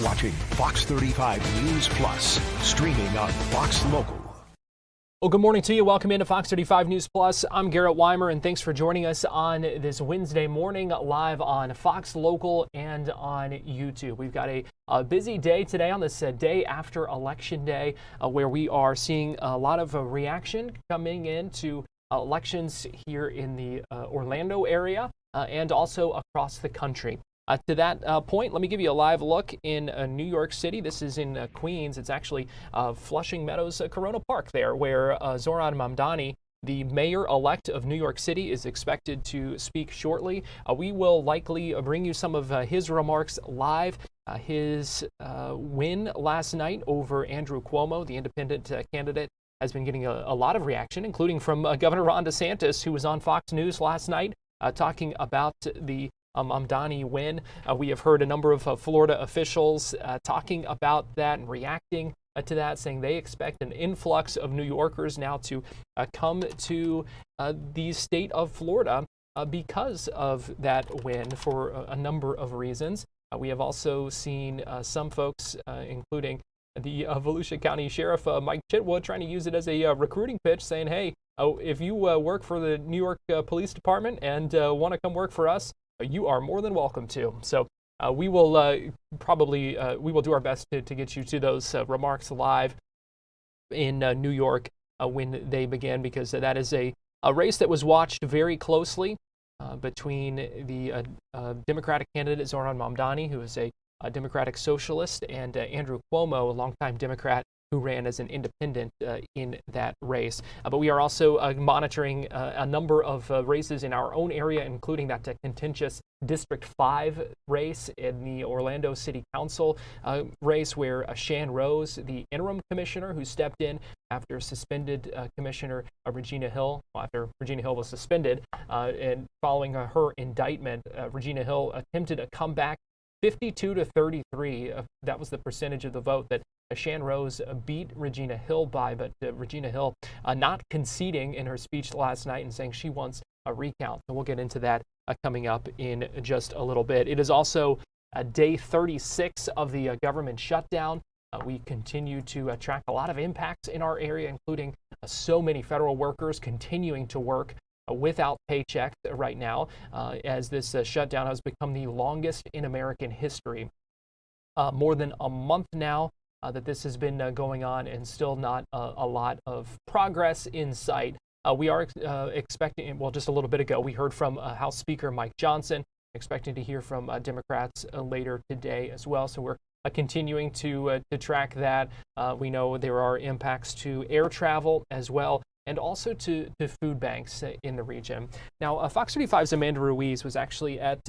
watching Fox 35 News Plus, streaming on Fox Local. Well, good morning to you. Welcome into Fox 35 News Plus. I'm Garrett Weimer, and thanks for joining us on this Wednesday morning live on Fox Local and on YouTube. We've got a busy day today on this day after Election Day, where we are seeing a lot of reaction coming into elections here in the Orlando area and also across the country. To that point, let me give you a live look in New York City. This is in Queens. It's actually Flushing Meadows, Corona Park there, where Zohran Mamdani, the mayor-elect of New York City, is expected to speak shortly. We will likely bring you some of his remarks live. His win last night over Andrew Cuomo, the independent candidate, has been getting a lot of reaction, including from Governor Ron DeSantis, who was on Fox News last night talking about the Mamdani win. We have heard a number of Florida officials talking about that and reacting to that, saying they expect an influx of New Yorkers now to come to the state of Florida because of that win for a number of reasons. We have also seen some folks, including the Volusia County Sheriff Mike Chitwood, trying to use it as a recruiting pitch, saying, hey, if you work for the New York Police Department and want to come work for us, you are more than welcome to. So we will we will do our best to get you to those remarks live in New York when they begin, because that is a race that was watched very closely between the Democratic candidate Zohran Mamdani, who is a Democratic socialist, and Andrew Cuomo, a longtime Democrat who ran as an independent in that race. But we are also monitoring a number of races in our own area, including that contentious District 5 race in the Orlando City Council race, where Shan Rose, the interim commissioner who stepped in after suspended Commissioner Regina Hill, after Regina Hill was suspended, and following her indictment, Regina Hill attempted a comeback 52-33. That was the percentage of the vote that Shan Rose beat Regina Hill by, but Regina Hill not conceding in her speech last night and saying she wants a recount. So we'll get into that coming up in just a little bit. It is also day 36 of the government shutdown. We continue to track a lot of impacts in our area, including so many federal workers continuing to work without paychecks right now, as this shutdown has become the longest in American history. More than a month now that this has been going on, and still not a lot of progress in sight. We are expecting, well, just a little bit ago, we heard from House Speaker Mike Johnson, expecting to hear from Democrats later today as well. So we're continuing to track that. We know there are impacts to air travel as well, and also to food banks in the region. Now, Fox 35's Amanda Ruiz was actually at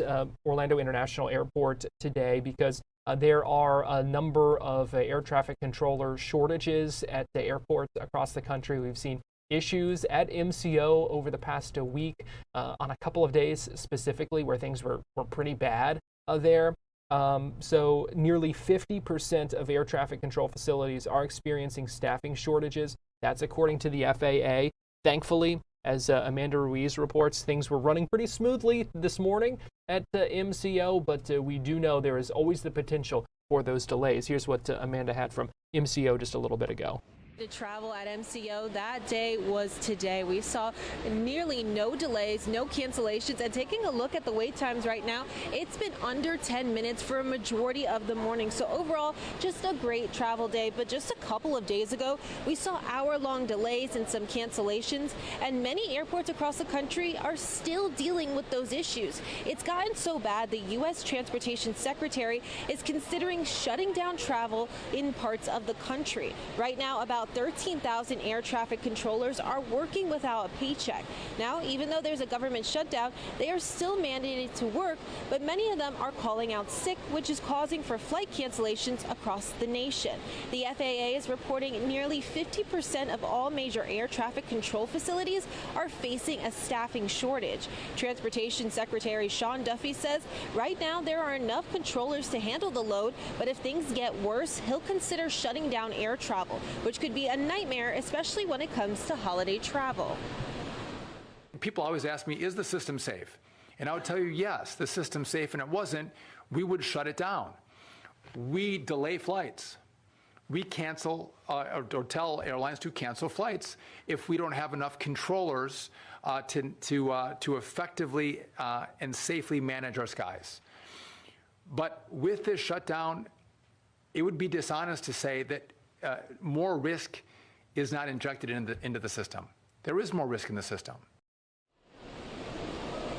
Orlando International Airport today, because there are a number of air traffic controller shortages at the airports across the country. We've seen issues at MCO over the past week on a couple of days specifically, where things were pretty bad there. So nearly 50% of air traffic control facilities are experiencing staffing shortages. That's according to the FAA. Thankfully, as Amanda Ruiz reports, things were running pretty smoothly this morning at MCO, but we do know there is always the potential for those delays. Here's what Amanda had from MCO just a little bit ago. To travel at MCO, that day was today. We saw nearly no delays, no cancellations, and taking a look at the wait times right now, it's been under 10 minutes for a majority of the morning. So overall, just a great travel day. But just a couple of days ago, we saw hour-long delays and some cancellations, and many airports across the country are still dealing with those issues. It's gotten so bad, the U.S. Transportation Secretary is considering shutting down travel in parts of the country. Right now, about 13,000 air traffic controllers are working without a paycheck. Now, even though there's a government shutdown, they are still mandated to work, but many of them are calling out sick, which is causing for flight cancellations across the nation. The FAA is reporting nearly 50% of all major air traffic control facilities are facing a staffing shortage. Transportation Secretary Sean Duffy says right now there are enough controllers to handle the load, but if things get worse, he'll consider shutting down air travel, which could be a nightmare, especially when it comes to holiday travel. People always ask me, is the system safe? And I would tell you, yes, the system's safe, and it wasn't, we would shut it down. we delay flights. We cancel or tell airlines to cancel flights if we don't have enough controllers to effectively and safely manage our skies. But with this shutdown, it would be dishonest to say that more risk is not injected into the system. There is more risk in the system.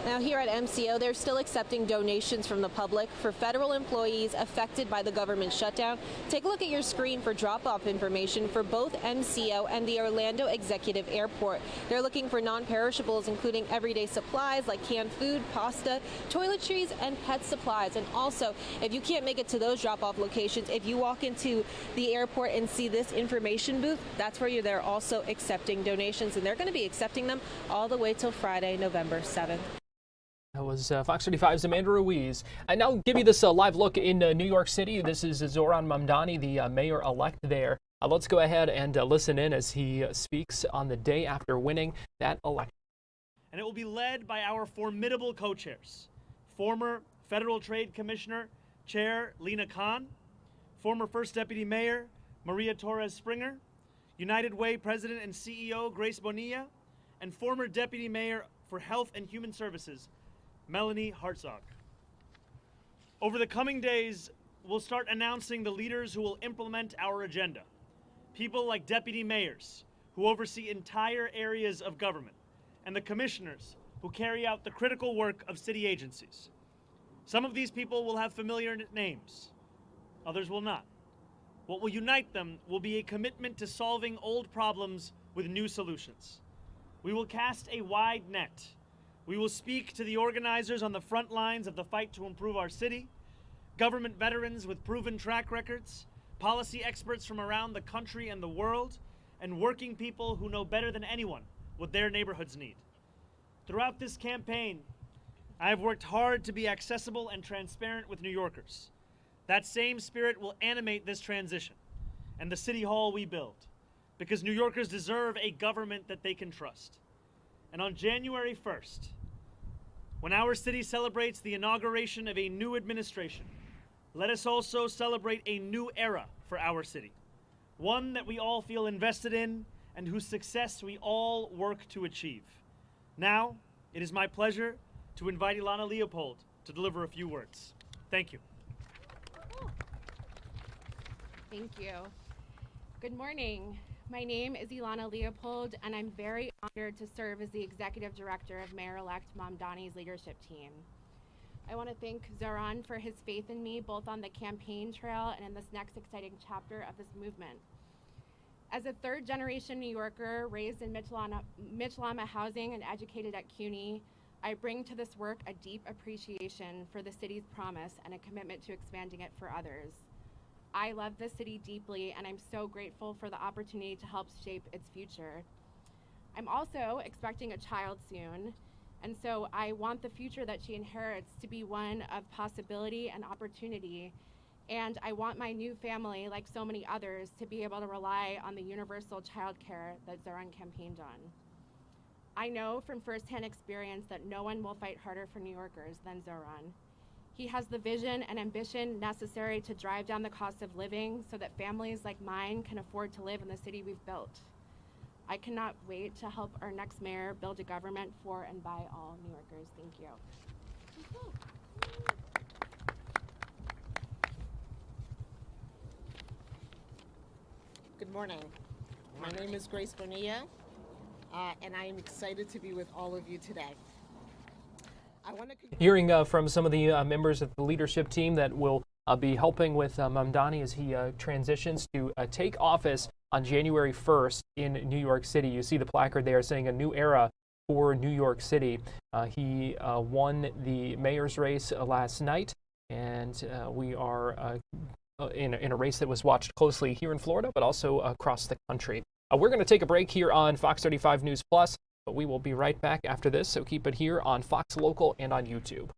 Now here at MCO, they're still accepting donations from the public for federal employees affected by the government shutdown. Take a look at your screen for drop-off information for both MCO and the Orlando Executive Airport. They're looking for non-perishables, including everyday supplies like canned food, pasta, toiletries, and pet supplies. And also, if you can't make it to those drop-off locations, if you walk into the airport and see this information booth, that's where they're also accepting donations, and they're going to be accepting them all the way till Friday, November 7th. That was Fox 35's Amanda Ruiz. And now I'll give you this live look in New York City. This is Zohran Mamdani, the mayor-elect there. Let's go ahead and listen in as he speaks on the day after winning that election. And it will be led by our formidable co-chairs, former Federal Trade Commissioner Chair Lena Khan, former First Deputy Mayor Maria Torres Springer, United Way President and CEO Grace Bonilla, and former Deputy Mayor for Health and Human Services Melanie Hartzog. Over the coming days, we'll start announcing the leaders who will implement our agenda. People like deputy mayors, who oversee entire areas of government, and the commissioners, who carry out the critical work of city agencies. Some of these people will have familiar names, others will not. What will unite them will be a commitment to solving old problems with new solutions. We will cast a wide net. We will speak to the organizers on the front lines of the fight to improve our city, government veterans with proven track records, policy experts from around the country and the world, and working people who know better than anyone what their neighborhoods need. Throughout this campaign, I have worked hard to be accessible and transparent with New Yorkers. That same spirit will animate this transition and the city hall we build, because New Yorkers deserve a government that they can trust. And on January 1st, when our city celebrates the inauguration of a new administration, let us also celebrate a new era for our city, one that we all feel invested in and whose success we all work to achieve. Now, it is my pleasure to invite Ilana Leopold to deliver a few words. Thank you. Thank you. Good morning. My name is Ilana Leopold, and I'm very honored to serve as the Executive Director of Mayor-elect Mamdani's leadership team. I want to thank Zohran for his faith in me, both on the campaign trail and in this next exciting chapter of this movement. As a third-generation New Yorker raised in Mitchell-Lama housing and educated at CUNY, I bring to this work a deep appreciation for the city's promise and a commitment to expanding it for others. I love the city deeply, and I'm so grateful for the opportunity to help shape its future. I'm also expecting a child soon, and so I want the future that she inherits to be one of possibility and opportunity, and I want my new family, like so many others, to be able to rely on the universal child care that Zohran campaigned on. I know from firsthand experience that no one will fight harder for New Yorkers than Zohran. He has the vision and ambition necessary to drive down the cost of living so that families like mine can afford to live in the city we've built. I cannot wait to help our next mayor build a government for and by all New Yorkers. Thank you. Good morning. My name is Grace Bonilla, and I am excited to be with all of you today. Hearing from some of the members of the leadership team that will be helping with Mamdani as he transitions to take office on January 1st in New York City. You see the placard there saying a new era for New York City. He won the mayor's race last night, and we are in a race that was watched closely here in Florida, but also across the country. We're going to take a break here on Fox 35 News Plus. But we will be right back after this, so keep it here on Fox Local and on YouTube.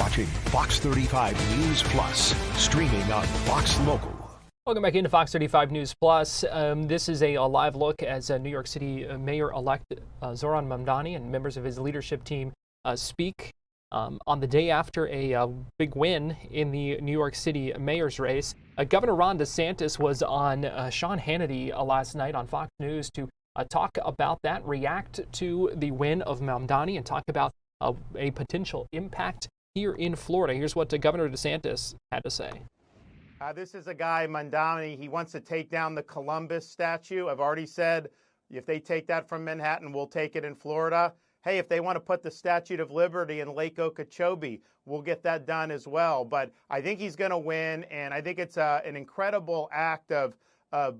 watching Fox 35 News Plus, streaming on Fox Local. Welcome back into Fox 35 News Plus. This is a live look as New York City Mayor-elect Zohran Mamdani and members of his leadership team speak on the day after a big win in the New York City mayor's race. Governor Ron DeSantis was on Sean Hannity last night on Fox News to talk about that, react to the win of Mamdani, and talk about a potential impact here in Florida. Here's what Governor DeSantis had to say. This is a guy, Mandani, he wants to take down the Columbus statue. I've already said if they take that from Manhattan, we'll take it in Florida. Hey, if they want to put the Statue of Liberty in Lake Okeechobee, we'll get that done as well. But I think he's going to win, and I think it's an incredible act of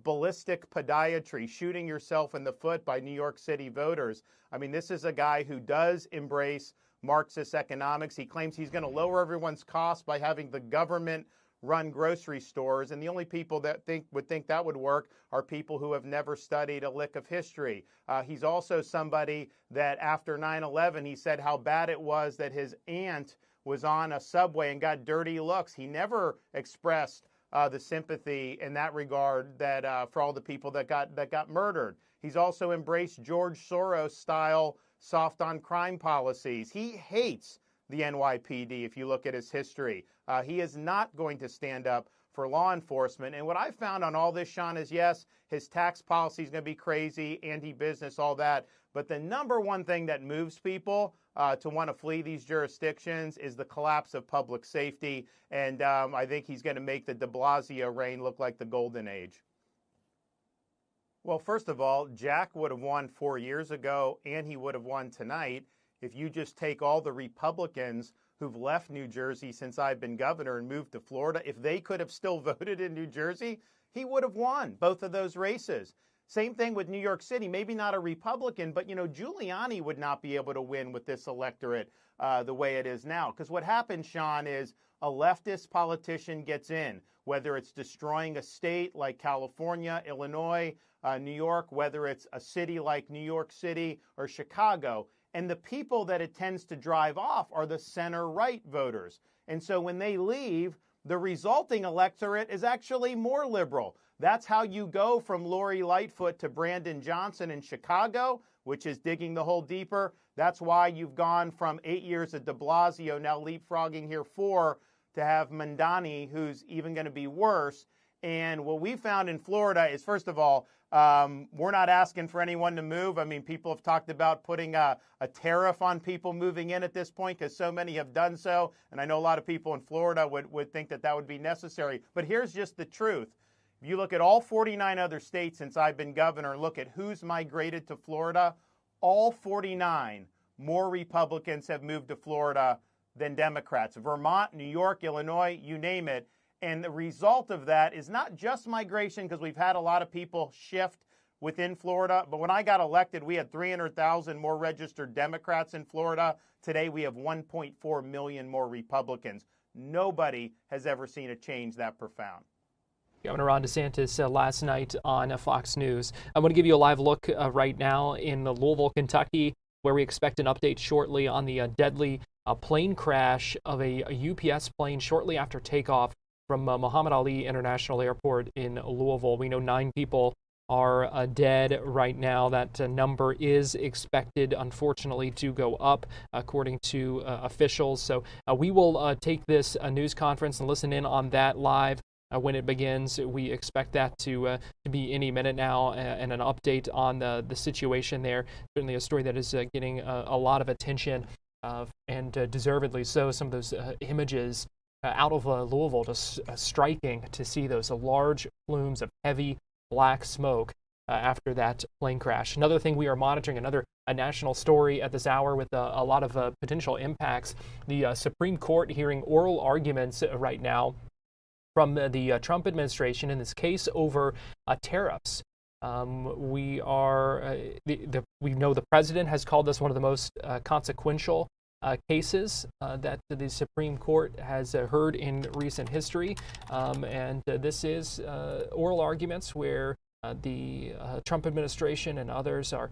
ballistic podiatry, shooting yourself in the foot by New York City voters. I mean, this is a guy who does embrace Marxist economics. He claims he's going to lower everyone's costs by having the government run grocery stores, and the only people that would think that would work are people who have never studied a lick of history. He's also somebody that after 9/11, he said how bad it was that his aunt was on a subway and got dirty looks. He never expressed the sympathy in that regard that for all the people that got murdered. He's also embraced George Soros style soft on crime policies. He hates the NYPD. If you look at his history, he is not going to stand up for law enforcement. And what I found on all this, Sean, is yes, his tax policy is going to be crazy, anti-business, all that. But the number one thing that moves people to want to flee these jurisdictions is the collapse of public safety. And I think he's going to make the de Blasio reign look like the golden age. Well, first of all, Jack would have won 4 years ago, and he would have won tonight if you just take all the Republicans who've left New Jersey since I've been governor and moved to Florida. If they could have still voted in New Jersey, he would have won both of those races. Same thing with New York City, maybe not a Republican, but, Giuliani would not be able to win with this electorate the way it is now. Because what happens, Sean, is a leftist politician gets in, whether it's destroying a state like California, Illinois, New York, whether it's a city like New York City or Chicago. And the people that it tends to drive off are the center-right voters. And so when they leave, the resulting electorate is actually more liberal. That's how you go from Lori Lightfoot to Brandon Johnson in Chicago, which is digging the hole deeper. That's why you've gone from 8 years of de Blasio, now leapfrogging here 4, to have Mandani, who's even going to be worse. And what we found in Florida is, first of all, we're not asking for anyone to move. I mean, people have talked about putting a tariff on people moving in at this point because so many have done so. And I know a lot of people in Florida would think that would be necessary. But here's just the truth. If you look at all 49 other states since I've been governor and look at who's migrated to Florida, all 49 more Republicans have moved to Florida than Democrats. Vermont, New York, Illinois, you name it. And the result of that is not just migration, because we've had a lot of people shift within Florida. But when I got elected, we had 300,000 more registered Democrats in Florida. Today, we have 1.4 million more Republicans. Nobody has ever seen a change that profound. Governor Ron DeSantis last night on Fox News. I'm going to give you a live look right now in Louisville, Kentucky, where we expect an update shortly on the deadly plane crash of a UPS plane shortly after takeoff from Muhammad Ali International Airport in Louisville. We know 9 people are dead right now. That number is expected, unfortunately, to go up, according to officials. So we will take this news conference and listen in on that live when it begins. We expect that to be any minute now, and an update on the situation there. Certainly a story that is getting a lot of attention, and deservedly so. Some of those images out of Louisville, just striking to see those large plumes of heavy black smoke after that plane crash. Another thing we are monitoring, a national story at this hour with a lot of potential impacts. The Supreme Court hearing oral arguments right now from the Trump administration in this case over tariffs. We know the president has called this one of the most consequential cases that the Supreme Court has heard in recent history. And this is oral arguments where the Trump administration and others are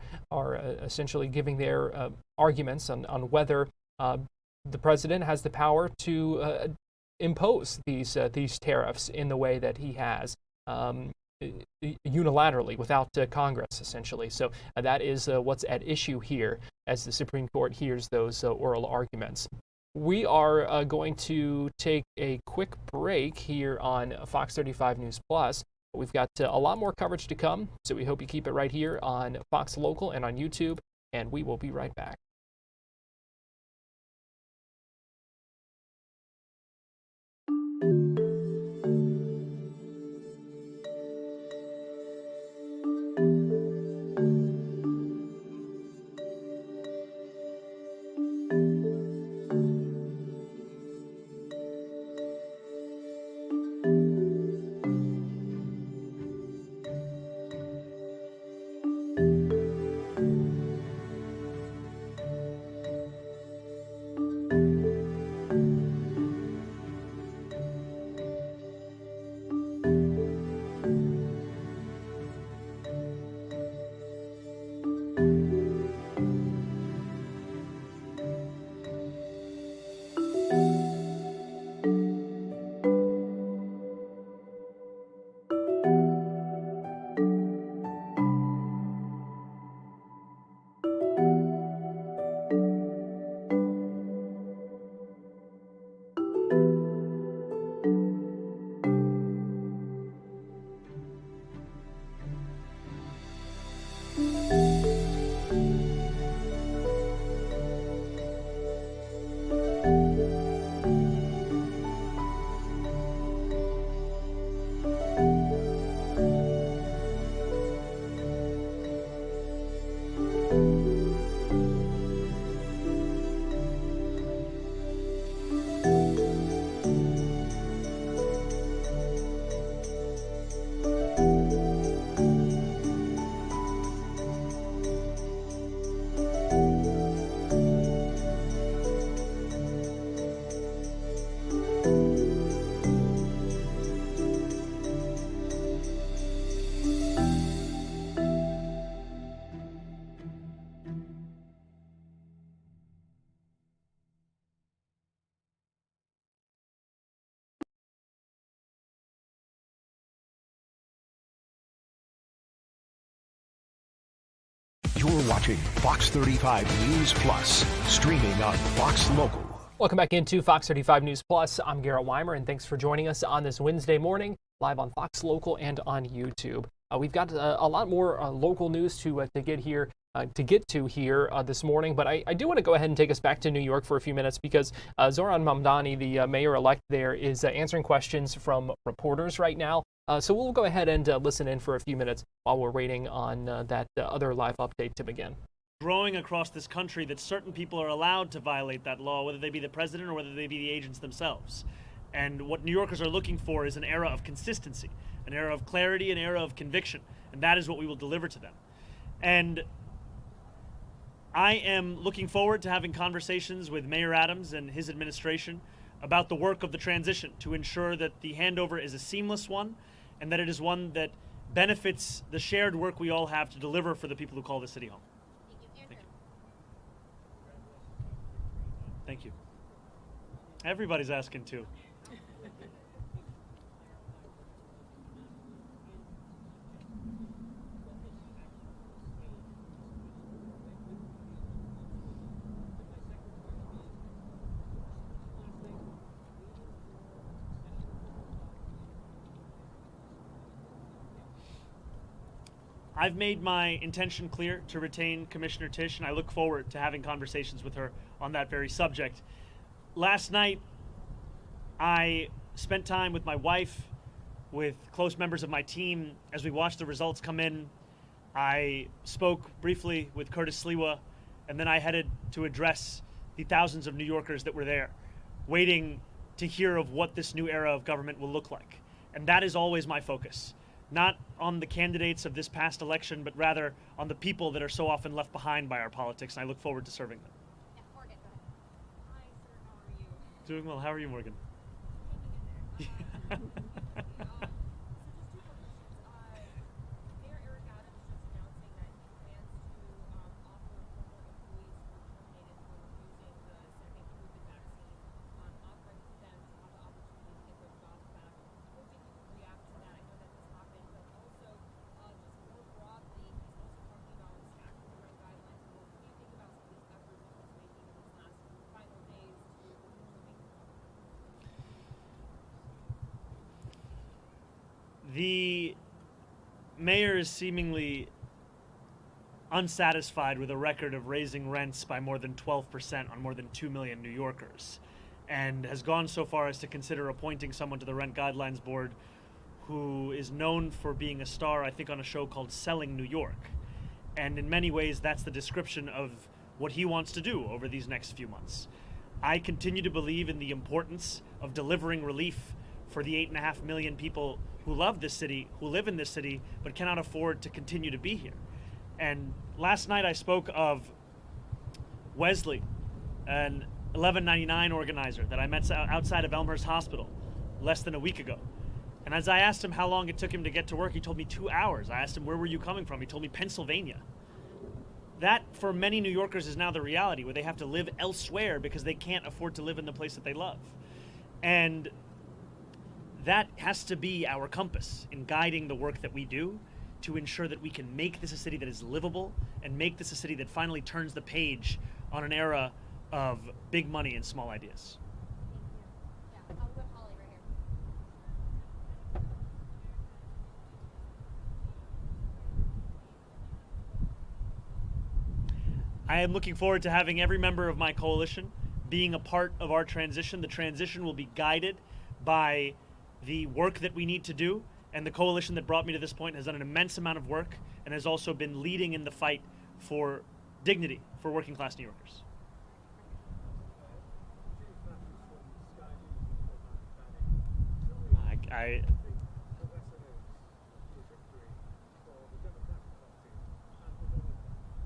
essentially giving their arguments on whether the president has the power to impose these tariffs in the way that he has, unilaterally without Congress, essentially. So that is what's at issue here as the Supreme Court hears those oral arguments. We are going to take a quick break here on Fox 35 News Plus. We've got a lot more coverage to come, so we hope you keep it right here on Fox Local and on YouTube, and we will be right back. You're watching Fox 35 News Plus, streaming on Fox Local. Welcome back into Fox 35 News Plus. I'm Garrett Weimer, and thanks for joining us on this Wednesday morning, live on Fox Local and on YouTube. We've got a lot more local news to get to here this morning, but I do want to go ahead and take us back to New York for a few minutes because Zohran Mamdani, the mayor-elect there, is answering questions from reporters right now. So we'll go ahead and listen in for a few minutes while we're waiting on that other live update to begin. Growing across this country that certain people are allowed to violate that law, whether they be the president or whether they be the agents themselves. And what New Yorkers are looking for is an era of consistency, an era of clarity, an era of conviction. And that is what we will deliver to them. And I am looking forward to having conversations with Mayor Adams and his administration about the work of the transition to ensure that the handover is a seamless one and that it is one that benefits the shared work we all have to deliver for the people who call the city home. Thank you. Thank you. Everybody's asking too. I've made my intention clear to retain Commissioner Tisch, and I look forward to having conversations with her on that very subject. Last night, I spent time with my wife, with close members of my team, as we watched the results come in. I spoke briefly with Curtis Sliwa, and then I headed to address the thousands of New Yorkers that were there, waiting to hear of what this new era of government will look like. And that is always my focus. Not on the candidates of this past election, but rather on the people that are so often left behind by our politics, and I look forward to serving them. Yeah, Morgan, go ahead. Hi, sir. How are you? Doing well. How are you, Morgan? Hanging in there. Mayor Eric Adams just announcing that he plans to offer former employees who were terminated for refusing the second COVID The mayor is seemingly unsatisfied with a record of raising rents by more than 12% on more than 2 million New Yorkers, and has gone so far as to consider appointing someone to the Rent Guidelines Board who is known for being a star, I think, on a show called Selling New York. And in many ways, that's the description of what he wants to do over these next few months. I continue to believe in the importance of delivering relief for the 8.5 million people who love this city, who live in this city, but cannot afford to continue to be here. And last night I spoke of Wesley, an 1199 organizer that I met outside of Elmhurst Hospital less than a week ago. And as I asked him how long it took him to get to work, he told me 2 hours. I asked him, where were you coming from? He told me Pennsylvania. That, for many New Yorkers, is now the reality, where they have to live elsewhere because they can't afford to live in the place that they love. And that has to be our compass in guiding the work that we do to ensure that we can make this a city that is livable and make this a city that finally turns the page on an era of big money and small ideas. I am looking forward to having every member of my coalition being a part of our transition. The transition will be guided by the work that we need to do, and the coalition that brought me to this point has done an immense amount of work and has also been leading in the fight for dignity for working class New Yorkers.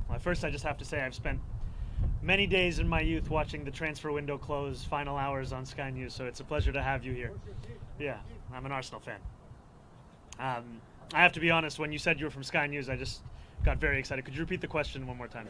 Well, first I just have to say I've spent many days in my youth watching the transfer window close, final hours on Sky News, so it's a pleasure to have you here. Yeah, I'm an Arsenal fan. I have to be honest, when you said you were from Sky News, I just got very excited. Could you repeat the question one more time?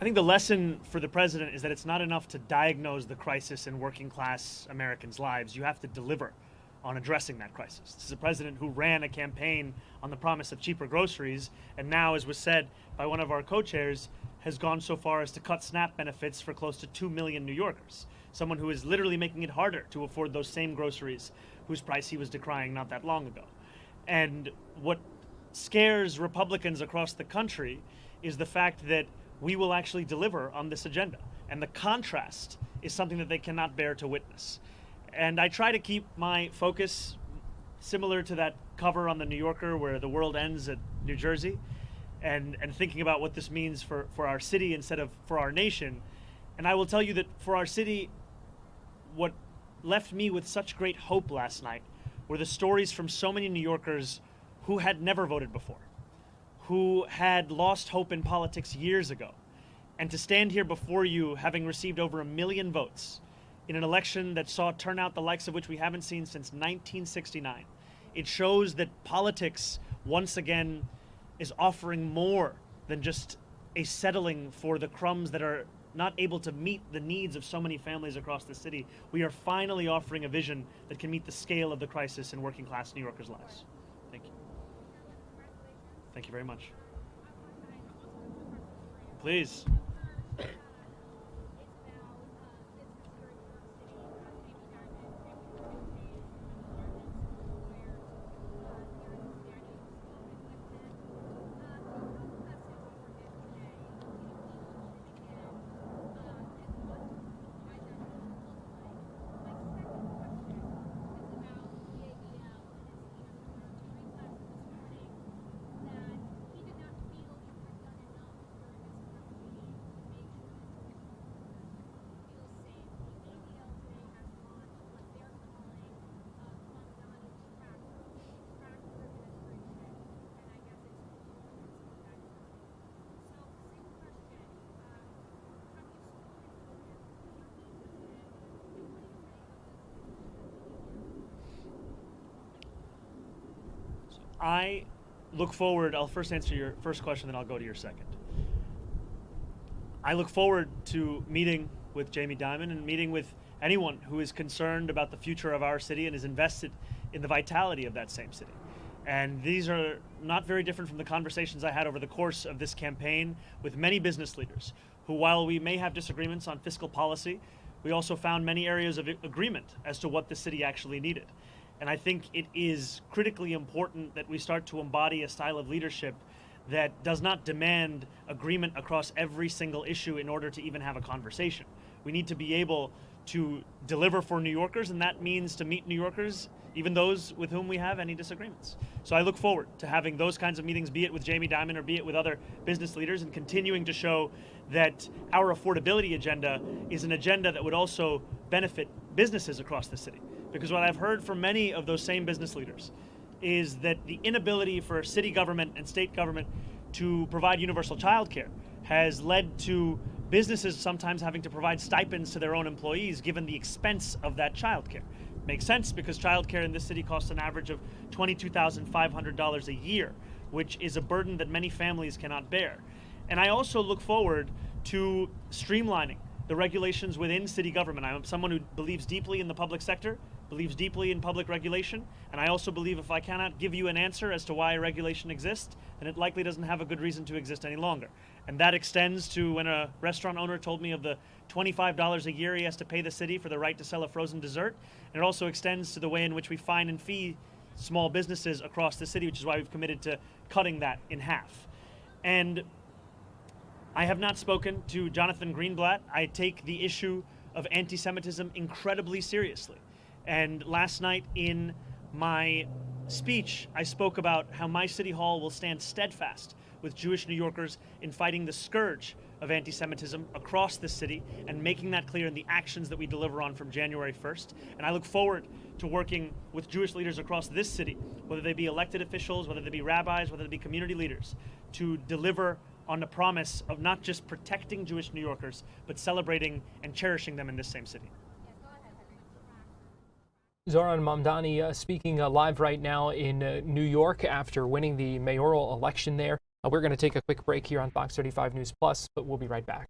I think the lesson for the president is that it's not enough to diagnose the crisis in working class Americans' lives. You have to deliver on addressing that crisis. This is a president who ran a campaign on the promise of cheaper groceries, and now, as was said by one of our co-chairs, has gone so far as to cut SNAP benefits for close to 2 million New Yorkers. Someone who is literally making it harder to afford those same groceries whose price he was decrying not that long ago. And what scares Republicans across the country is the fact that we will actually deliver on this agenda. And the contrast is something that they cannot bear to witness. And I try to keep my focus similar to that cover on the New Yorker where the world ends at New Jersey, and thinking about what this means for our city instead of for our nation. And I will tell you that for our city, what left me with such great hope last night were the stories from so many New Yorkers who had never voted before, who had lost hope in politics years ago. And to stand here before you, having received over 1 million votes in an election that saw turnout the likes of which we haven't seen since 1969, it shows that politics, once again, is offering more than just a settling for the crumbs that are not able to meet the needs of so many families across the city. We are finally offering a vision that can meet the scale of the crisis in working class New Yorkers' lives. Thank you. Thank you very much. Please. I look forward, I'll first answer your first question, then I'll go to your second. I look forward to meeting with Jamie Dimon and meeting with anyone who is concerned about the future of our city and is invested in the vitality of that same city. And these are not very different from the conversations I had over the course of this campaign with many business leaders who, while we may have disagreements on fiscal policy, we also found many areas of agreement as to what the city actually needed. And I think it is critically important that we start to embody a style of leadership that does not demand agreement across every single issue in order to even have a conversation. We need to be able to deliver for New Yorkers, and that means to meet New Yorkers, even those with whom we have any disagreements. So I look forward to having those kinds of meetings, be it with Jamie Dimon or be it with other business leaders, and continuing to show that our affordability agenda is an agenda that would also benefit businesses across the city. Because what I've heard from many of those same business leaders is that the inability for city government and state government to provide universal childcare has led to businesses sometimes having to provide stipends to their own employees given the expense of that childcare. Makes sense because childcare in this city costs an average of $22,500 a year, which is a burden that many families cannot bear. And I also look forward to streamlining the regulations within city government. I'm someone who believes deeply in the public sector, believes deeply in public regulation, and I also believe if I cannot give you an answer as to why a regulation exists, then it likely doesn't have a good reason to exist any longer. And that extends to when a restaurant owner told me of the $25 a year he has to pay the city for the right to sell a frozen dessert. And it also extends to the way in which we fine and fee small businesses across the city, which is why we've committed to cutting that in half. And I have not spoken to Jonathan Greenblatt. I take the issue of anti-Semitism incredibly seriously. And last night in my speech, I spoke about how my city hall will stand steadfast with Jewish New Yorkers in fighting the scourge of anti-Semitism across the city and making that clear in the actions that we deliver on from January 1st. And I look forward to working with Jewish leaders across this city, whether they be elected officials, whether they be rabbis, whether they be community leaders, to deliver on the promise of not just protecting Jewish New Yorkers, but celebrating and cherishing them in this same city. Zohran Mamdani speaking live right now in New York after winning the mayoral election there. We're going to take a quick break here on Fox 35 News Plus, but we'll be right back.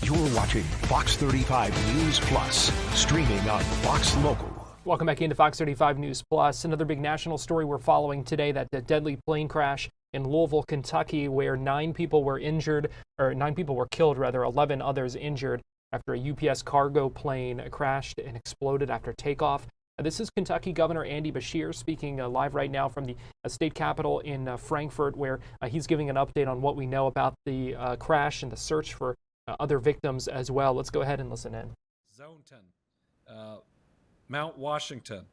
You're watching Fox 35 News Plus, streaming on Fox Local. Welcome back into Fox 35 News Plus. Another big national story we're following today, that the deadly plane crash in Louisville, Kentucky, where 9 people were killed, 11 others injured after a UPS cargo plane crashed and exploded after takeoff. This is Kentucky Governor Andy Beshear speaking live right now from the state capitol in Frankfort, where he's giving an update on what we know about the crash and the search for other victims as well. Let's go ahead and listen in. Zonton, Mount Washington,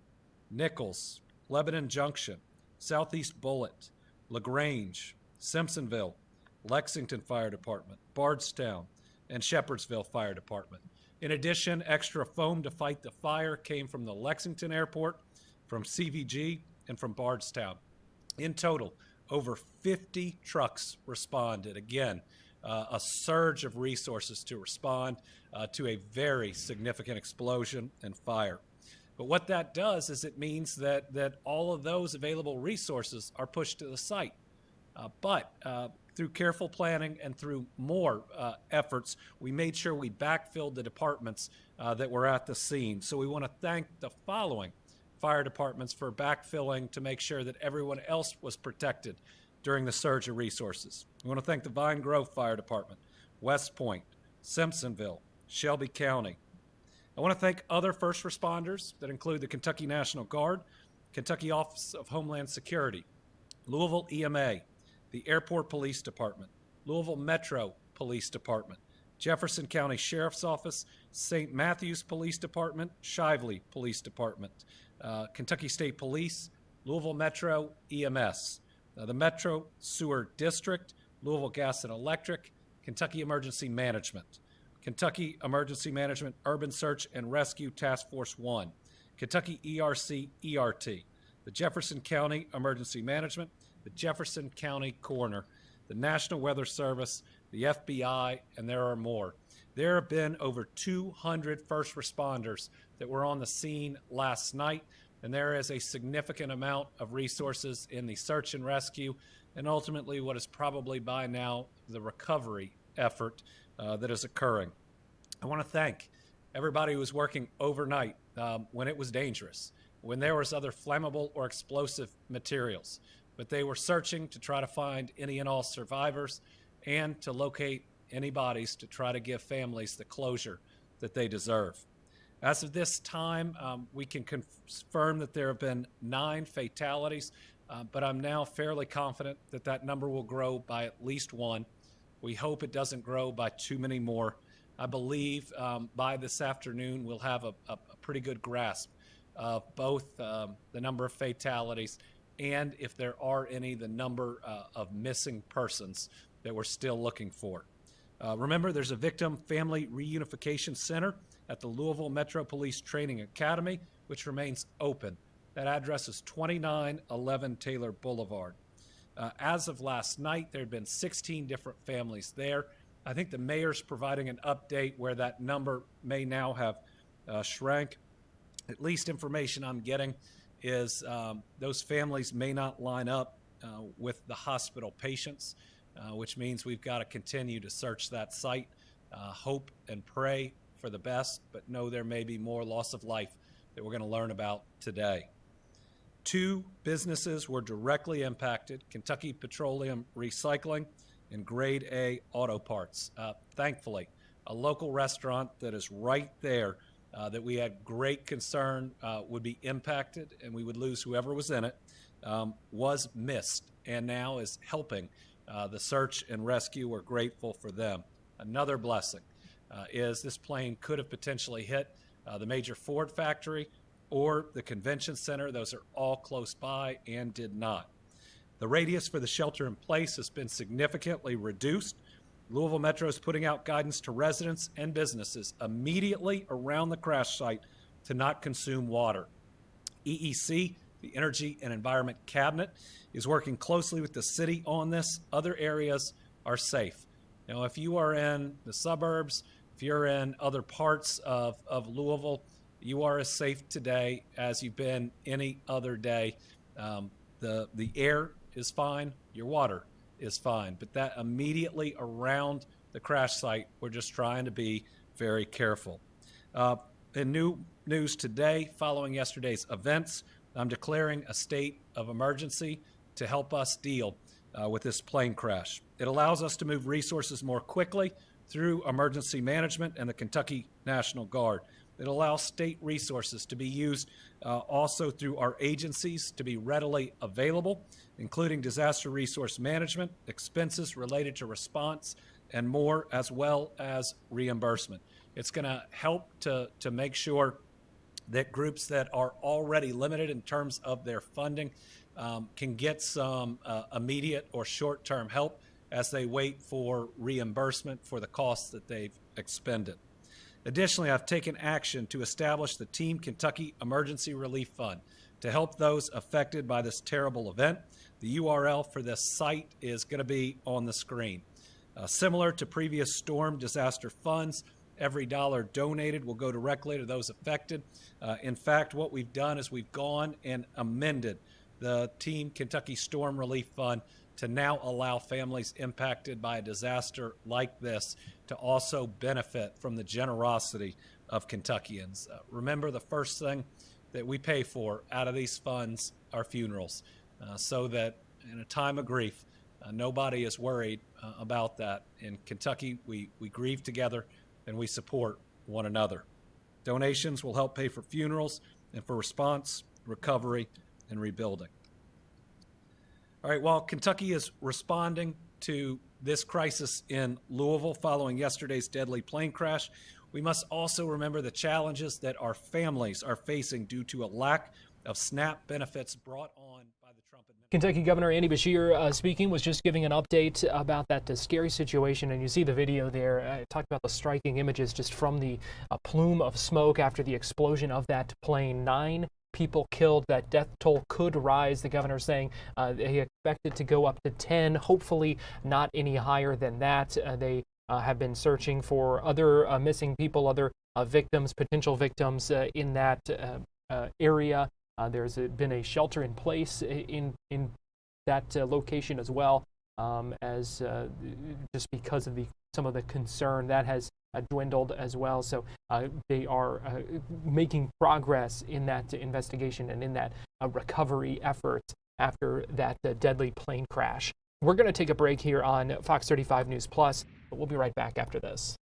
Nichols, Lebanon Junction, Southeast Bullitt, LaGrange, Simpsonville, Lexington Fire Department, Bardstown, and Shepherdsville Fire Department. In addition, extra foam to fight the fire came from the Lexington Airport, from CVG, and from Bardstown. In total, over 50 trucks responded. Again, a surge of resources to respond to a very significant explosion and fire. But what that does is it means that all of those available resources are pushed to the site. But through careful planning and through more efforts, we made sure we backfilled the departments that were at the scene. So we want to thank the following fire departments for backfilling to make sure that everyone else was protected during the surge of resources. We want to thank the Vine Grove Fire Department, West Point, Simpsonville, Shelby County. I want to thank other first responders that include the Kentucky National Guard, Kentucky Office of Homeland Security, Louisville EMA, the Airport Police Department, Louisville Metro Police Department, Jefferson County Sheriff's Office, St. Matthews Police Department, Shively Police Department, Kentucky State Police, Louisville Metro EMS, the Metro Sewer District, Louisville Gas and Electric, Kentucky Emergency Management, Kentucky Emergency Management Urban Search and Rescue Task Force 1, Kentucky ERC-ERT, the Jefferson County Emergency Management, the Jefferson County Coroner, the National Weather Service, the FBI, and there are more. There have been over 200 first responders that were on the scene last night, and there is a significant amount of resources in the search and rescue, and ultimately what is probably by now the recovery effort that is occurring. I want to thank everybody who was working overnight when it was dangerous, when there was other flammable or explosive materials, but they were searching to try to find any and all survivors and to locate any bodies to try to give families the closure that they deserve. As of this time, we can confirm that there have been 9 fatalities, but I'm now fairly confident that that number will grow by at least 1. We hope it doesn't grow by too many more. I believe by this afternoon we'll have a pretty good grasp of both the number of fatalities and, if there are any, the number of missing persons that we're still looking for. Remember, there's a Victim Family Reunification Center at the Louisville Metro Police Training Academy, which remains open. That address is 2911 Taylor Boulevard. As of last night, there had been 16 different families there. I think the mayor's providing an update where that number may now have shrank. At least information I'm getting is those families may not line up with the hospital patients, which means we've got to continue to search that site, hope and pray for the best, but know there may be more loss of life that we're going to learn about today. 2 businesses were directly impacted: Kentucky Petroleum Recycling and Grade A Auto Parts. Thankfully, a local restaurant that is right there that we had great concern would be impacted and we would lose whoever was in it, was missed and now is helping the search and rescue. We're grateful for them. Another blessing is this plane could have potentially hit the major Ford factory or the convention center. Those are all close by and did not. The radius for the shelter in place has been significantly reduced. Louisville Metro is putting out guidance to residents and businesses immediately around the crash site to not consume water. EEC, the Energy and Environment Cabinet, is working closely with the city on this. Other areas are safe. Now, if you are in the suburbs, if you're in other parts of Louisville, you are as safe today as you've been any other day. The air is fine, your water is fine, but that immediately around the crash site, we're just trying to be very careful. In new news today, following yesterday's events, I'm declaring a state of emergency to help us deal with this plane crash. It allows us to move resources more quickly through emergency management and the Kentucky National Guard. It allows state resources to be used also through our agencies to be readily available, including disaster resource management, expenses related to response, and more, as well as reimbursement. It's going to help to make sure that groups that are already limited in terms of their funding can get some immediate or short-term help as they wait for reimbursement for the costs that they've expended. Additionally, I've taken action to establish the Team Kentucky Emergency Relief Fund to help those affected by this terrible event. The URL for this site is going to be on the screen. Similar to previous storm disaster funds, every dollar donated will go directly to those affected. In fact, what we've done is we've gone and amended the Team Kentucky Storm Relief Fund to now allow families impacted by a disaster like this to also benefit from the generosity of Kentuckians. Remember, the first thing that we pay for out of these funds are funerals, so that in a time of grief, nobody is worried about that. In Kentucky, we grieve together and we support one another. Donations will help pay for funerals and for response, recovery, and rebuilding. All right, while Kentucky is responding to this crisis in Louisville following yesterday's deadly plane crash, we must also remember the challenges that our families are facing due to a lack of SNAP benefits brought on by the Trump administration. Kentucky Governor Andy Beshear speaking, was just giving an update about that scary situation, and you see the video there. I talked about the striking images just from the plume of smoke after the explosion of that plane. 9 people killed. That death toll could rise. The governor saying they expect it to go up to 10, hopefully not any higher than that. They have been searching for other missing people, other victims, potential victims in that area. There's been a shelter in place in that location as well, as just because of some of the concern that has dwindled as well. So they are making progress in that investigation and in that recovery effort after that deadly plane crash. We're going to take a break here on Fox 35 News Plus, but we'll be right back after this.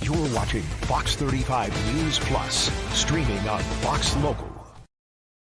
You're watching Fox 35 News Plus, streaming on Fox Local.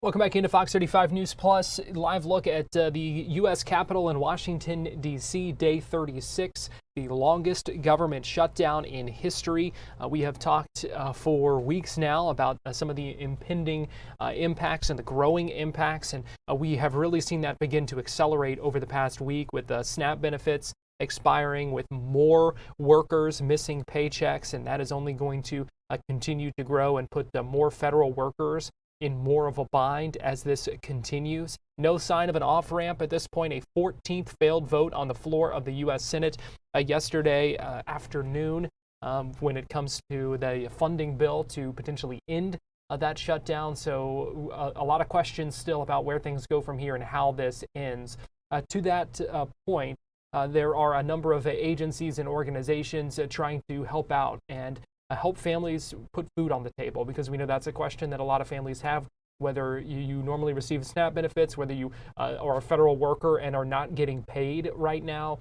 Welcome back into Fox 35 News Plus. Live look at the U.S. Capitol in Washington, D.C., day 36. the longest government shutdown in history. We have talked for weeks now about some of the impending impacts and the growing impacts, and we have really seen that begin to accelerate over the past week with the SNAP benefits expiring, with more workers missing paychecks, and that is only going to continue to grow and put more federal workers in more of a bind as this continues. No sign of an off-ramp at this point. A 14th failed vote on the floor of the U.S. Senate yesterday afternoon when it comes to the funding bill to potentially end that shutdown. So a lot of questions still about where things go from here and how this ends. To that point, there are a number of agencies and organizations trying to help out and help families put food on the table, because we know that's a question that a lot of families have, whether you normally receive SNAP benefits, whether you are a federal worker and are not getting paid right now.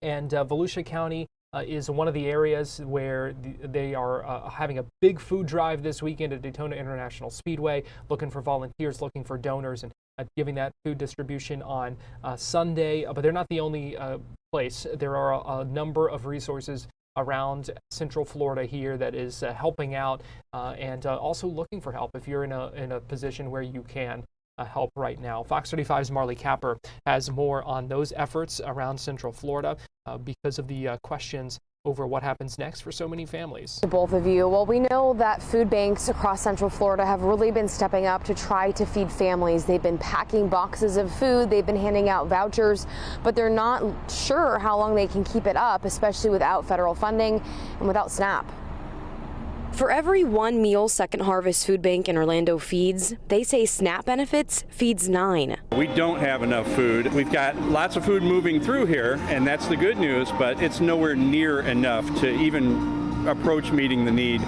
And Volusia County is one of the areas where they are having a big food drive this weekend at Daytona International Speedway, looking for volunteers, looking for donors, and giving that food distribution on Sunday. But they're not the only place. There are a number of resources around Central Florida here that is helping out and also looking for help if you're in a position where you can help right now. Fox 35's Marley Capper has more on those efforts around Central Florida because of the questions over what happens next for so many families. To both of you, well, we know that food banks across Central Florida have really been stepping up to try to feed families. They've been packing boxes of food, they've been handing out vouchers, but they're not sure how long they can keep it up, especially without federal funding and without SNAP. For every one meal Second Harvest Food Bank in Orlando feeds, they say SNAP benefits feeds 9. We don't have enough food. We've got lots of food moving through here, and that's the good news, but it's nowhere near enough to even approach meeting the need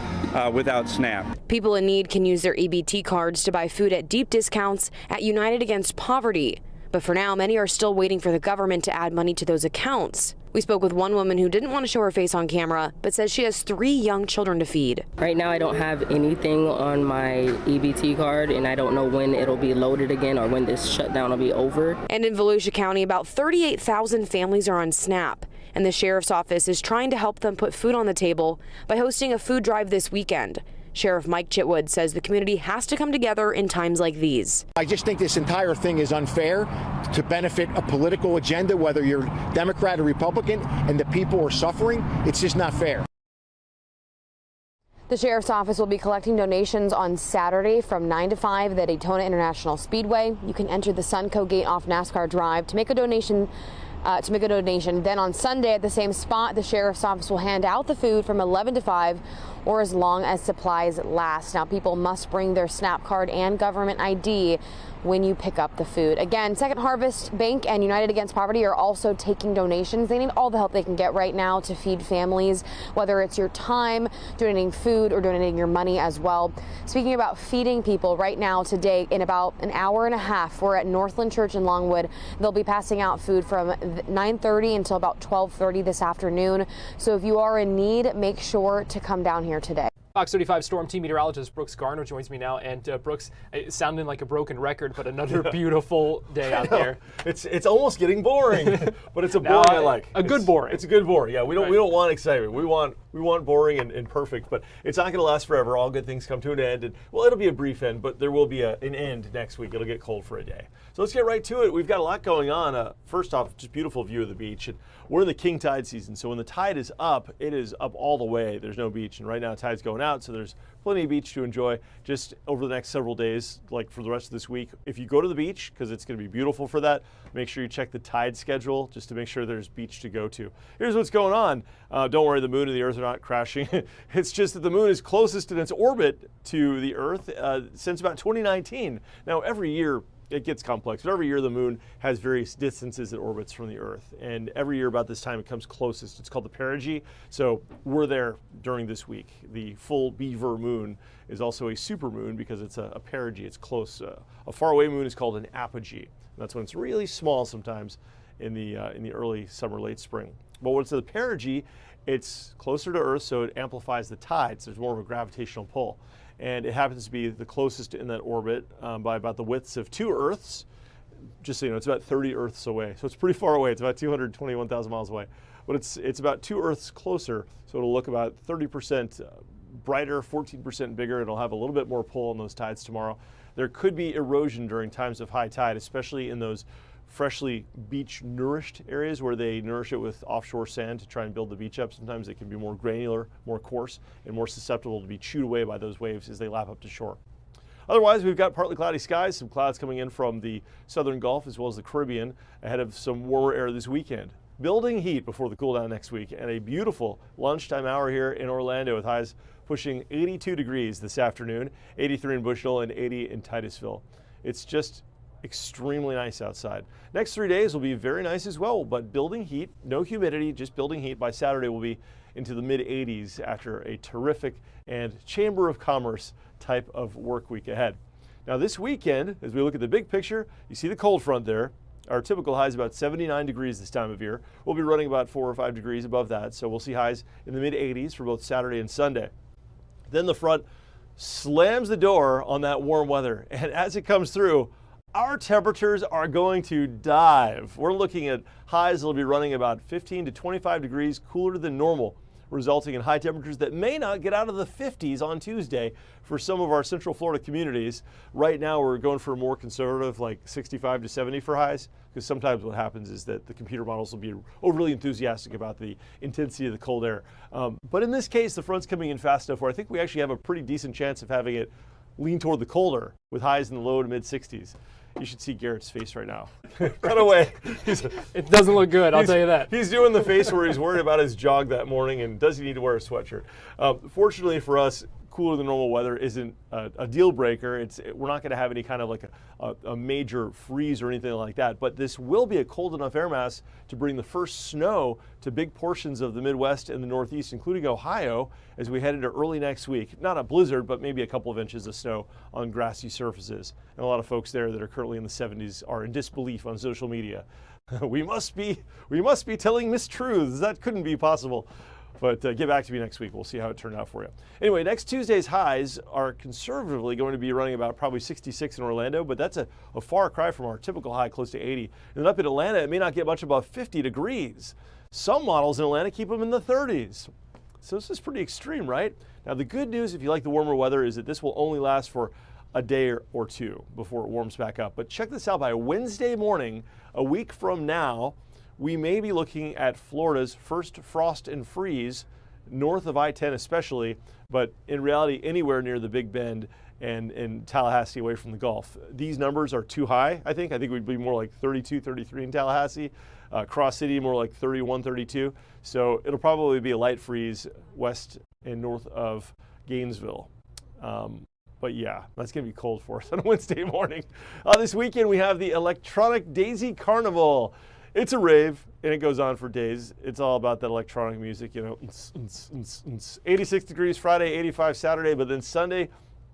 without SNAP. People in need can use their EBT cards to buy food at deep discounts at United Against Poverty. But for now, many are still waiting for the government to add money to those accounts. We spoke with one woman who didn't want to show her face on camera, but says she has 3 young children to feed. Right now, I don't have anything on my EBT card, and I don't know when it'll be loaded again or when this shutdown will be over. And in Volusia County, about 38,000 families are on SNAP, and the sheriff's office is trying to help them put food on the table by hosting a food drive this weekend. Sheriff Mike Chitwood says the community has to come together in times like these. I just think this entire thing is unfair to benefit a political agenda, whether you're Democrat or Republican, and the people are suffering. It's just not fair. The sheriff's office will be collecting donations on Saturday from 9 to 5 at the Daytona International Speedway. You can enter the Sunco Gate off NASCAR Drive to make a donation. Then on Sunday at the same spot, the sheriff's office will hand out the food from 11 to 5 or as long as supplies last. Now, people must bring their SNAP card and government ID when you pick up the food. Again, Second Harvest Bank and United Against Poverty are also taking donations. They need all the help they can get right now to feed families, whether it's your time, donating food, or donating your money as well. Speaking about feeding people, right now today, in about an hour and a half, we're at Northland Church in Longwood. They'll be passing out food from 9:30 until about 12:30 this afternoon. So if you are in need, make sure to come down here today. Fox 35 Storm Team meteorologist Brooks Garner joins me now. And Brooks, it's sounding like a broken record, but another beautiful day out there. It's almost getting boring, but it's a boring I like. A good boring. It's a good boring. Yeah, we don't want excitement. We want boring and perfect, but it's not going to last forever. All good things come to an end, and well, it'll be a brief end, but there will be an end next week. It'll get cold for a day. So let's get right to it. We've got a lot going on. First off, just beautiful view of the beach. And we're in the king tide season, so when the tide is up, it is up all the way. There's no beach, and right now tide's going out, so there's plenty of beach to enjoy just over the next several days, like for the rest of this week. If you go to the beach, because it's going to be beautiful for that, make sure you check the tide schedule just to make sure there's beach to go to. Here's what's going on. Don't worry, the moon and the earth are not crashing. It's just that the moon is closest in its orbit to the earth since about 2019. Now, every year, it gets complex, but every year the moon has various distances it orbits from the Earth, and every year about this time it comes closest. It's called the perigee, so we're there during this week. The full beaver moon is also a supermoon because it's a perigee. It's close. A faraway moon is called an apogee. That's when it's really small sometimes in the early summer, late spring. But when it's at the perigee, it's closer to Earth, so it amplifies the tides. There's more of a gravitational pull. And it happens to be the closest in that orbit by about the widths of 2 Earths. just so you know, it's about 30 Earths away. So it's pretty far away. It's about 221,000 miles away. But it's about 2 Earths closer, so it'll look about 30% brighter, 14% bigger. It'll have a little bit more pull on those tides tomorrow. There could be erosion during times of high tide, especially in those freshly beach-nourished areas where they nourish it with offshore sand to try and build the beach up. Sometimes it can be more granular, more coarse, and more susceptible to be chewed away by those waves as they lap up to shore. Otherwise, we've got partly cloudy skies, some clouds coming in from the southern Gulf as well as the Caribbean ahead of some warmer air this weekend. Building heat before the cool down next week, and a beautiful lunchtime hour here in Orlando with highs pushing 82 degrees this afternoon, 83 in Bushnell and 80 in Titusville. It's just extremely nice outside. Next 3 days will be very nice as well, but building heat, no humidity, just building heat. By Saturday we'll be into the mid 80s after a terrific and Chamber of Commerce type of work week ahead. Now this weekend, as we look at the big picture, you see the cold front there. Our typical high is about 79 degrees this time of year. We'll be running about 4 or 5 degrees above that, so we'll see highs in the mid 80s for both Saturday and Sunday. Then the front slams the door on that warm weather, and as it comes through, our temperatures are going to dive. We're looking at highs that'll be running about 15 to 25 degrees cooler than normal, resulting in high temperatures that may not get out of the 50s on Tuesday for some of our Central Florida communities. Right now we're going for a more conservative, like 65 to 70 for highs, because sometimes what happens is that the computer models will be overly enthusiastic about the intensity of the cold air. But in this case, the front's coming in fast enough where I think we actually have a pretty decent chance of having it lean toward the colder with highs in the low to mid 60s. You should see Garrett's face right now. Cut away. It doesn't look good, I'll tell you that. He's doing the face where he's worried about his jog that morning and does he need to wear a sweatshirt. Fortunately for us, cooler than normal weather isn't a deal breaker. We're not going to have any kind of like a major freeze or anything like that, but this will be a cold enough air mass to bring the first snow to big portions of the Midwest and the Northeast, including Ohio, as we head into early next week. Not a blizzard, but maybe a couple of inches of snow on grassy surfaces. And a lot of folks there that are currently in the 70s are in disbelief on social media. we must be telling mistruths. That couldn't be possible. But get back to me next week. We'll see how it turned out for you. Anyway, next Tuesday's highs are conservatively going to be running about probably 66 in Orlando, but that's a far cry from our typical high, close to 80. And then up in Atlanta, it may not get much above 50 degrees. Some models in Atlanta keep them in the 30s. So this is pretty extreme, right? Now, the good news, if you like the warmer weather, is that this will only last for a day or two before it warms back up. But check this out, by Wednesday morning, a week from now, we may be looking at Florida's first frost and freeze, north of I-10 especially, but in reality anywhere near the Big Bend and in Tallahassee away from the Gulf. These numbers are too high, I think. I think we'd be more like 32, 33 in Tallahassee. Cross City more like 31, 32. So it'll probably be a light freeze west and north of Gainesville. But yeah, that's going to be cold for us on a Wednesday morning. This weekend we have the Electronic Daisy Carnival. It's a rave, and it goes on for days. It's all about that electronic music, you know. 86 degrees Friday, 85 Saturday, but then Sunday,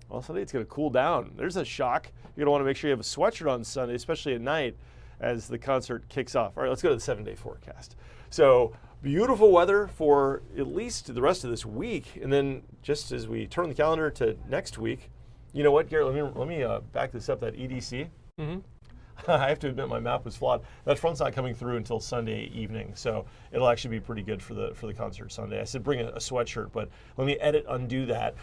well, Sunday it's going to cool down. There's a shock. You're going to want to make sure you have a sweatshirt on Sunday, especially at night as the concert kicks off. All right, let's go to the 7-day forecast. So beautiful weather for at least the rest of this week, and then just as we turn the calendar to next week, you know what, Garrett, let me back this up, that EDC. Mm-hmm. I have to admit my map was flawed. That front's not coming through until Sunday evening, so it'll actually be pretty good for the concert Sunday. I said bring a sweatshirt, but let me undo that,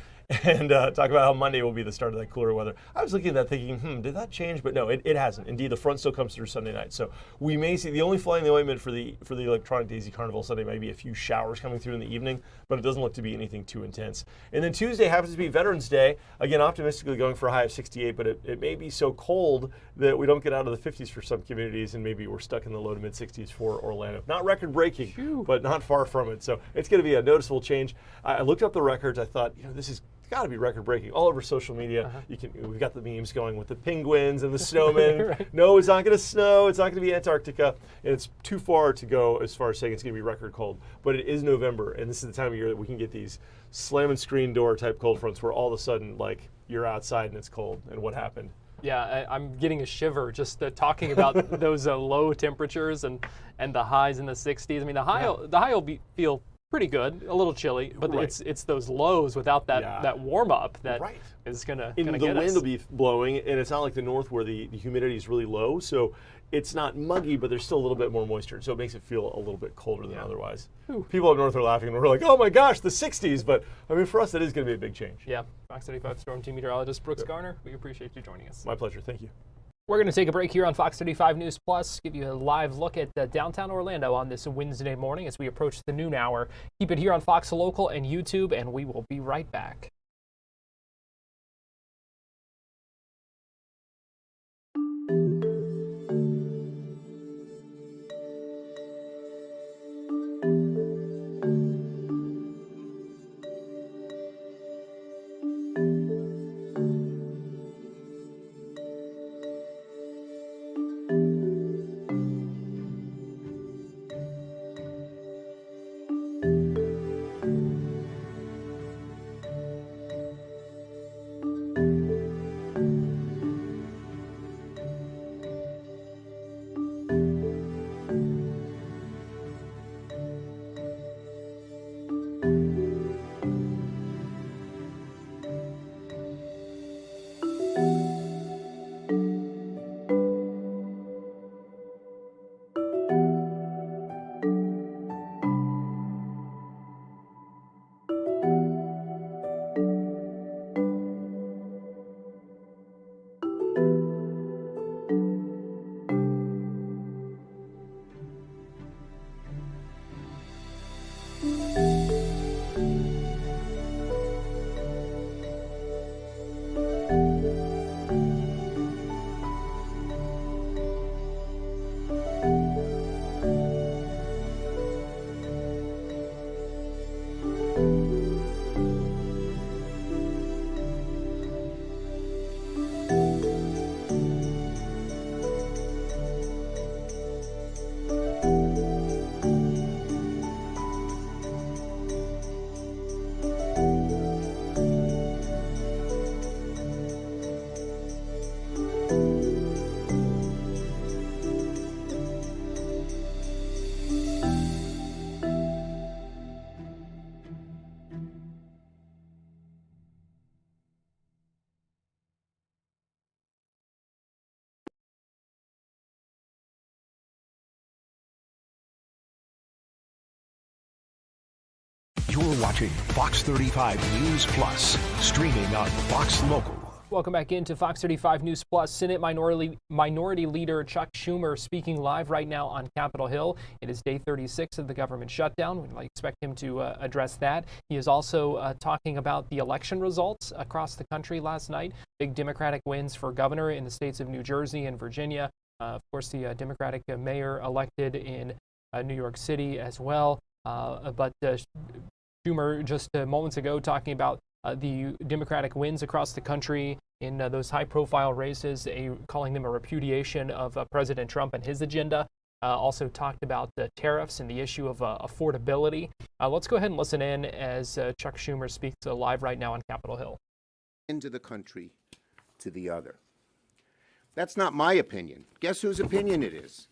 and talk about how Monday will be the start of that cooler weather. I was looking at that thinking, did that change? But no, it hasn't. Indeed, the front still comes through Sunday night. So we may see the only fly in the ointment for the Electronic Daisy Carnival Sunday might be a few showers coming through in the evening, but it doesn't look to be anything too intense. And then Tuesday happens to be Veterans Day. Again, optimistically going for a high of 68, but it may be so cold that we don't get out of the 50s for some communities, and maybe we're stuck in the low to mid 60s for Orlando. Not record breaking, but not far from it. So it's going to be a noticeable change. I looked up the records. I thought, this is got to be record breaking all over social media. We've got the memes going with the penguins and the snowmen. Right. No, it's not going to snow. It's not going to be Antarctica. And it's too far to go as far as saying it's going to be record cold. But it is November, and this is the time of year that we can get these slamming screen door type cold fronts where all of a sudden, like, you're outside and it's cold. And what happened? Yeah, I'm getting a shiver just talking about those low temperatures and the highs in the 60s. I mean, the high will feel pretty good, a little chilly, but it's those lows without that warm up that is gonna get us. The wind will be blowing, and it's not like the north where the humidity is really low, so it's not muggy, but there's still a little bit more moisture, so it makes it feel a little bit colder than otherwise. People up north are laughing, and we're like, oh my gosh, the 60s, but I mean, for us, that is going to be a big change. Yeah, Fox 35 Storm Team Meteorologist Brooks Garner, we appreciate you joining us. My pleasure, thank you. We're going to take a break here on Fox 35 News Plus, give you a live look at downtown Orlando on this Wednesday morning as we approach the noon hour. Keep it here on Fox Local and YouTube, and we will be right back. You're watching Fox 35 News Plus, streaming on Fox Local. Welcome back into Fox 35 News Plus. Senate Minority Leader Chuck Schumer speaking live right now on Capitol Hill. It is day 36 of the government shutdown. We expect him to address that. He is also talking about the election results across the country last night. Big Democratic wins for governor in the states of New Jersey and Virginia. Of course, the Democratic mayor elected in New York City as well. But Schumer just moments ago talking about the Democratic wins across the country in those high-profile races, calling them a repudiation of President Trump and his agenda. Also talked about the tariffs and the issue of affordability. Let's go ahead and listen in as Chuck Schumer speaks live right now on Capitol Hill. Into the country to the other. That's not my opinion. Guess whose opinion it is?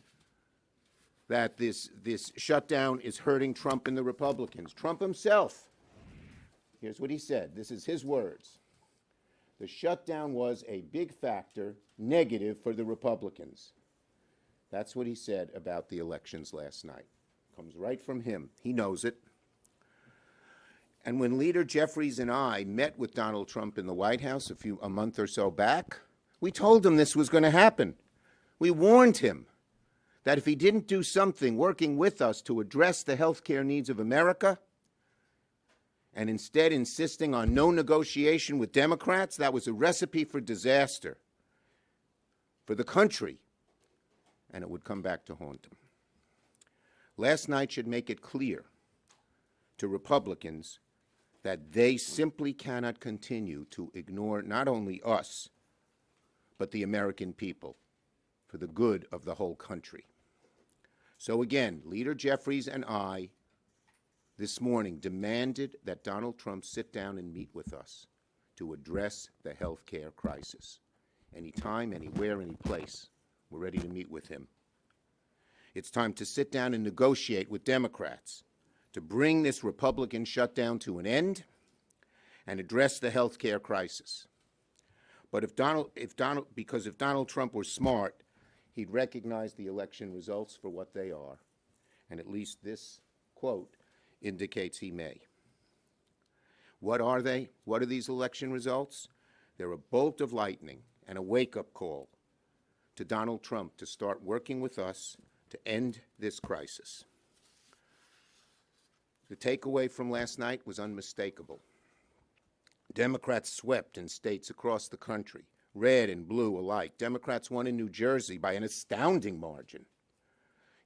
That this shutdown is hurting Trump and the Republicans. Trump himself. Here's what he said. This is his words. The shutdown was a big factor, negative for the Republicans. That's what he said about the elections last night. Comes right from him. He knows it. And when Leader Jeffries and I met with Donald Trump in the White House a month or so back, we told him this was going to happen. We warned him that if he didn't do something working with us to address the health care needs of America, and instead insisting on no negotiation with Democrats, that was a recipe for disaster for the country, and it would come back to haunt him. Last night should make it clear to Republicans that they simply cannot continue to ignore not only us, but the American people for the good of the whole country. So again, Leader Jeffries and I this morning demanded that Donald Trump sit down and meet with us to address the health care crisis. Anytime, anywhere, any place, we're ready to meet with him. It's time to sit down and negotiate with Democrats to bring this Republican shutdown to an end and address the health care crisis. But if Donald Trump were smart, he'd recognize the election results for what they are. And at least this quote indicates he may. What are they? What are these election results? They're a bolt of lightning and a wake-up call to Donald Trump to start working with us to end this crisis. The takeaway from last night was unmistakable. Democrats swept in states across the country, red and blue alike. Democrats won in New Jersey by an astounding margin.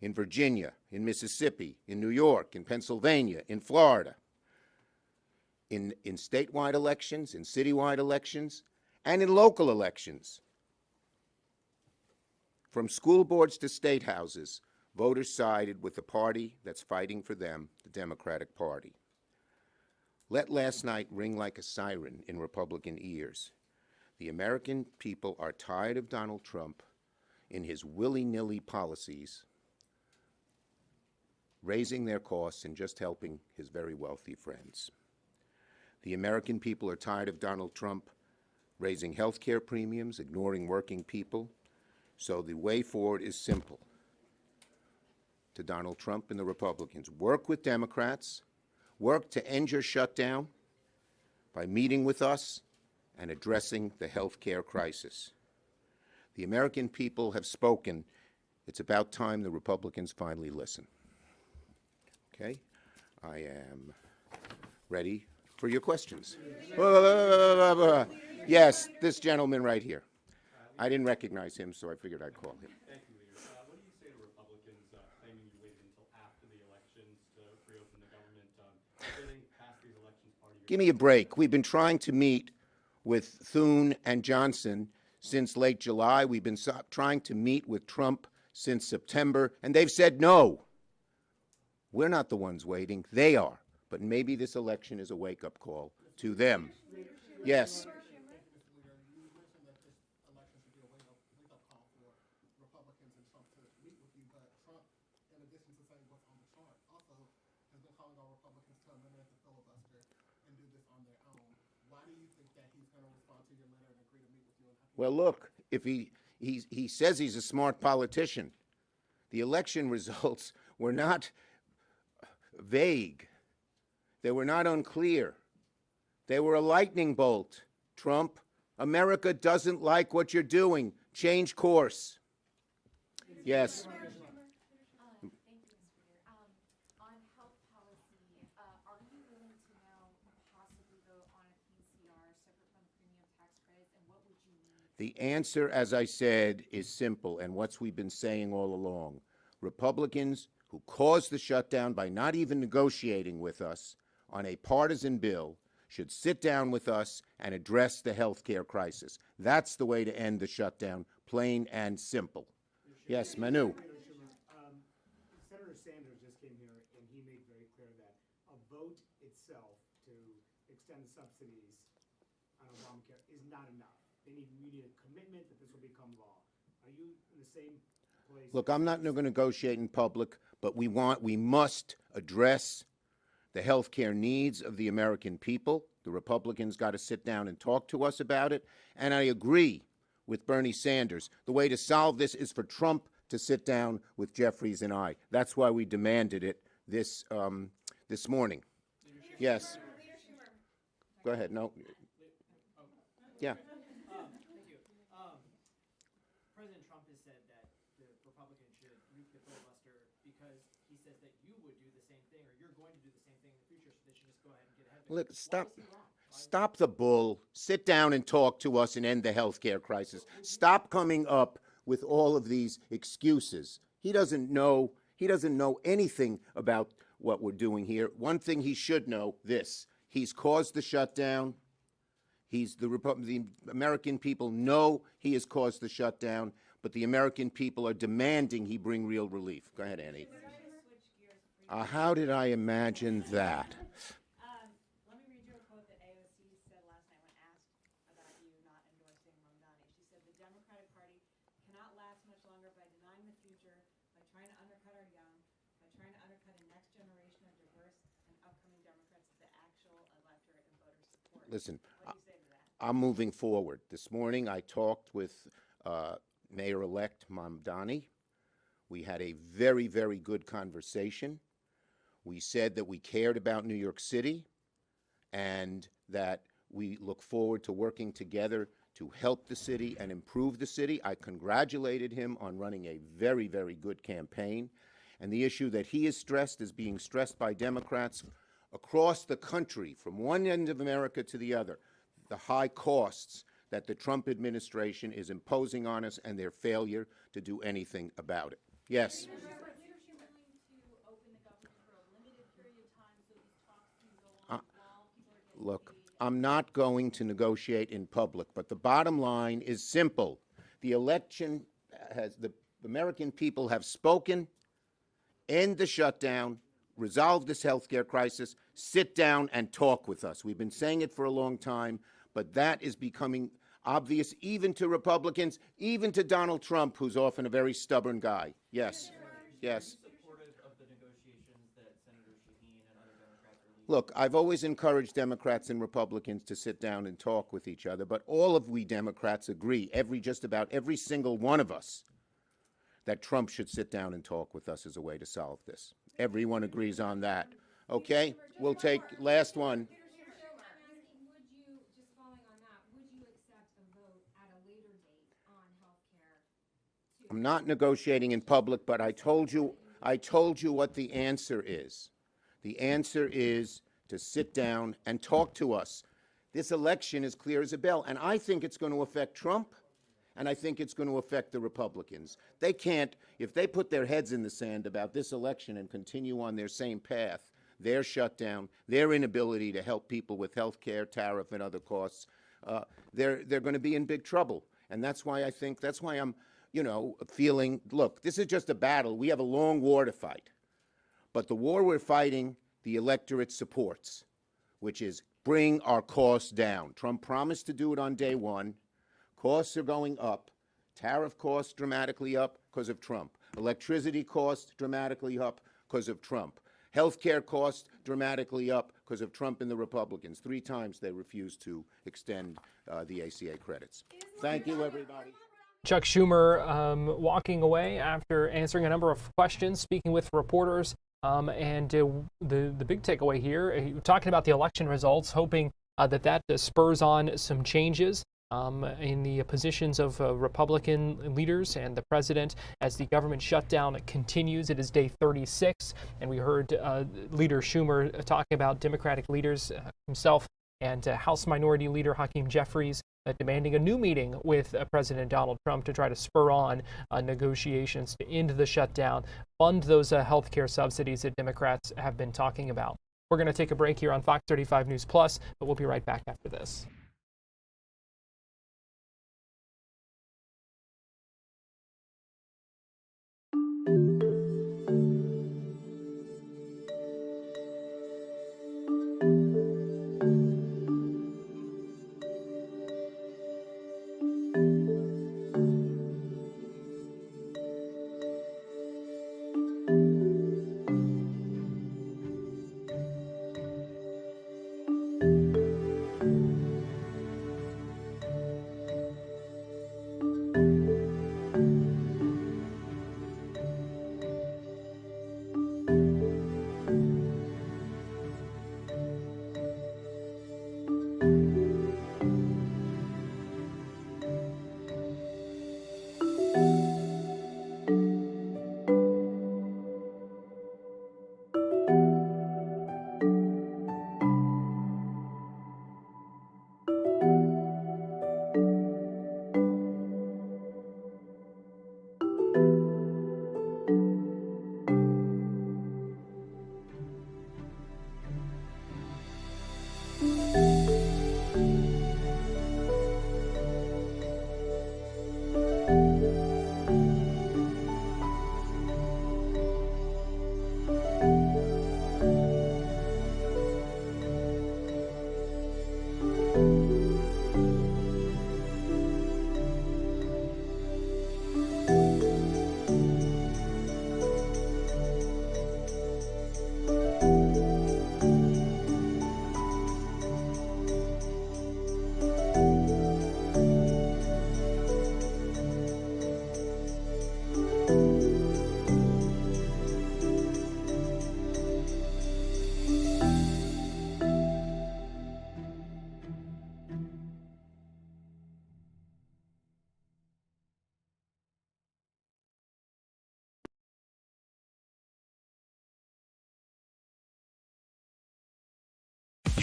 In Virginia, in Mississippi, in New York, in Pennsylvania, in Florida, in statewide elections, in citywide elections, and in local elections. From school boards to state houses, voters sided with the party that's fighting for them, the Democratic Party. Let last night ring like a siren in Republican ears. The American people are tired of Donald Trump in his willy-nilly policies, raising their costs and just helping his very wealthy friends. The American people are tired of Donald Trump raising health care premiums, ignoring working people. So the way forward is simple. To Donald Trump and the Republicans, work with Democrats, work to end your shutdown by meeting with us and addressing the health care crisis. The American people have spoken. It's about time the Republicans finally listen. Okay? I am ready for your questions. Yes, this gentleman right here. I didn't recognize him, so I figured I'd call him. Thank you, Leader. What do you say to Republicans claiming you waited until after the elections to reopen the government? Getting past these elections part of your... Give me a break. We've been trying to meet with Thune and Johnson since late July. We've been trying to meet with Trump since September, and they've said no. We're not the ones waiting. They are. But maybe this election is a wake-up call to them. Yes. Well, look, if he says he's a smart politician, the election results were not vague. They were not unclear. They were a lightning bolt. Trump, America doesn't like what you're doing. Change course. Yes. The answer, as I said, is simple, and what we've been saying all along. Republicans who caused the shutdown by not even negotiating with us on a partisan bill should sit down with us and address the health care crisis. That's the way to end the shutdown, plain and simple. Yes, Manu. Senator Sanders just came here, and he made very clear that a vote itself to extend subsidies on Obamacare is not enough. We need a commitment that this will become law. Are you in the same place? Look, I'm not going to negotiate in public, but we must address the health care needs of the American people. The Republicans got to sit down and talk to us about it. And I agree with Bernie Sanders. The way to solve this is for Trump to sit down with Jeffries and I. That's why we demanded it this morning. Yes. Go ahead. No. Yeah. President Trump has said that the Republicans should nuke the filibuster because he says that you would do the same thing, or you're going to do the same thing in the future, so they should just go ahead and get ahead of it. Look, stop the bull. Sit down and talk to us and end the health care crisis. Stop coming up with all of these excuses. He doesn't know anything about what we're doing here. One thing he should know, this. He's caused the shutdown. The American people know he has caused the shutdown, but the American people are demanding he bring real relief. Go ahead, Annie. How did I imagine that? Let me read you a quote that AOC said last night when asked about you not endorsing Mamdani. She said, "The Democratic Party cannot last much longer by denying the future, by trying to undercut our young, by trying to undercut a next generation of diverse, Listen, I'm moving forward. This morning I talked with Mayor-elect Mamdani. We had a very, very good conversation. We said that we cared about New York City and that we look forward to working together to help the city and improve the city. I congratulated him on running a very, very good campaign. And the issue that he is stressed is being stressed by Democrats across the country, from one end of America to the other, the high costs that the Trump administration is imposing on us and their failure to do anything about it. Yes. Look, I'm not going to negotiate in public, but the bottom line is simple. The election has, the American people have spoken. End the shutdown, resolve this healthcare crisis, sit down and talk with us. We've been saying it for a long time, but that is becoming obvious even to Republicans, even to Donald Trump, who's often a very stubborn guy. Yes. Yes. Look, I've always encouraged Democrats and Republicans to sit down and talk with each other, but all of we Democrats agree, just about every single one of us, that Trump should sit down and talk with us as a way to solve this. Everyone agrees on that. Okay? We'll take last one. I'm not negotiating in public, but I told you what the answer is. The answer is to sit down and talk to us. This election is clear as a bell, and I think it's going to affect Trump, and I think it's going to affect the Republicans. They can't, if they put their heads in the sand about this election and continue on their same path, their shutdown, their inability to help people with health care, tariff, and other costs, they're going to be in big trouble. And that's why I'm, feeling, look, this is just a battle. We have a long war to fight. But the war we're fighting, the electorate supports, which is bring our costs down. Trump promised to do it on day one. Costs are going up. Tariff costs dramatically up because of Trump. Electricity costs dramatically up because of Trump. Healthcare costs dramatically up because of Trump and the Republicans. 3 times they refused to extend the ACA credits. Thank you, everybody. Chuck Schumer walking away after answering a number of questions, speaking with reporters. The big takeaway here, talking about the election results, hoping that spurs on some changes in the positions of Republican leaders and the president as the government shutdown continues. It is day 36, and we heard Leader Schumer talking about Democratic leaders himself and House Minority Leader Hakeem Jeffries demanding a new meeting with President Donald Trump to try to spur on negotiations to end the shutdown, fund those health care subsidies that Democrats have been talking about. We're going to take a break here on Fox 35 News Plus, but we'll be right back after this.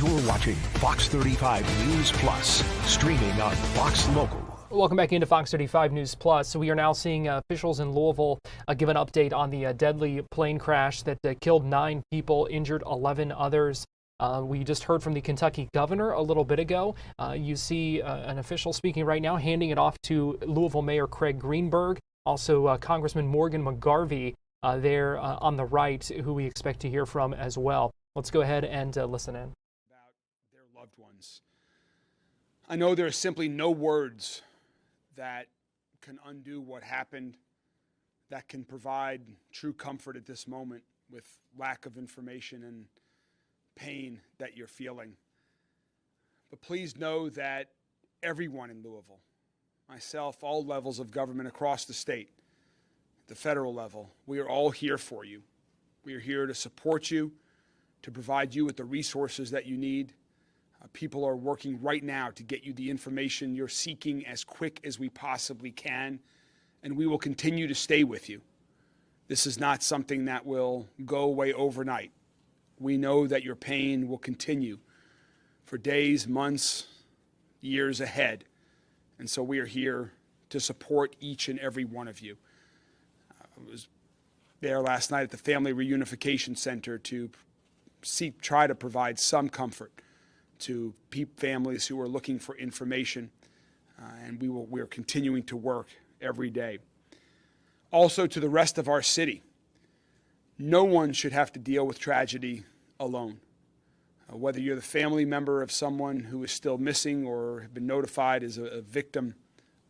You're watching Fox 35 News Plus, streaming on Fox Local. Welcome back into Fox 35 News Plus. We are now seeing officials in Louisville give an update on the deadly plane crash that killed 9 people, injured 11 others. We just heard from the Kentucky governor a little bit ago. You see an official speaking right now, handing it off to Louisville Mayor Craig Greenberg, also Congressman Morgan McGarvey there on the right, who we expect to hear from as well. Let's go ahead and listen in. About their loved ones. I know there are simply no words that can undo what happened, that can provide true comfort at this moment with lack of information and pain that you're feeling. But please know that everyone in Louisville, myself, all levels of government across the state, the federal level, we are all here for you. We are here to support you, to provide you with the resources that you need. People are working right now to get you the information you're seeking as quick as we possibly can, and we will continue to stay with you. This is not something that will go away overnight. We know that your pain will continue for days, months, years ahead, and so we are here to support each and every one of you. I was there last night at the Family Reunification Center to try to provide some comfort to families who are looking for information, and we're continuing to work every day. Also, to the rest of our city, no one should have to deal with tragedy alone. Whether you're the family member of someone who is still missing or have been notified as a victim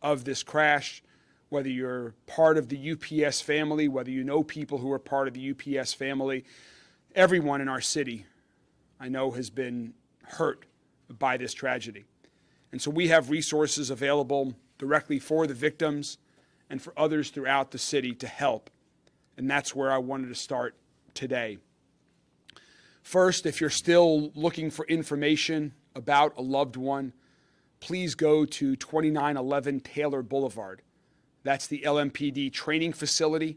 of this crash, whether you're part of the UPS family, whether you know people who are part of the UPS family, everyone in our city, I know, has been hurt by this tragedy. And so we have resources available directly for the victims and for others throughout the city to help. And that's where I wanted to start today. First, if you're still looking for information about a loved one, please go to 2911 Taylor Boulevard. That's the LMPD training facility.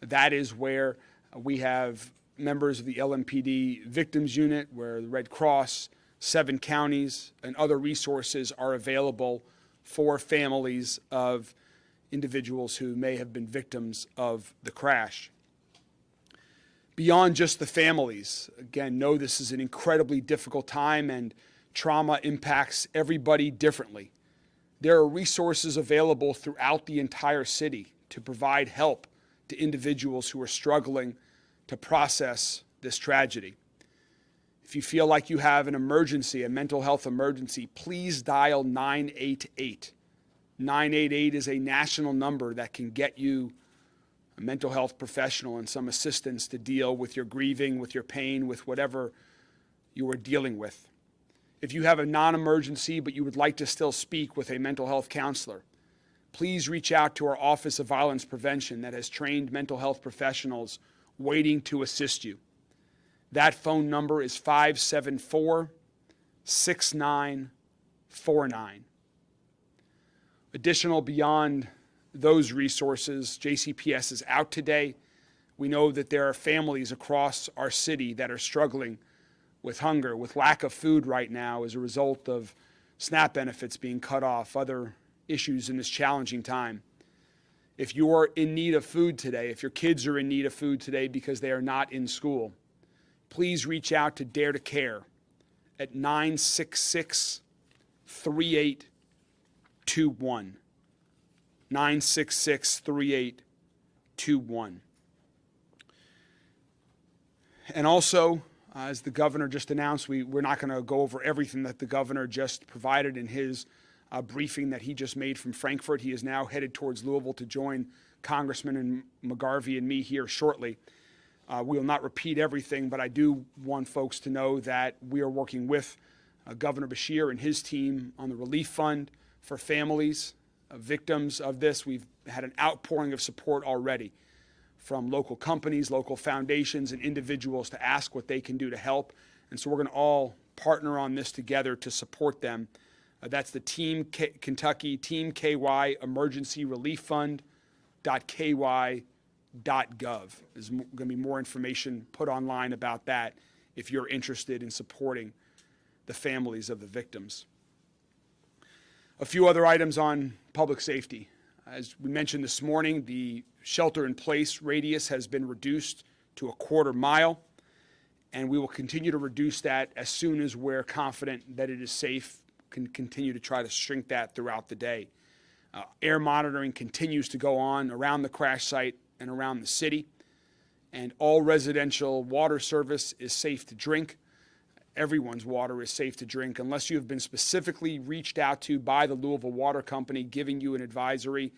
That is where we have members of the LMPD Victims Unit, where the Red Cross, 7 counties, and other resources are available for families of individuals who may have been victims of the crash. Beyond just the families, again, know this is an incredibly difficult time and trauma impacts everybody differently. There are resources available throughout the entire city to provide help to individuals who are struggling to process this tragedy. If you feel like you have an emergency, a mental health emergency, please dial 988. 988 is a national number that can get you a mental health professional and some assistance to deal with your grieving, with your pain, with whatever you are dealing with. If you have a non-emergency but you would like to still speak with a mental health counselor, please reach out to our Office of Violence Prevention that has trained mental health professionals waiting to assist you. That phone number is 574-6949. Additional beyond those resources, JCPS is out today. We know that there are families across our city that are struggling with hunger, with lack of food right now as a result of SNAP benefits being cut off, other issues in this challenging time. If you are in need of food today, if your kids are in need of food today because they are not in school, please reach out to Dare to Care at 966-3821. 966-3821. And also, as the governor just announced, we're not going to go over everything that the governor just provided in his briefing that he just made from Frankfurt. He is now headed towards Louisville to join Congressman McGarvey and me here shortly. We will not repeat everything, but I do want folks to know that we are working with Governor Beshear and his team on the relief fund for families of victims of this. We've had an outpouring of support already from local companies, local foundations, and individuals to ask what they can do to help. And so we're going to all partner on this together to support them. That's the Team Kentucky, Team KY Emergency Relief Fund.ky.gov. There's going to be more information put online about that if you're interested in supporting the families of the victims. A few other items on public safety. As we mentioned this morning, the shelter-in-place radius has been reduced to a quarter mile, and we will continue to reduce that as soon as we're confident that it is safe. Can continue to try to shrink that throughout the day. Air monitoring continues to go on around the crash site and around the city, and all residential water service is safe to drink. Everyone's water is safe to drink unless you have been specifically reached out to by the Louisville Water Company giving you an advisory.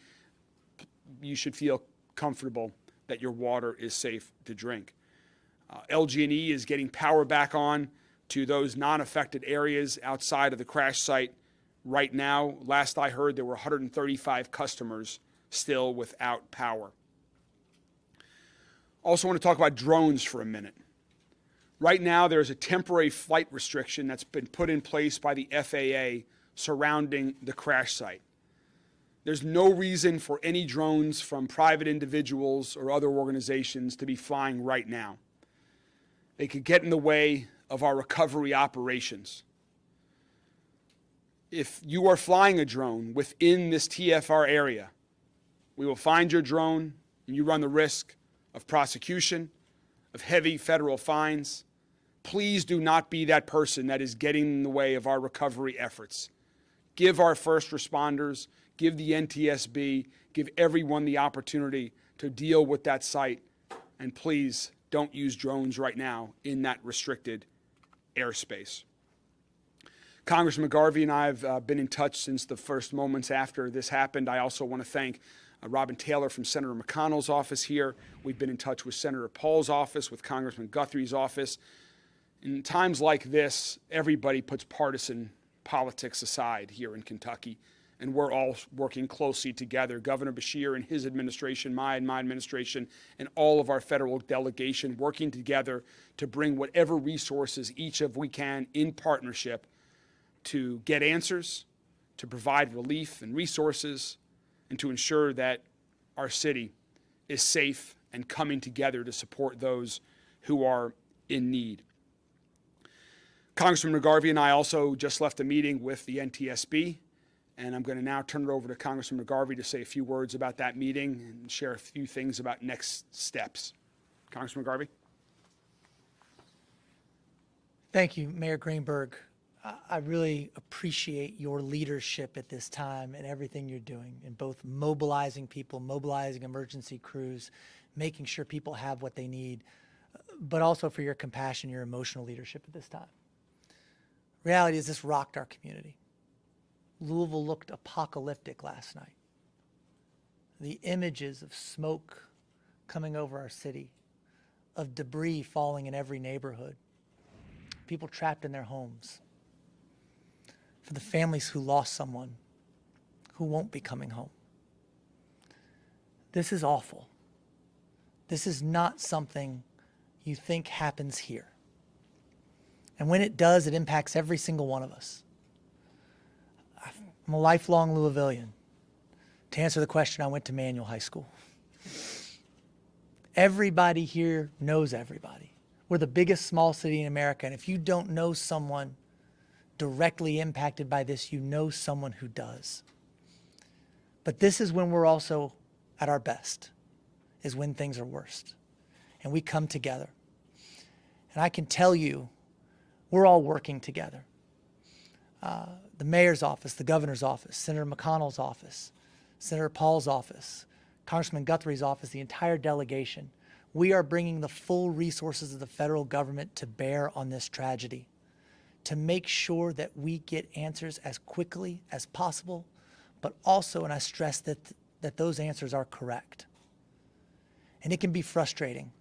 You should feel comfortable that your water is safe to drink. LG&E is getting power back on to those non-affected areas outside of the crash site. Right now, last I heard, there were 135 customers still without power. Also want to talk about drones for a minute. Right now, there's a temporary flight restriction that's been put in place by the FAA surrounding the crash site. There's no reason for any drones from private individuals or other organizations to be flying right now. They could get in the way of our recovery operations. If you are flying a drone within this TFR area, we will find your drone and you run the risk of prosecution, of heavy federal fines. Please do not be that person that is getting in the way of our recovery efforts. Give our first responders, give the NTSB, give everyone the opportunity to deal with that site, and please don't use drones right now in that restricted airspace. Congressman McGarvey and I have been in touch since the first moments after this happened. I also want to thank Robin Taylor from Senator McConnell's office here. We've been in touch with Senator Paul's office, with Congressman Guthrie's office. In times like this, everybody puts partisan politics aside here in Kentucky, and we're all working closely together. Governor Beshear and his administration, my administration, and all of our federal delegation working together to bring whatever resources each of we can in partnership to get answers, to provide relief and resources, and to ensure that our city is safe and coming together to support those who are in need. Congressman McGarvey and I also just left a meeting with the NTSB, and I'm going to now turn it over to Congressman McGarvey to say a few words about that meeting and share a few things about next steps. Congressman McGarvey. Thank you, Mayor Greenberg. I really appreciate your leadership at this time and everything you're doing in both mobilizing people, mobilizing emergency crews, making sure people have what they need, but also for your compassion, your emotional leadership at this time. Reality is this rocked our community. Louisville looked apocalyptic last night. The images of smoke coming over our city, of debris falling in every neighborhood, people trapped in their homes, for the families who lost someone who won't be coming home. This is awful. This is not something you think happens here. And when it does, it impacts every single one of us. I'm a lifelong Louisvillian. To answer the question, I went to Manual High School. Everybody here knows everybody. We're the biggest small city in America, and if you don't know someone directly impacted by this, you know someone who does. But this is when we're also at our best, is when things are worst. And we come together. And I can tell you, we're all working together. The mayor's office, the governor's office, Senator McConnell's office, Senator Paul's office, Congressman Guthrie's office, the entire delegation. We are bringing the full resources of the federal government to bear on this tragedy, to make sure that we get answers as quickly as possible, but also, and I stress that those answers are correct. And it can be frustrating.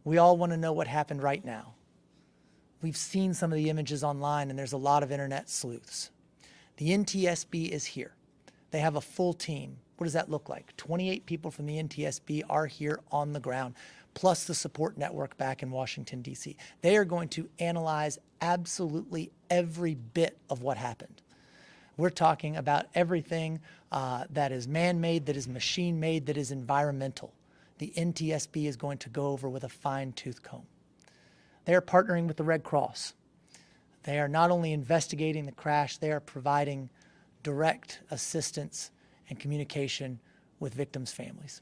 We all want to know what happened right now. We've seen some of the images online, and there's a lot of internet sleuths. The NTSB is here. They have a full team. What does that look like? 28 people from the NTSB are here on the ground, plus the support network back in Washington, D.C. They are going to analyze absolutely every bit of what happened. We're talking about everything that is man-made, that is machine-made, that is environmental. The NTSB is going to go over with a fine-tooth comb. They are partnering with the Red Cross. They are not only investigating the crash, they are providing direct assistance and communication with victims' families.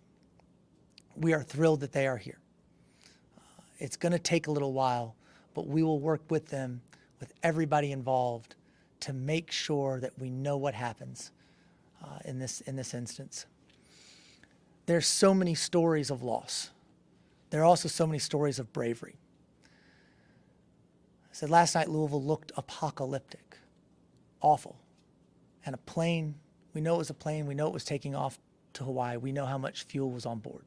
We are thrilled that they are here. It's going to take a little while, but we will work with them, with everybody involved, to make sure that we know what happens in this instance. There's so many stories of loss. There are also so many stories of bravery. I said last night Louisville looked apocalyptic, awful. And a plane, we know it was a plane, we know it was taking off to Hawaii, we know how much fuel was on board.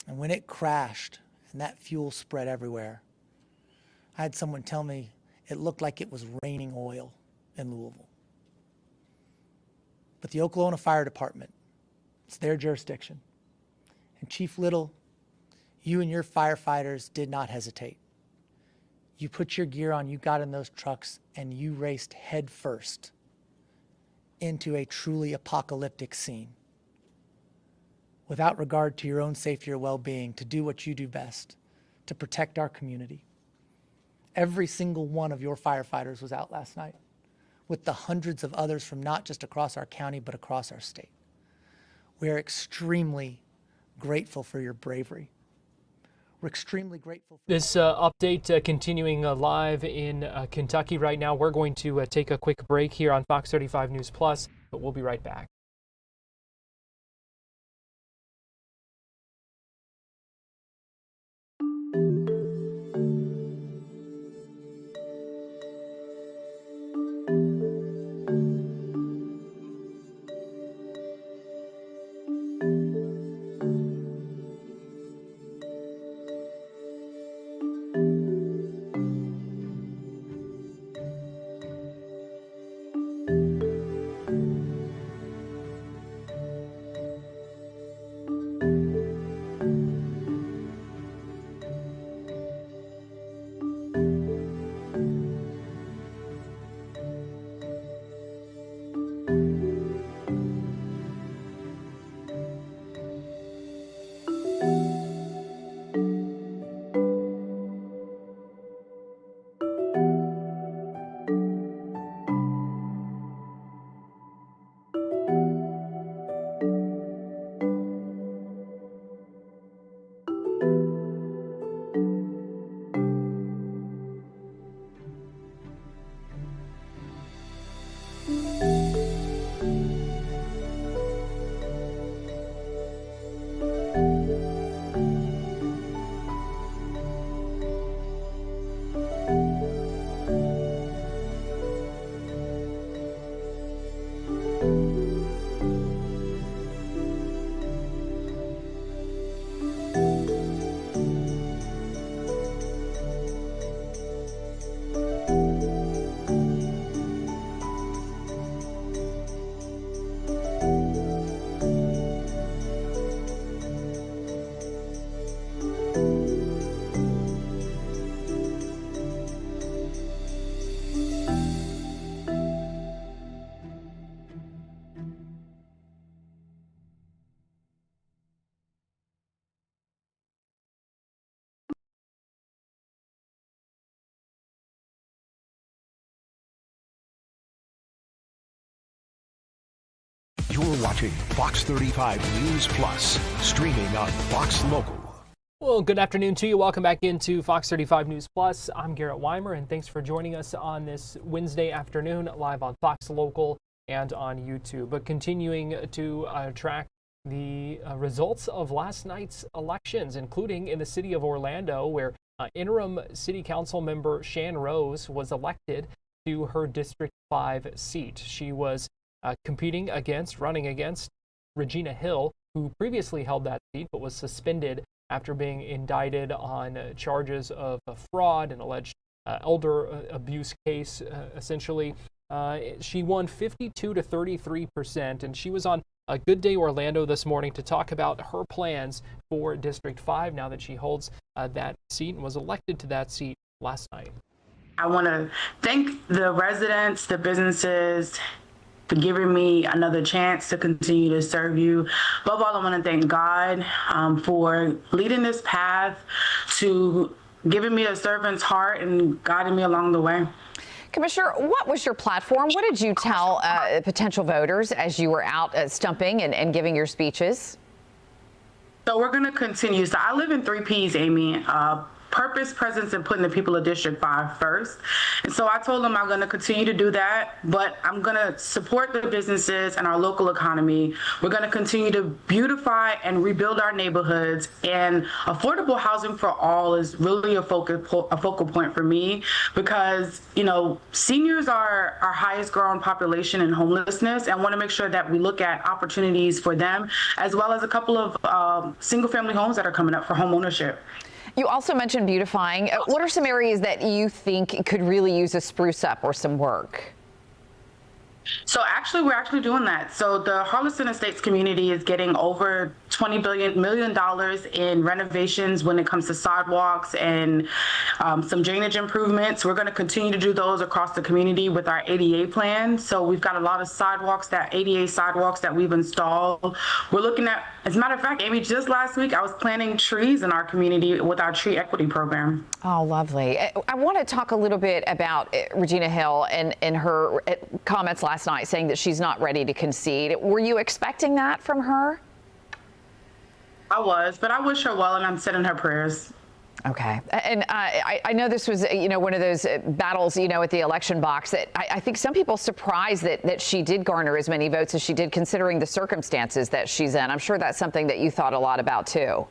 And when it crashed and that fuel spread everywhere, I had someone tell me it looked like it was raining oil in Louisville. But the Oklahoma Fire Department, it's their jurisdiction. And Chief Little, you and your firefighters did not hesitate. You put your gear on, you got in those trucks, and you raced head first into a truly apocalyptic scene without regard to your own safety or well-being, to do what you do best, to protect our community. Every single one of your firefighters was out last night with the hundreds of others from not just across our county, but across our state. We are extremely grateful for your bravery. We're extremely grateful. This update continuing live in Kentucky right now. We're going to take a quick break here on Fox 35 News Plus, but we'll be right back. You're watching Fox 35 News Plus, streaming on Fox Local. Well, good afternoon to you. Welcome back into Fox 35 News Plus. I'm Garrett Weimer, and thanks for joining us on this Wednesday afternoon live on Fox Local and on YouTube. But continuing to track the results of last night's elections, including in the city of Orlando, where interim City Councilmember Shan Rose was elected to her District 5 seat. She was running against Regina Hill, who previously held that seat but was suspended after being indicted on charges of fraud and alleged elder abuse case, essentially. She won 52 to 33%, and she was on a Good Day Orlando this morning to talk about her plans for District 5 now that she holds that seat and was elected to that seat last night. I want to thank the residents, the businesses, for giving me another chance to continue to serve you. Above all, I want to thank God for leading this path to giving me a servant's heart and guiding me along the way. Commissioner, what was your platform? What did you tell potential voters as you were out stumping and giving your speeches? So we're going to continue. So I live in 3 Ps, Amy. Purpose, presence, and putting the people of District 5 first. And so I told them I'm going to continue to do that, but I'm going to support the businesses and our local economy. We're going to continue to beautify and rebuild our neighborhoods, and affordable housing for all is really a focal point for me, because, you know, seniors are our highest growing population in homelessness, and want to make sure that we look at opportunities for them, as well as a couple of single family homes that are coming up for home ownership. You also mentioned beautifying. What are some areas that you think could really use a spruce up or some work? So we're actually doing that. So the Harleston Estates community is getting over $20 million in renovations when it comes to sidewalks and some drainage improvements. We're going to continue to do those across the community with our ADA plan. So we've got a lot of ADA sidewalks that we've installed. We're looking at, as a matter of fact, Amy, just last week I was planting trees in our community with our tree equity program. Oh, lovely. I want to talk a little bit about Regina Hill and her comments last night saying that she's not ready to concede. Were you expecting that from her? I was, but I wish her well, and I'm sending her prayers. Okay. And I know this was, one of those battles, at the election box that I think some people surprised that she did garner as many votes as she did, considering the circumstances that she's in. I'm sure that's something that you thought a lot about, too.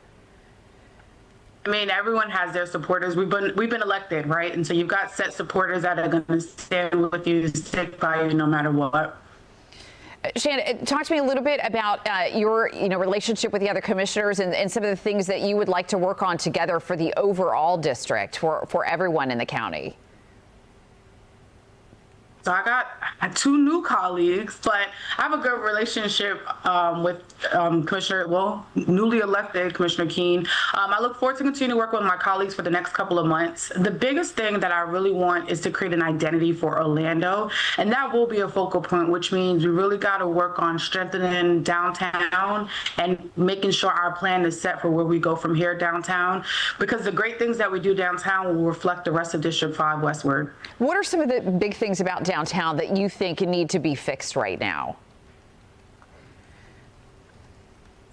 I mean, everyone has their supporters. We've been elected, right? And so you've got set supporters that are going to stand with you, stick by you, no matter what. Shan, talk to me a little bit about your relationship with the other commissioners and some of the things that you would like to work on together for the overall district, for everyone in the county. So I got 2 new colleagues, but I have a good relationship with newly elected Commissioner Keene. I look forward to continue to work with my colleagues for the next couple of months. The biggest thing that I really want is to create an identity for Orlando, and that will be a focal point, which means we really got to work on strengthening downtown and making sure our plan is set for where we go from here downtown, because the great things that we do downtown will reflect the rest of District 5 westward. What are some of the big things about downtown that you think need to be fixed right now?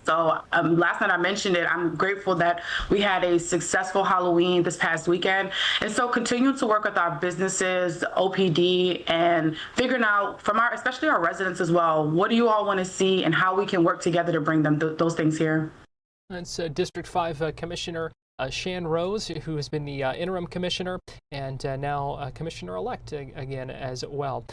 So last night I mentioned it. I'm grateful that we had a successful Halloween this past weekend. And so continuing to work with our businesses, OPD, and figuring out from especially our residents as well, what do you all want to see and how we can work together to bring them those things here. That's District 5 Commissioner Shan Rose, who has been the interim commissioner and now commissioner-elect again as well.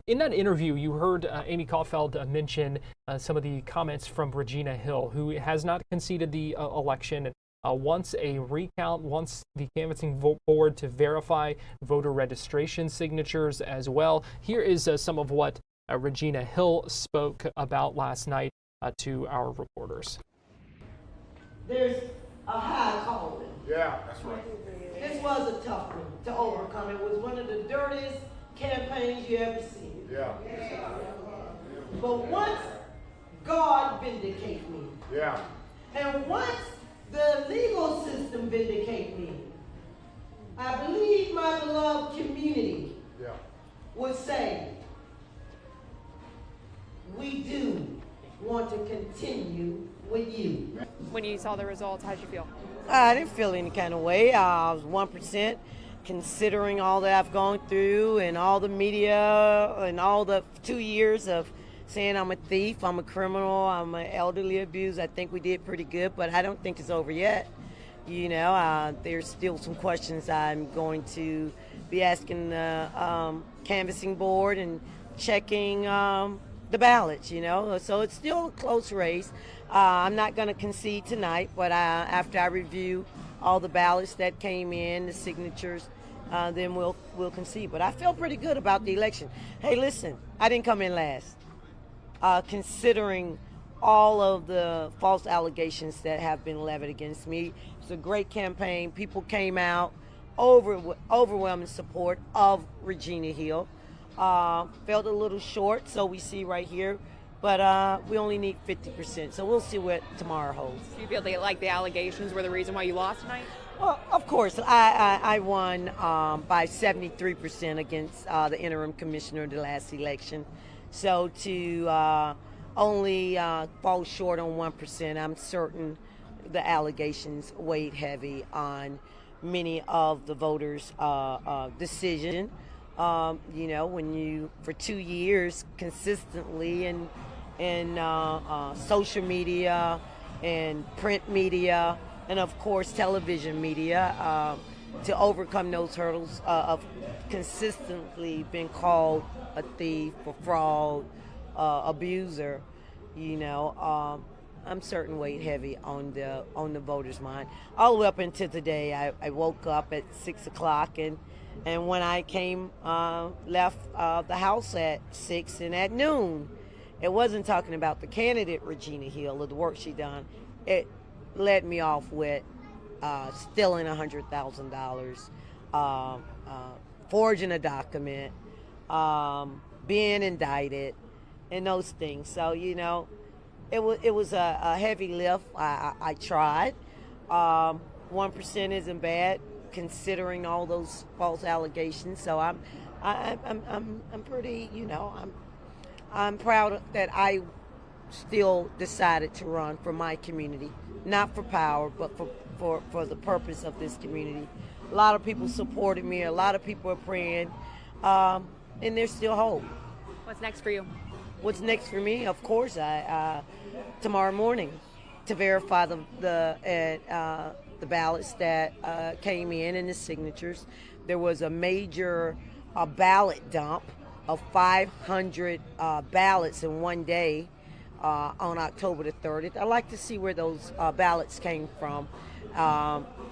In that interview, you heard Amy Caulfield mention some of the comments from Regina Hill, who has not conceded the election and wants a recount, wants the canvassing board to verify voter registration signatures as well. Here is some of what Regina Hill spoke about last night to our reporters. There's a high calling. Yeah, that's right. This was a tough one to overcome. It was one of the dirtiest campaigns you ever seen. Yeah. But once God vindicates me, and once the legal system vindicates me, I believe my beloved community would say, we do want to continue with you. When you saw the results, how'd you feel? I didn't feel any kind of way. I was 1%, considering all that I've gone through and all the media and all the 2 years of saying I'm a thief, I'm a criminal, I'm an elderly abuser. I think we did pretty good, but I don't think it's over yet. There's still some questions I'm going to be asking the canvassing board and checking the ballots, so it's still a close race. I'm not going to concede tonight, but after I review all the ballots that came in, the signatures, then we'll concede. But I feel pretty good about the election. Hey, listen, I didn't come in last. Considering all of the false allegations that have been levied against me, it's a great campaign. People came out, overwhelming support of Regina Hill. Felt a little short, so we see right here, but we only need 50%, so we'll see what tomorrow holds. Do you feel like the allegations were the reason why you lost tonight? Well, of course, I won by 73% against the interim commissioner the last election. So to only fall short on 1%, I'm certain the allegations weighed heavy on many of the voters' decision. You know, when you, for 2 years, consistently in social media and print media, and of course television media, to overcome those hurdles of consistently being called a thief, a fraud, abuser, you know, I'm certain weighed heavy on the voters' mind. All the way up until today, I woke up at 6 o'clock, and when I left the house at 6 and at noon, it wasn't talking about the candidate Regina Hill or the work she done. It led me off with stealing $100,000, forging a document, being indicted, and those things. So, you know, it was a heavy lift. I tried. 1% isn't bad considering all those false allegations. So I'm pretty, you know, I'm proud that I still decided to run for my community, not for power, but for the purpose of this community. A lot of people supported me. A lot of people are praying, and there's still hope. What's next for you? What's next for me? Of course, tomorrow morning to verify the ballots that came in and the signatures. There was a major ballot dump of 500 ballots in one day on October the 30th. I'd like to see where those ballots came from,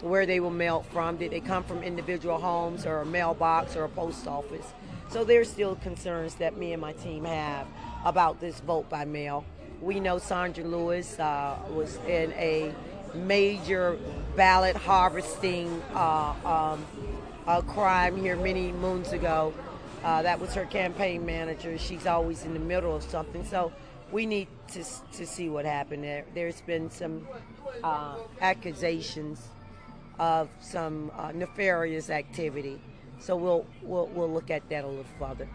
where they were mailed from. Did they come from individual homes or a mailbox or a post office? So there's still concerns that me and my team have about this vote by mail. We know Sandra Lewis was in a major ballot harvesting crime here many moons ago. That was her campaign manager. She's always in the middle of something. So we need to see what happened there. There's been some accusations of some nefarious activity. So we'll look at that a little further.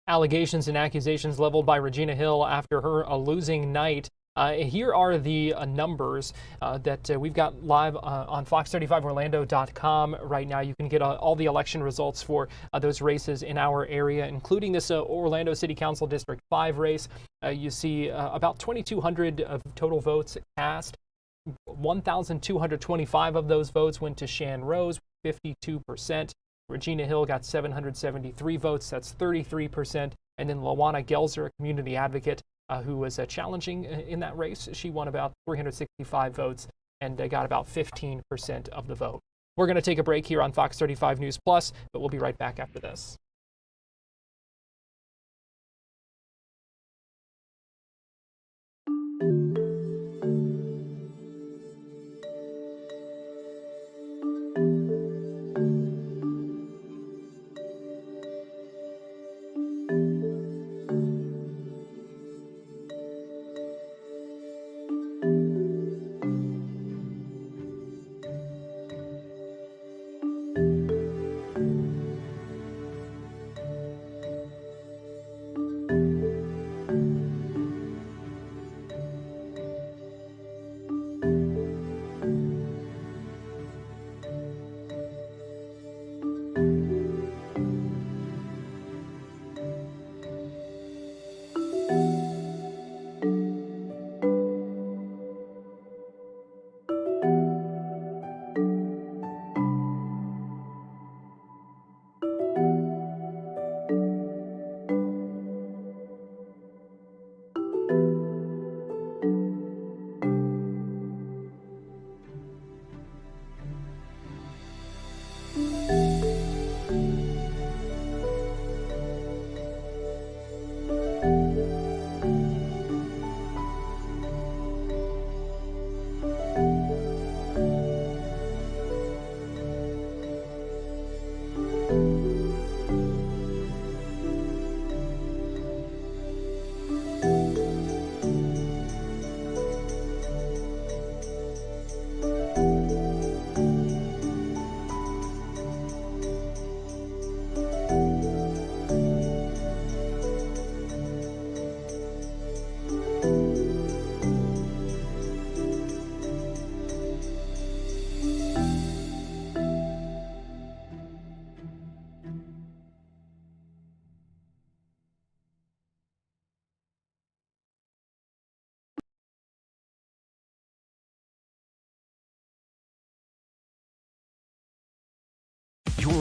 Allegations and accusations leveled by Regina Hill after her losing night. Here are the numbers that we've got live on fox35orlando.com right now. You can get all the election results for those races in our area, including this Orlando City Council District 5 race. You see about 2,200 of total votes cast. 1,225 of those votes went to Shan Rose, 52%. Regina Hill got 773 votes, that's 33%. And then Lawana Gelzer, a community advocate who was challenging in that race, she won about 365 votes and got about 15% of the vote. We're going to take a break here on Fox 35 News Plus, but we'll be right back after this.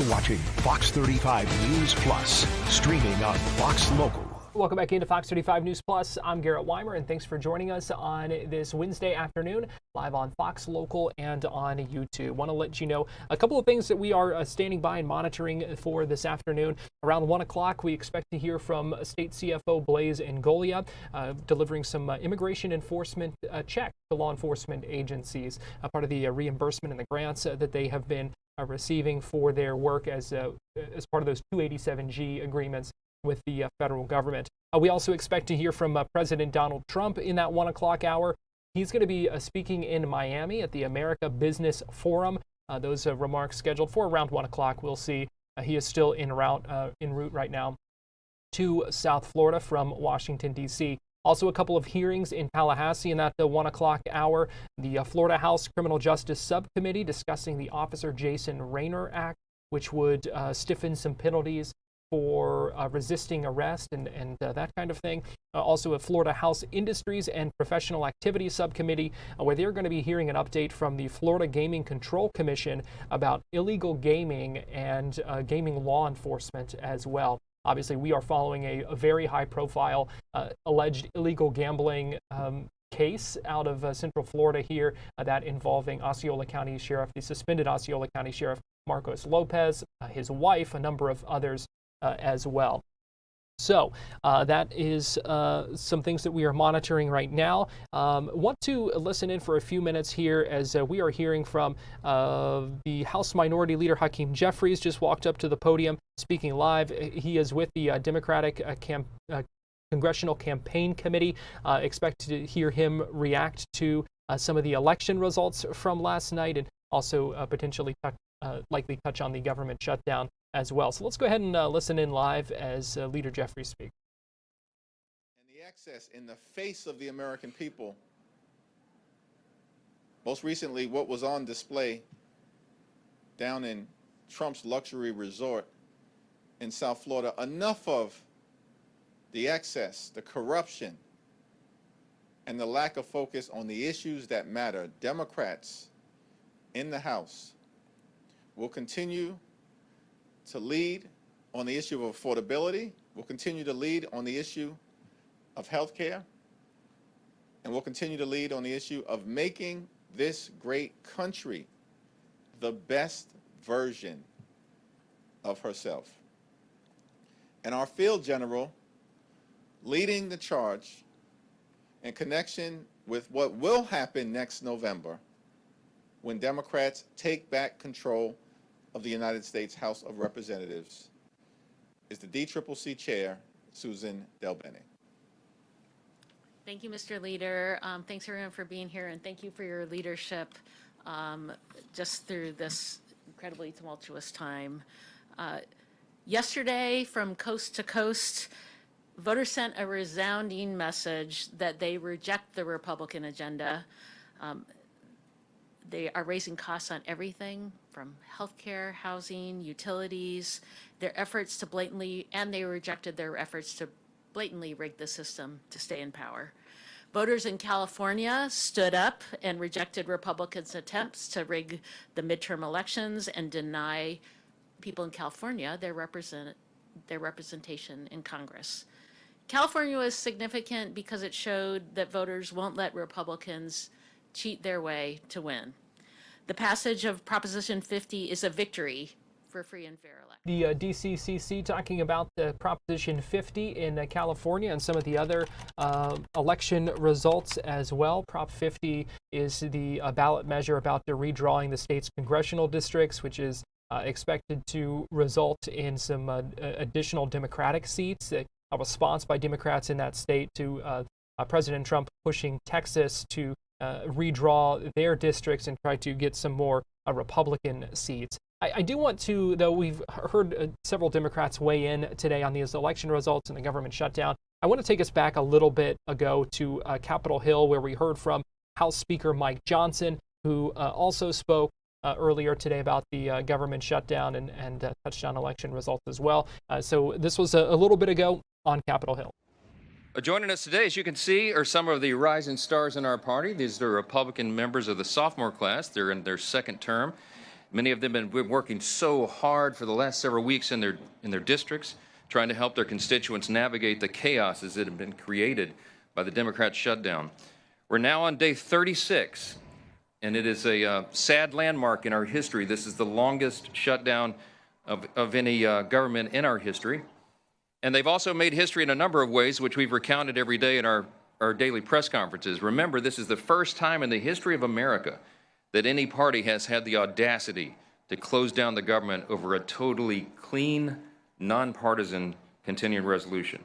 watching Fox 35 News Plus, streaming on Fox Local. Welcome back into Fox 35 News Plus. I'm Garrett Weimer, and thanks for joining us on this Wednesday afternoon, live on Fox Local and on YouTube. Want to let you know a couple of things that we are standing by and monitoring for this afternoon. Around 1 o'clock, we expect to hear from State CFO Blaise Ngolia, delivering some immigration enforcement check to law enforcement agencies, part of the reimbursement and the grants that they have been receiving for their work as part of those 287G agreements with the federal government. We also expect to hear from President Donald Trump in that 1 o'clock hour. He's going to be speaking in Miami at the America Business Forum. Those remarks scheduled for around 1 o'clock. We'll see. He is still en route right now to South Florida from Washington, D.C. Also, a couple of hearings in Tallahassee in that 1 o'clock hour. The Florida House Criminal Justice Subcommittee discussing the Officer Jason Rayner Act, which would stiffen some penalties for resisting arrest and that kind of thing. Also a Florida House Industries and Professional Activities Subcommittee, where they're going to be hearing an update from the Florida Gaming Control Commission about illegal gaming and gaming law enforcement as well. Obviously, we are following a very high-profile alleged illegal gambling case out of Central Florida here, that involving Osceola County Sheriff, the suspended Osceola County Sheriff Marcos Lopez, his wife, a number of others as well. So that is some things that we are monitoring right now. Want to listen in for a few minutes here as we are hearing from the House Minority Leader Hakeem Jeffries. Just walked up to the podium speaking live. He is with the Democratic Congressional Campaign Committee. Expect to hear him react to some of the election results from last night, and also potentially likely touch on the government shutdown as well. So let's go ahead and listen in live as Leader Jeffries speaks. And the excess in the face of the American people. Most recently, what was on display down in Trump's luxury resort in South Florida, enough of the excess, the corruption, and the lack of focus on the issues that matter. Democrats in the House will continue to lead on the issue of affordability, will continue to lead on the issue of health care, and will continue to lead on the issue of making this great country the best version of herself. And our field general leading the charge in connection with what will happen next November when Democrats take back control of the United States House of Representatives is the DCCC Chair, Susan DelBene. Thank you, Mr. Leader. Thanks everyone for being here, and thank you for your leadership just through this incredibly tumultuous time. Yesterday, from coast to coast, voters sent a resounding message that they reject the Republican agenda. They are raising costs on everything from healthcare, housing, utilities, they rejected their efforts to blatantly rig the system to stay in power. Voters in California stood up and rejected Republicans' attempts to rig the midterm elections and deny people in California their representation in Congress. California was significant because it showed that voters won't let Republicans cheat their way to win. The passage of Proposition 50 is a victory for free and fair elections. The DCCC talking about the Proposition 50 in California and some of the other election results as well. Prop 50 is the ballot measure about the redrawing the state's congressional districts, which is expected to result in some additional Democratic seats. A response by Democrats in that state to President Trump pushing Texas to redraw their districts and try to get some more Republican seats. I do want to, though we've heard several Democrats weigh in today on these election results and the government shutdown, I want to take us back a little bit ago to Capitol Hill, where we heard from House Speaker Mike Johnson, who also spoke earlier today about the government shutdown and touched on election results as well. So this was a little bit ago on Capitol Hill. Joining us today, as you can see, are some of the rising stars in our party. These are Republican members of the sophomore class. They're in their second term. Many of them have been working so hard for the last several weeks in their districts, trying to help their constituents navigate the chaoses that have been created by the Democrat shutdown. We're now on day 36, and it is a sad landmark in our history. This is the longest shutdown of any government in our history. And they've also made history in a number of ways, which we've recounted every day in our daily press conferences. Remember, this is the first time in the history of America that any party has had the audacity to close down the government over a totally clean, nonpartisan continuing resolution.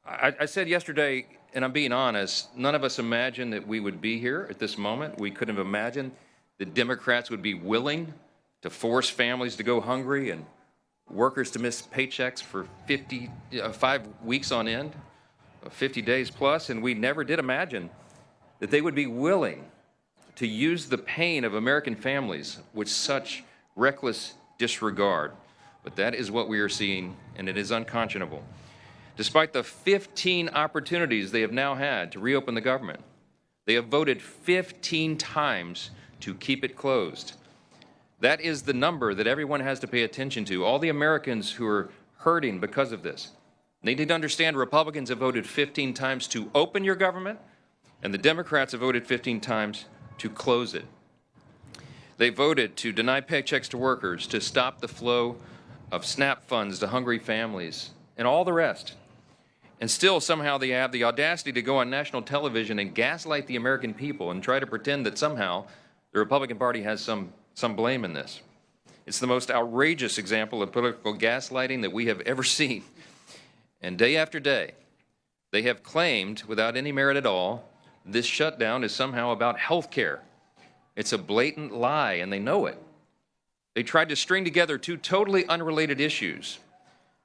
I said yesterday, and I'm being honest, none of us imagined that we would be here at this moment. We couldn't have imagined that Democrats would be willing to force families to go hungry and workers to miss paychecks for 5 weeks on end, 50 days plus, and we never did imagine that they would be willing to use the pain of American families with such reckless disregard. But that is what we are seeing, and it is unconscionable. Despite the 15 opportunities they have now had to reopen the government, they have voted 15 times to keep it closed. That is the number that everyone has to pay attention to. All the Americans who are hurting because of this. They need to understand Republicans have voted 15 times to open your government, and the Democrats have voted 15 times to close it. They voted to deny paychecks to workers, to stop the flow of SNAP funds to hungry families, and all the rest. And still, somehow, they have the audacity to go on national television and gaslight the American people and try to pretend that somehow the Republican Party has some blame in this. It's the most outrageous example of political gaslighting that we have ever seen. And day after day, they have claimed, without any merit at all, this shutdown is somehow about health care. It's a blatant lie, and they know it. They tried to string together two totally unrelated issues: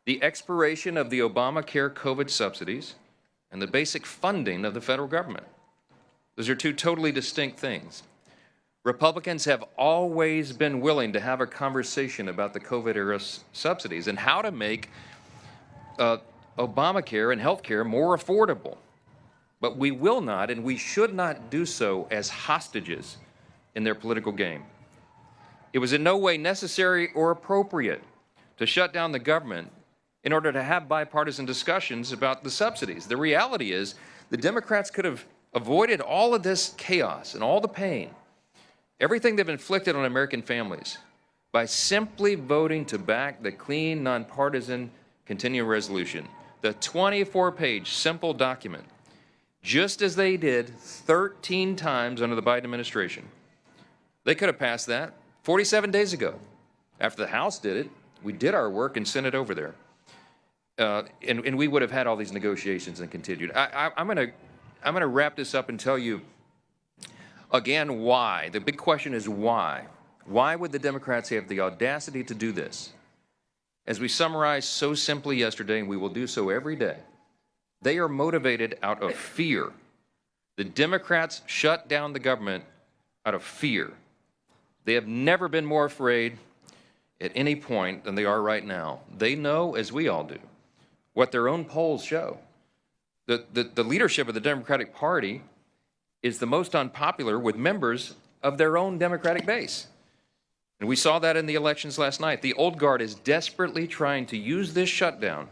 the expiration of the Obamacare COVID subsidies and the basic funding of the federal government. Those are two totally distinct things. Republicans have always been willing to have a conversation about the COVID-era subsidies and how to make Obamacare and health care more affordable. But we will not, and we should not do so as hostages in their political game. It was in no way necessary or appropriate to shut down the government in order to have bipartisan discussions about the subsidies. The reality is the Democrats could have avoided all of this chaos and all the pain, everything they've inflicted on American families, by simply voting to back the clean, nonpartisan continuing resolution, the 24-page simple document, just as they did 13 times under the Biden administration. They could have passed that 47 days ago. After the House did it, we did our work and sent it over there. And we would have had all these negotiations and continued. I'm gonna wrap this up and tell you again why. The big question is why. Why would the Democrats have the audacity to do this? As we summarized so simply yesterday, and we will do so every day, they are motivated out of fear. The Democrats shut down the government out of fear. They have never been more afraid at any point than they are right now. They know, as we all do, what their own polls show. The leadership of the Democratic Party is the most unpopular with members of their own Democratic base. And we saw that in the elections last night. The old guard is desperately trying to use this shutdown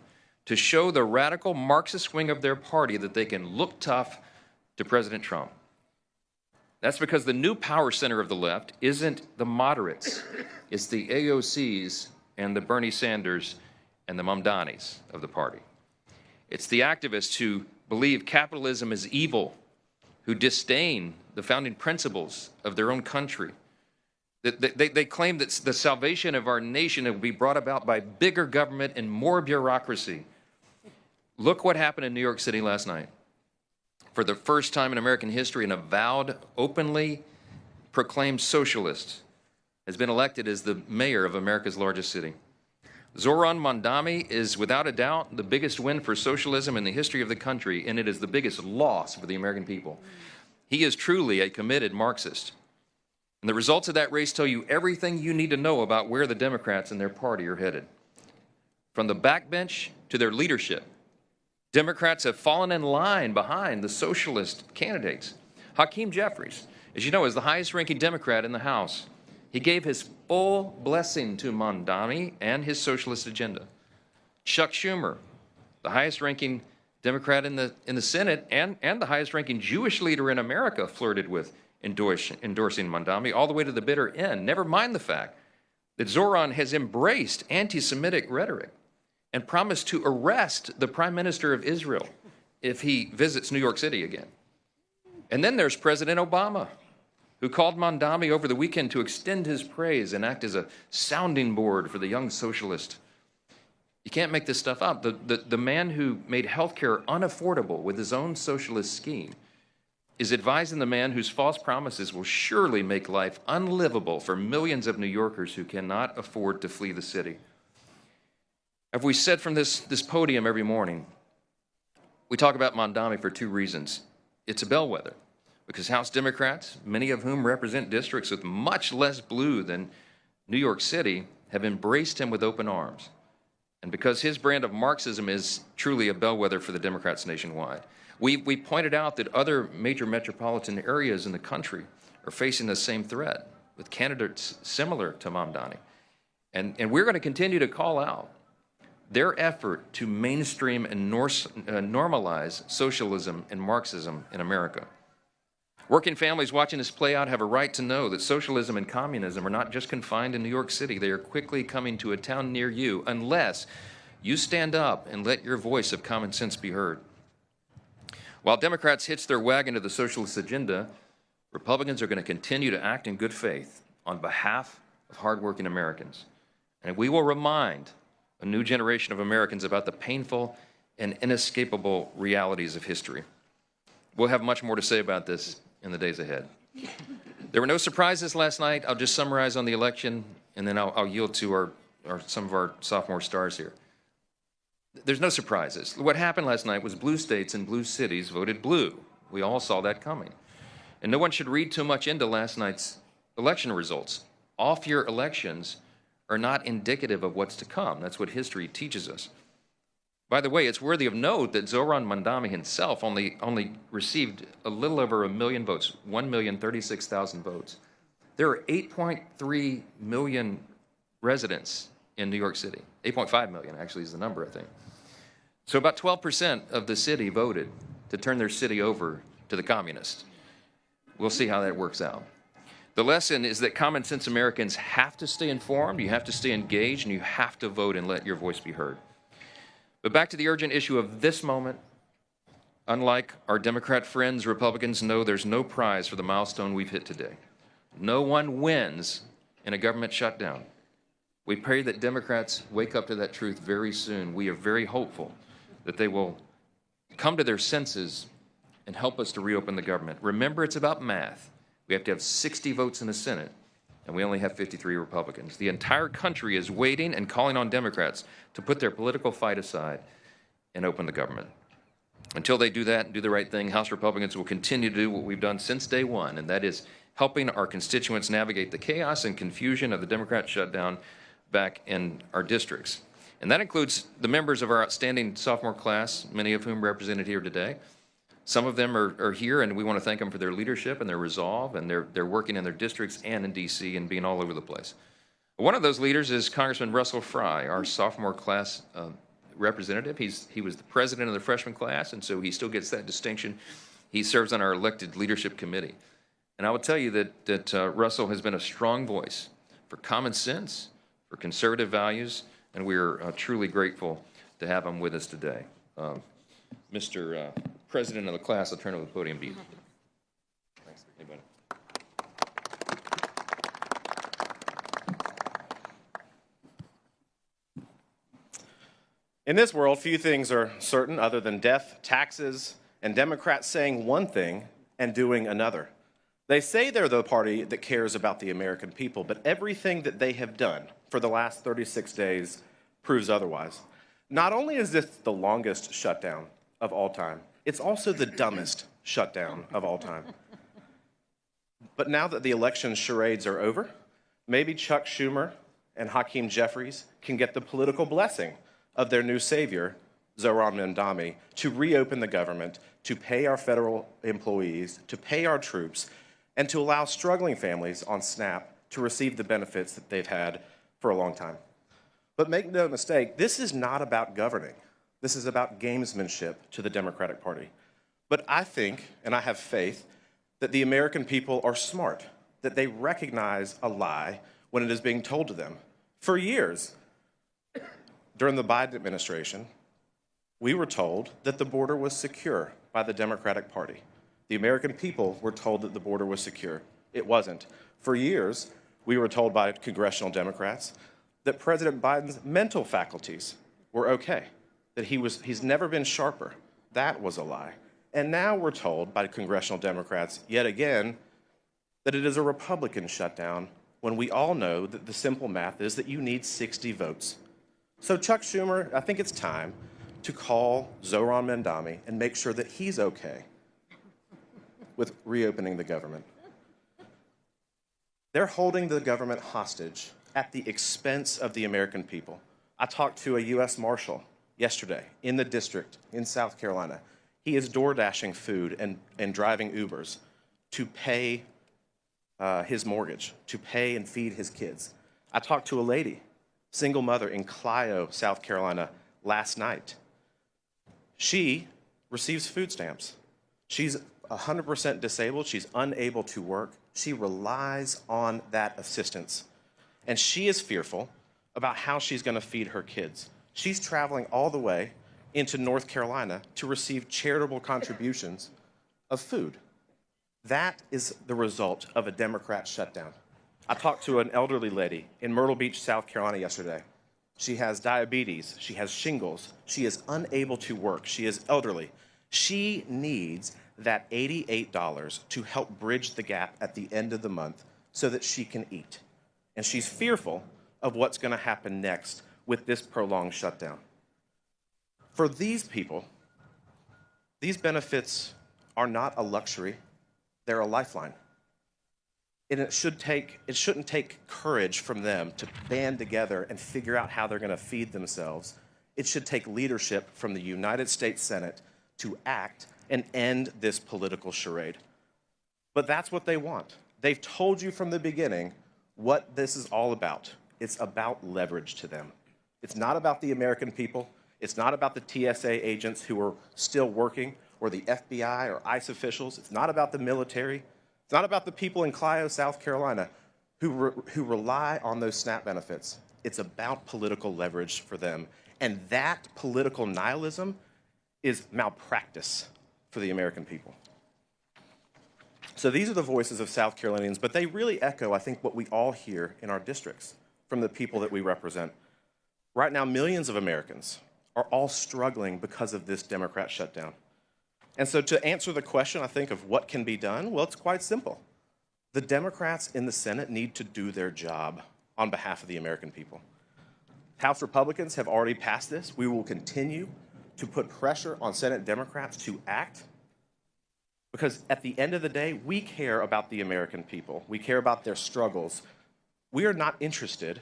to show the radical Marxist wing of their party that they can look tough to President Trump. That's because the new power center of the left isn't the moderates. It's the AOCs and the Bernie Sanders and the Mamdanis of the party. It's the activists who believe capitalism is evil, who disdain the founding principles of their own country. They claim that the salvation of our nation will be brought about by bigger government and more bureaucracy. Look what happened in New York City last night. For the first time in American history, an avowed, openly proclaimed socialist has been elected as the mayor of America's largest city. Zohran Mamdani is without a doubt the biggest win for socialism in the history of the country, and it is the biggest loss for the American people. He is truly a committed Marxist. And the results of that race tell you everything you need to know about where the Democrats and their party are headed. From the backbench to their leadership, Democrats have fallen in line behind the socialist candidates. Hakeem Jeffries, as you know, is the highest-ranking Democrat in the House. He gave his full blessing to Mandani and his socialist agenda. Chuck Schumer, the highest-ranking Democrat in the Senate and the highest-ranking Jewish leader in America, flirted with endorsing Mandani all the way to the bitter end. Never mind the fact that Zohran has embraced anti-Semitic rhetoric and promised to arrest the Prime Minister of Israel if he visits New York City again. And then there's President Obama, who called Mandani over the weekend to extend his praise and act as a sounding board for the young socialist. You can't make this stuff up. The man who made healthcare unaffordable with his own socialist scheme is advising the man whose false promises will surely make life unlivable for millions of New Yorkers who cannot afford to flee the city. As we said from this podium every morning, we talk about Mandani for two reasons. It's a bellwether, because House Democrats, many of whom represent districts with much less blue than New York City, have embraced him with open arms. And because his brand of Marxism is truly a bellwether for the Democrats nationwide. We pointed out that other major metropolitan areas in the country are facing the same threat with candidates similar to Mamdani. And we're going to continue to call out their effort to mainstream and normalize socialism and Marxism in America. Working families watching this play out have a right to know that socialism and communism are not just confined in New York City. They are quickly coming to a town near you unless you stand up and let your voice of common sense be heard. While Democrats hitch their wagon to the socialist agenda, Republicans are going to continue to act in good faith on behalf of hardworking Americans. And we will remind a new generation of Americans about the painful and inescapable realities of history. We'll have much more to say about this in the days ahead. There were no surprises last night. I'll just summarize on the election, and then I'll yield to some of our sophomore stars here. There's no surprises. What happened last night was blue states and blue cities voted blue. We all saw that coming. And no one should read too much into last night's election results. Off-year elections are not indicative of what's to come. That's what history teaches us. By the way, it's worthy of note that Zohran Mamdani himself only received a little over 1 million votes, 1,036,000 votes. There are 8.3 million residents in New York City. 8.5 million actually is the number, I think. So about 12% of the city voted to turn their city over to the communists. We'll see how that works out. The lesson is that common sense Americans have to stay informed, you have to stay engaged, and you have to vote and let your voice be heard. But back to the urgent issue of this moment. Unlike our Democrat friends, Republicans know there's no prize for the milestone we've hit today. No one wins in a government shutdown. We pray that Democrats wake up to that truth very soon. We are very hopeful that they will come to their senses and help us to reopen the government. Remember, it's about math. We have to have 60 votes in the Senate, and we only have 53 Republicans. The entire country is waiting and calling on Democrats to put their political fight aside and open the government. Until they do that and do the right thing, House Republicans will continue to do what we've done since day one, and that is helping our constituents navigate the chaos and confusion of the Democrat shutdown back in our districts. And that includes the members of our outstanding sophomore class, many of whom represented here today. Some of them are here, and we want to thank them for their leadership and their resolve, and they're working in their districts and in D.C. and being all over the place. One of those leaders is Congressman Russell Fry, our sophomore class representative. He was the president of the freshman class, and so he still gets that distinction. He serves on our elected leadership committee. And I will tell you that Russell has been a strong voice for common sense, for conservative values, and we're truly grateful to have him with us today. Mr. President of the class, I'll turn over the podium to you. Thanks. Anybody? In this world, few things are certain other than death, taxes, and Democrats saying one thing and doing another. They say they're the party that cares about the American people, but everything that they have done for the last 36 days proves otherwise. Not only is this the longest shutdown of all time, it's also the dumbest shutdown of all time. But now that the election charades are over, maybe Chuck Schumer and Hakeem Jeffries can get the political blessing of their new savior, Zohran Mamdani, to reopen the government, to pay our federal employees, to pay our troops, and to allow struggling families on SNAP to receive the benefits that they've had for a long time. But make no mistake, this is not about governing. This is about gamesmanship to the Democratic Party. But I think, and I have faith, that the American people are smart, that they recognize a lie when it is being told to them. For years, during the Biden administration, we were told that the border was secure by the Democratic Party. The American people were told that the border was secure. It wasn't. For years, we were told by congressional Democrats that President Biden's mental faculties were okay, that he's never been sharper. That was a lie. And now we're told by congressional Democrats, yet again, that it is a Republican shutdown when we all know that the simple math is that you need 60 votes. So Chuck Schumer, I think it's time to call Zohran Mamdani and make sure that he's okay with reopening the government. They're holding the government hostage at the expense of the American people. I talked to a U.S. Marshal yesterday in the district in South Carolina. He is door dashing food and driving Ubers to pay his mortgage, to pay and feed his kids. I talked to a lady, single mother in Clio, South Carolina, last night. She receives food stamps. She's 100% disabled. She's unable to work. She relies on that assistance. And she is fearful about how she's going to feed her kids. She's traveling all the way into North Carolina to receive charitable contributions of food. That is the result of a Democrat shutdown. I talked to an elderly lady in Myrtle Beach, South Carolina yesterday. She has diabetes. She has shingles. She is unable to work. She is elderly. She needs that $88 to help bridge the gap at the end of the month so that she can eat. And she's fearful of what's going to happen next with this prolonged shutdown. For these people, these benefits are not a luxury, they're a lifeline. And it shouldn't take courage from them to band together and figure out how they're going to feed themselves. It should take leadership from the United States Senate to act and end this political charade. But that's what they want. They've told you from the beginning what this is all about. It's about leverage to them. It's not about the American people. It's not about the TSA agents who are still working, or the FBI or ICE officials. It's not about the military. It's not about the people in Clio, South Carolina, who rely on those SNAP benefits. It's about political leverage for them. And that political nihilism is malpractice for the American people. So these are the voices of South Carolinians, but they really echo, I think, what we all hear in our districts from the people that we represent. Right now, millions of Americans are all struggling because of this Democrat shutdown. And so to answer the question, I think, of what can be done, well, it's quite simple. The Democrats in the Senate need to do their job on behalf of the American people. House Republicans have already passed this. We will continue to put pressure on Senate Democrats to act, because at the end of the day, we care about the American people. We care about their struggles. We are not interested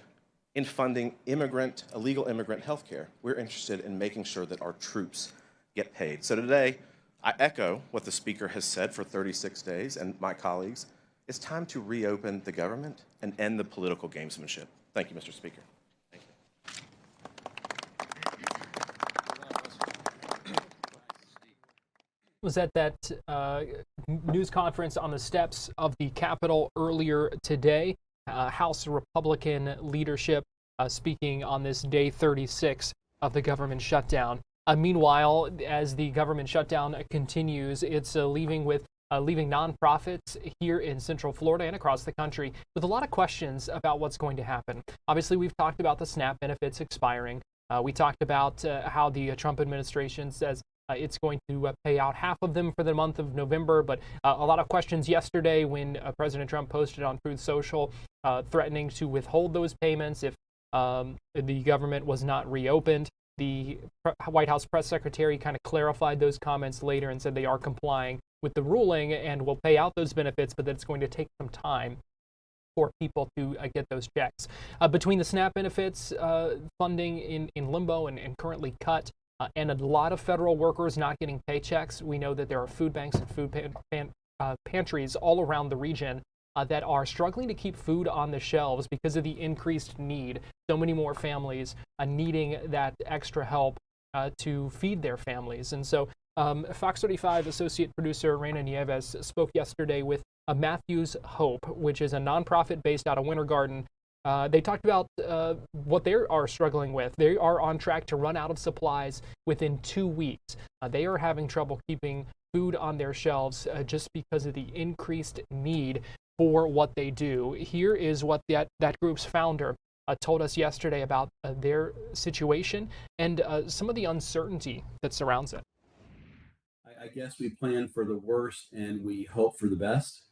in funding illegal immigrant health care. We're interested in making sure that our troops get paid. So today, I echo what the Speaker has said for 36 days, and my colleagues. It's time to reopen the government and end the political gamesmanship. Thank you, Mr. Speaker. Thank you. Was at that news conference on the steps of the Capitol earlier today. House Republican leadership speaking on this day 36 of the government shutdown. Meanwhile, as the government shutdown continues, it's leaving nonprofits here in Central Florida and across the country with a lot of questions about what's going to happen. Obviously, we've talked about the SNAP benefits expiring. We talked about how the Trump administration says it's going to pay out half of them for the month of November. But a lot of questions yesterday when President Trump posted on Truth Social threatening to withhold those payments if the government was not reopened. The White House press secretary kind of clarified those comments later and said they are complying with the ruling and will pay out those benefits, but that it's going to take some time for people to get those checks. Between the SNAP benefits funding in limbo and currently cut, and a lot of federal workers not getting paychecks, we know that there are food banks and food pantries all around the region that are struggling to keep food on the shelves because of the increased need. So many more families needing that extra help to feed their families. And so Fox 35 associate producer Reina Nieves spoke yesterday with Matthew's Hope, which is a nonprofit based out of Winter Garden. They talked about what they are struggling with. They are on track to run out of supplies within 2 weeks. They are having trouble keeping food on their shelves just because of the increased need for what they do. Here is what that group's founder told us yesterday about their situation and some of the uncertainty that surrounds it. I guess we plan for the worst and we hope for the best.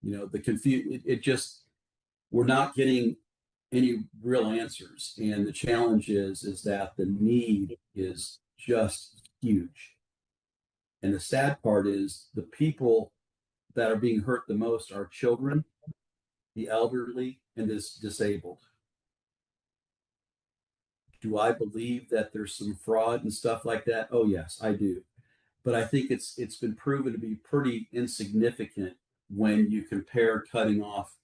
You know, we're not getting any real answers. And the challenge is that the need is just huge. And the sad part is the people that are being hurt the most are children, the elderly, and the disabled. Do I believe that there's some fraud and stuff like that? Oh, yes, I do. But I think it's been proven to be pretty insignificant when you compare cutting off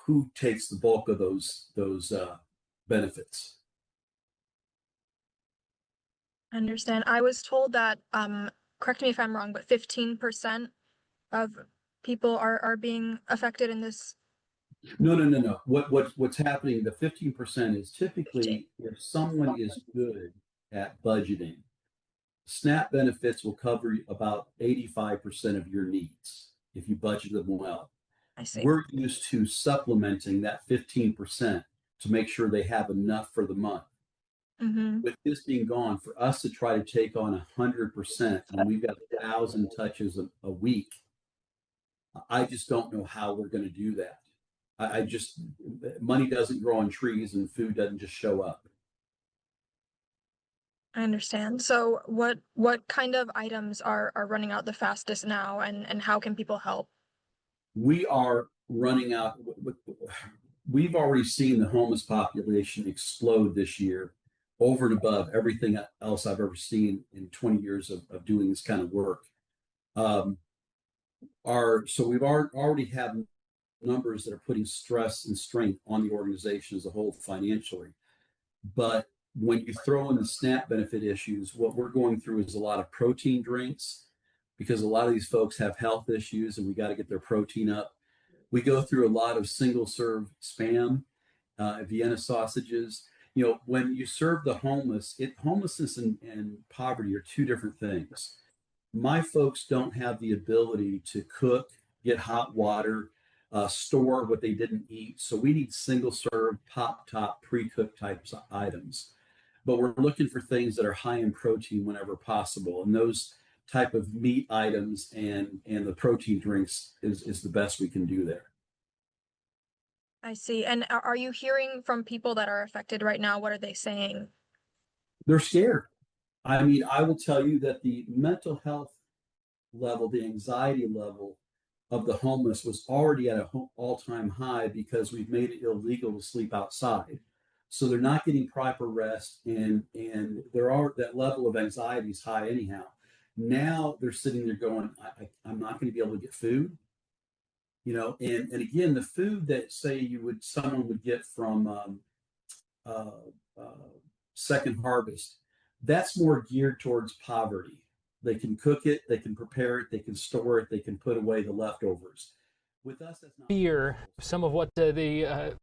who takes the bulk of those benefits. I understand. I was told that, correct me if I'm wrong, but 15% of people are being affected in this. No. What's happening, the 15% is typically if someone is good at budgeting, SNAP benefits will cover about 85% of your needs if you budget them well. I see. We're used to supplementing that 15% to make sure they have enough for the month. Mm-hmm. With this being gone, for us to try to take on 100%, and we've got 1,000 touches a week, I just don't know how we're going to do that. Money doesn't grow on trees and food doesn't just show up. I understand. So what kind of items are running out the fastest now, and how can people help? We are running out. We've already seen the homeless population explode this year over and above everything else I've ever seen in 20 years of doing this kind of work. So we've already have numbers that are putting stress and strain on the organization as a whole financially. But when you throw in the SNAP benefit issues, what we're going through is a lot of protein drinks because a lot of these folks have health issues and we got to get their protein up. We go through a lot of single serve Spam, Vienna sausages. You know, when you serve the homeless, homelessness and poverty are two different things. My folks don't have the ability to cook, get hot water, store what they didn't eat. So we need single serve, pop top, pre-cooked types of items. But we're looking for things that are high in protein whenever possible. And those type of meat items and the protein drinks is the best we can do there. I see. And are you hearing from people that are affected right now? What are they saying? They're scared. I mean, I will tell you that the mental health level, the anxiety level of the homeless was already at an all-time high because we've made it illegal to sleep outside. So they're not getting proper rest, and that level of anxiety is high anyhow. Now they're sitting there going, I'm not going to be able to get food, you know. And again, the food that someone would get from Second Harvest, that's more geared towards poverty. They can cook it, they can prepare it, they can store it, they can put away the leftovers. With us, that's not fear. Some of what the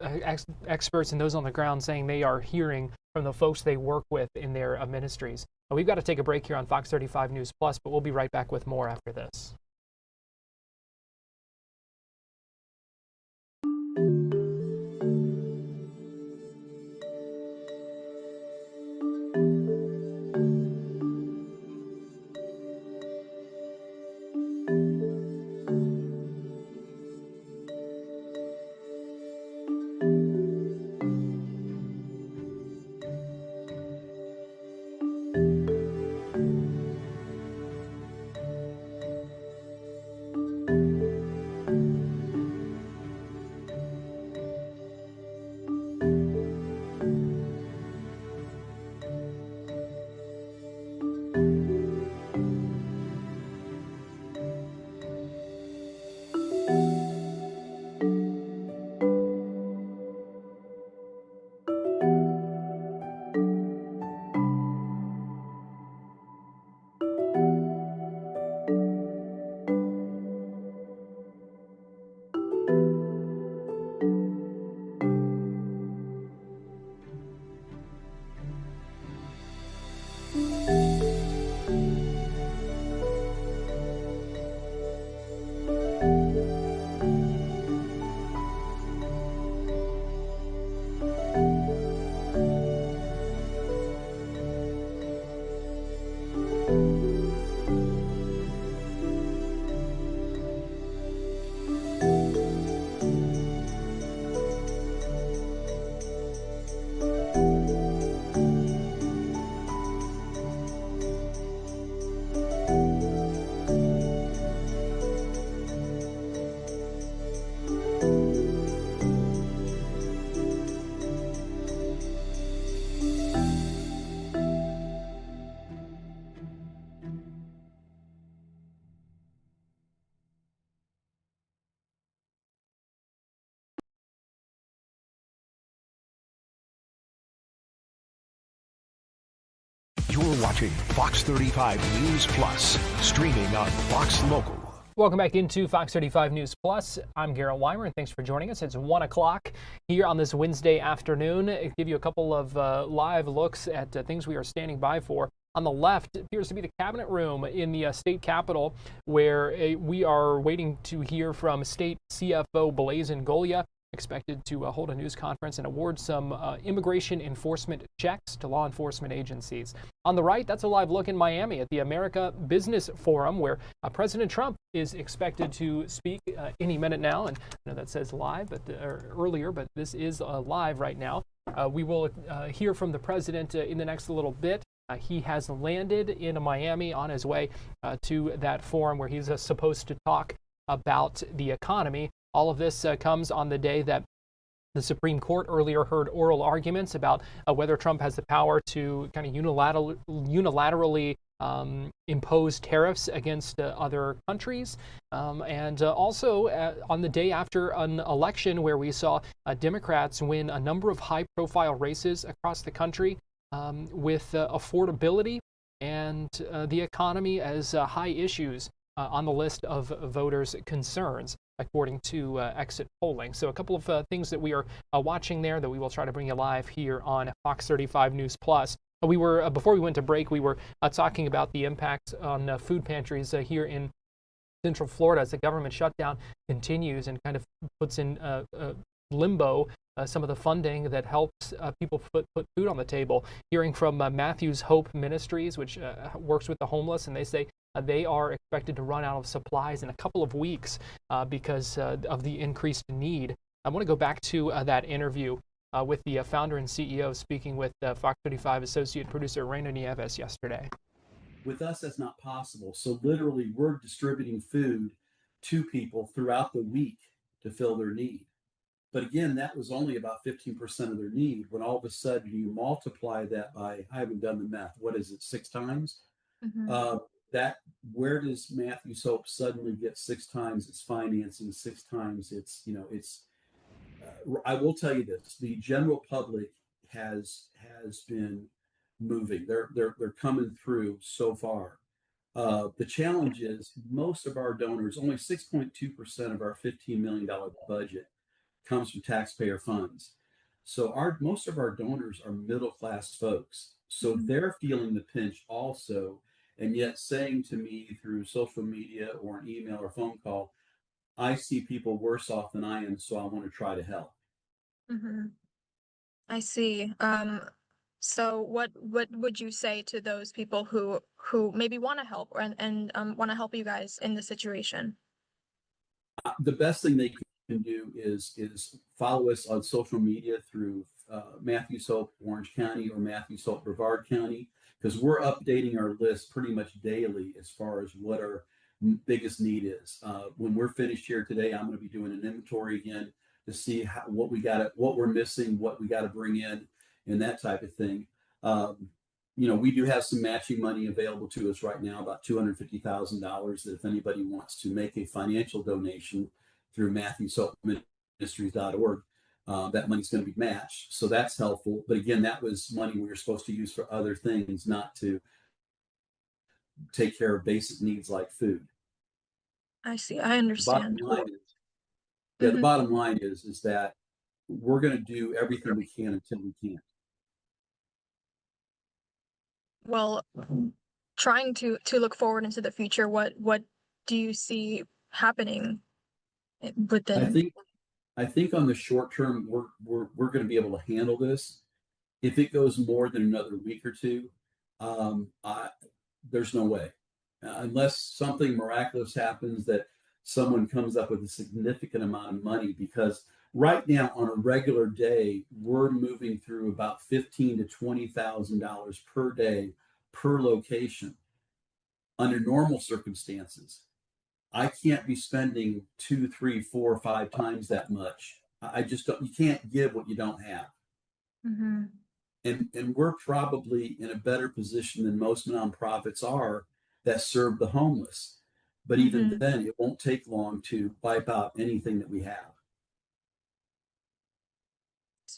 experts and those on the ground saying they are hearing from the folks they work with in their ministries. We've got to take a break here on Fox 35 News Plus, but we'll be right back with more after this. You're watching Fox 35 News Plus, streaming on Fox Local. Welcome back into Fox 35 News Plus. I'm Garrett Weimer, and thanks for joining us. It's 1 o'clock here on this Wednesday afternoon. I'll give you a couple of live looks at things we are standing by for. On the left appears to be the cabinet room in the state capitol, where we are waiting to hear from state CFO Blazin Golia, expected to hold a news conference and award some immigration enforcement checks to law enforcement agencies. On the right, that's a live look in Miami at the America Business Forum, where President Trump is expected to speak any minute now. And I know that says live, but earlier, but this is live right now. We will hear from the president in the next little bit. He has landed in Miami on his way to that forum where he's supposed to talk about the economy. All of this comes on the day that the Supreme Court earlier heard oral arguments about whether Trump has the power to kind of unilaterally impose tariffs against other countries. And also on the day after an election where we saw Democrats win a number of high-profile races across the country with affordability and the economy as high issues on the list of voters' concerns, according to exit polling. So a couple of things that we are watching there that we will try to bring you live here on Fox 35 News Plus. We were, before we went to break, we were talking about the impact on food pantries here in Central Florida as the government shutdown continues and kind of puts in limbo some of the funding that helps people put food on the table. Hearing from Matthew's Hope Ministries, which works with the homeless, and they say they are expected to run out of supplies in a couple of weeks because of the increased need. I want to go back to that interview with the founder and CEO speaking with Fox 35 associate producer Reina Nieves yesterday. With us, that's not possible. So literally, we're distributing food to people throughout the week to fill their need. But again, that was only about 15% of their need. When all of a sudden you multiply that by, I haven't done the math, what is it, 6 times? Mm-hmm. Where does Matthew's Hope suddenly get 6 times its financing, 6 times its, I will tell you this, the general public has been moving. They're coming through so far. The challenge is most of our donors, only 6.2% of our $15 million budget comes from taxpayer funds. So most of our donors are middle-class folks. So they're feeling the pinch also. And yet saying to me through social media or an email or phone call, I see people worse off than I am, so I want to try to help. Mm-hmm. I see. So what would you say to those people who maybe want to help and want to help you guys in this situation? The best thing they can do is follow us on social media through Matthew's Hope Orange County or Matthew's Hope Brevard County, because we're updating our list pretty much daily as far as what our biggest need is. When we're finished here today, I'm going to be doing an inventory again to see what we're missing, what we got to bring in, and that type of thing. We do have some matching money available to us right now, about $250,000, that if anybody wants to make a financial donation through MatthewsHopeMinistries.org, that money's going to be matched. So that's helpful. But again, that was money we were supposed to use for other things, not to take care of basic needs like food. I see. I understand. The bottom line is that we're going to do everything we can until we can't. Well, trying to look forward into the future, what do you see happening within? I think on the short term, we're going to be able to handle this. If it goes more than another week or two, there's no way, unless something miraculous happens that someone comes up with a significant amount of money. Because right now, on a regular day, we're moving through about $15,000 to $20,000 per day per location. Under normal circumstances, I can't be spending 2, 3, 4, 5 times that much. I just don't. You can't give what you don't have. Mm-hmm. And we're probably in a better position than most nonprofits are that serve the homeless. But even then, it won't take long to wipe out anything that we have.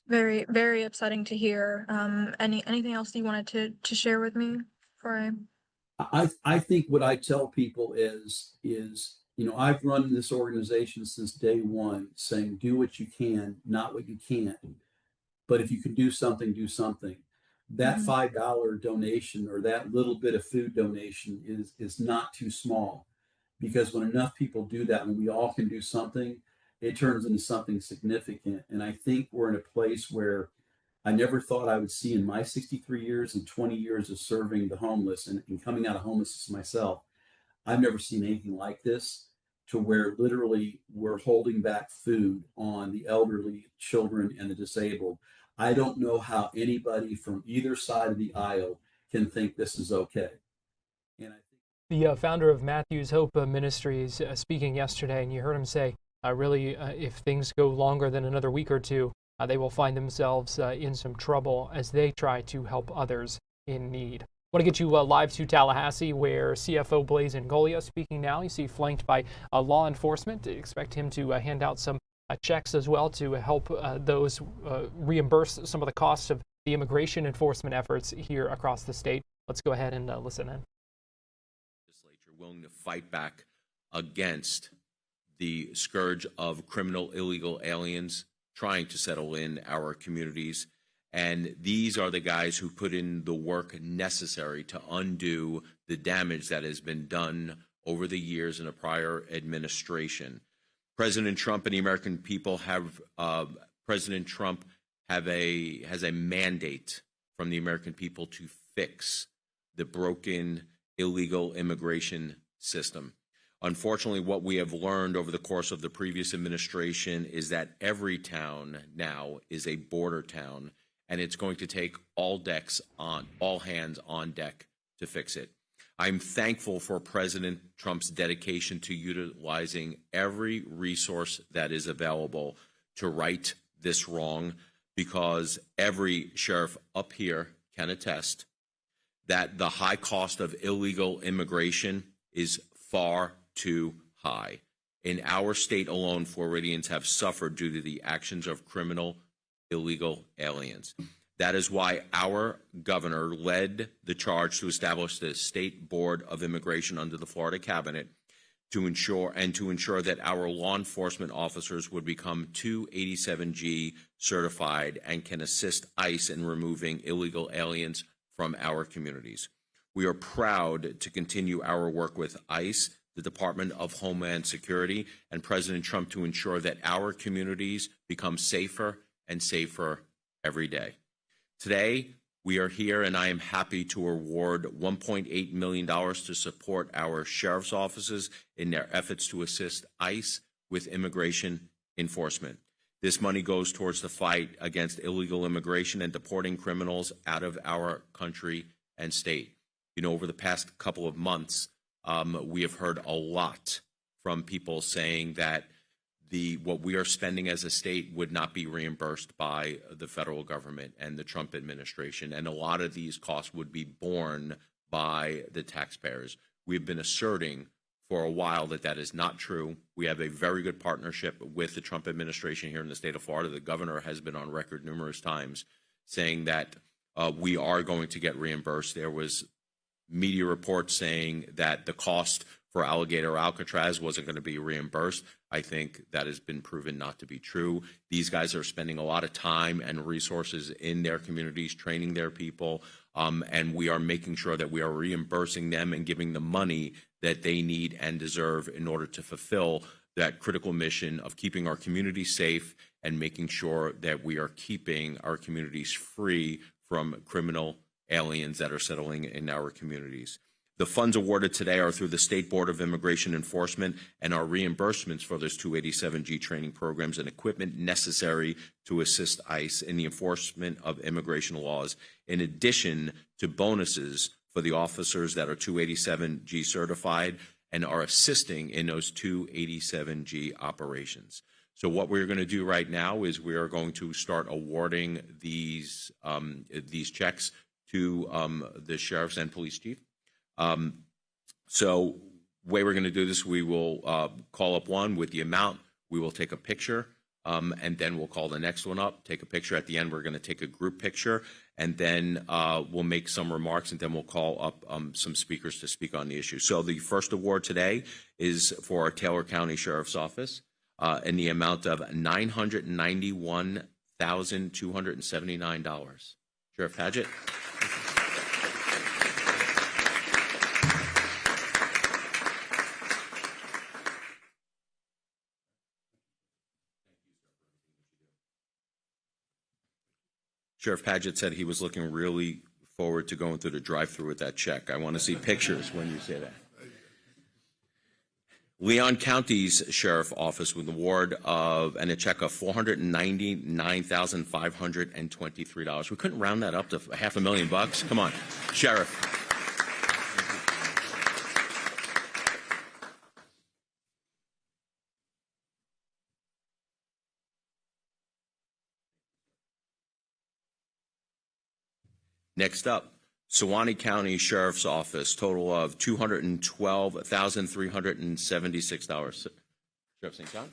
very, very upsetting to hear. Anything else you wanted to share with me before I think what I tell people is, I've run this organization since day one saying, do what you can, not what you can't. But if you can do something, do something. That $5 donation or that little bit of food donation is not too small, because when enough people do that, when we all can do something, it turns into something significant. And I think we're in a place where I never thought I would see in my 63 years and 20 years of serving the homeless and coming out of homelessness myself. I've never seen anything like this, to where literally we're holding back food on the elderly, children, and the disabled. I don't know how anybody from either side of the aisle can think this is okay. And I think the founder of Matthew's Hope Ministries speaking yesterday, and you heard him say, really, if things go longer than another week or two, they will find themselves in some trouble as they try to help others in need. I want to get you live to Tallahassee, where CFO Blaise Ngolia speaking now. You see, flanked by law enforcement. Expect him to hand out some checks as well to help those reimburse some of the costs of the immigration enforcement efforts here across the state. Let's go ahead and listen in. Legislature willing to fight back against the scourge of criminal illegal aliens trying to settle in our communities. And these are the guys who put in the work necessary to undo the damage that has been done over the years in a prior administration. President Trump and the American people have, President Trump has a mandate from the American people to fix the broken illegal immigration system. Unfortunately, what we have learned over the course of the previous administration is that every town now is a border town, and it's going to take all hands on deck to fix it. I'm thankful for President Trump's dedication to utilizing every resource that is available to right this wrong, because every sheriff up here can attest that the high cost of illegal immigration is far too high. In our state alone, Floridians have suffered due to the actions of criminal illegal aliens. That is why our governor led the charge to establish the State Board of Immigration under the Florida Cabinet to ensure that our law enforcement officers would become 287G certified and can assist ICE in removing illegal aliens from our communities. We are proud to continue our work with ICE, the Department of Homeland Security, and President Trump to ensure that our communities become safer and safer every day. Today, we are here, and I am happy to award $1.8 million to support our sheriff's offices in their efforts to assist ICE with immigration enforcement. This money goes towards the fight against illegal immigration and deporting criminals out of our country and state. You know, over the past couple of months, we have heard a lot from people saying that what we are spending as a state would not be reimbursed by the federal government and the Trump administration, and a lot of these costs would be borne by the taxpayers. We've been asserting for a while that that is not true. We have a very good partnership with the Trump administration here in the state of Florida. The governor has been on record numerous times saying that we are going to get reimbursed. There was media reports saying that the cost for Alligator Alcatraz wasn't going to be reimbursed. I think that has been proven not to be true. These guys are spending a lot of time and resources in their communities, training their people, and we are making sure that we are reimbursing them and giving them money that they need and deserve in order to fulfill that critical mission of keeping our communities safe and making sure that we are keeping our communities free from criminal aliens that are settling in our communities. The funds awarded today are through the State Board of Immigration Enforcement and are reimbursements for those 287G training programs and equipment necessary to assist ICE in the enforcement of immigration laws, in addition to bonuses for the officers that are 287G certified and are assisting in those 287G operations. So what we're going to do right now is we are going to start awarding these checks to the sheriffs and police chief. So the way we're going to do this, we will call up one with the amount. We will take a picture and then we'll call the next one up, take a picture. At the end, we're going to take a group picture, and then we'll make some remarks, and then we'll call up some speakers to speak on the issue. So the first award today is for our Taylor County Sheriff's Office in the amount of $991,279. Sheriff Padgett. Sheriff Padgett said he was looking really forward to going through the drive-thru with that check. I want to see pictures when you say that. Leon County's Sheriff Office with an award of and a check of $499,523. We couldn't round that up to $500,000. Come on, Sheriff. Next up, Suwannee County Sheriff's Office, total of $212,376. Sheriff St. John.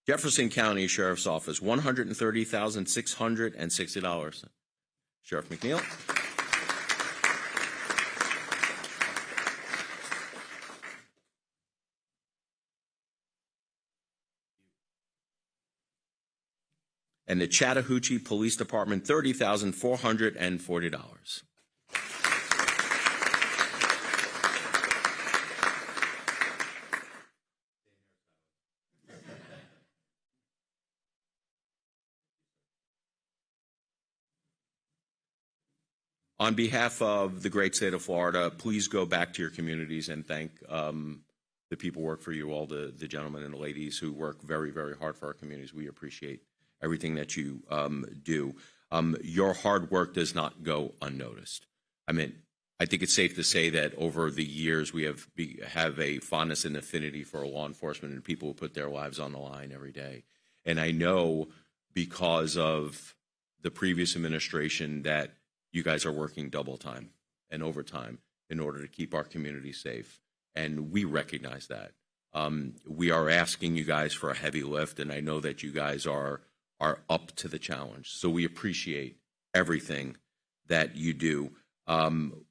Jefferson County Sheriff's Office, $130,660. Sheriff McNeil. And the Chattahoochee Police Department, $30,440. On behalf of the great state of Florida, please go back to your communities and thank the people who work for you, all the gentlemen and the ladies who work very, very hard for our communities. We appreciate everything that you do. Your hard work does not go unnoticed. I mean, I think it's safe to say that over the years we have a fondness and affinity for law enforcement and people who put their lives on the line every day. And I know because of the previous administration that you guys are working double time and overtime in order to keep our community safe. And we recognize that. We are asking you guys for a heavy lift, and I know that you guys are up to the challenge. So we appreciate everything that you do. You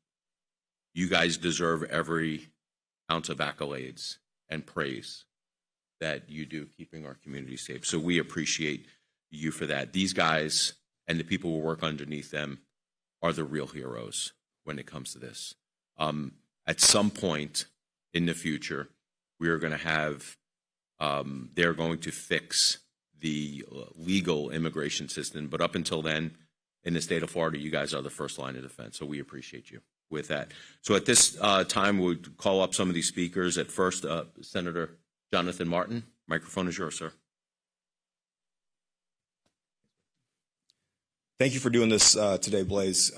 guys deserve every ounce of accolades and praise that you do keeping our community safe. So we appreciate you for that. These guys and the people who work underneath them are the real heroes when it comes to this. At some point in the future, we are going to have, they're going to fix the legal immigration system. But up until then, in the state of Florida, you guys are the first line of defense. So we appreciate you with that. So at this time, we'll call up some of these speakers. At first, Senator Jonathan Martin, microphone is yours, sir. Thank you for doing this today, Blaze.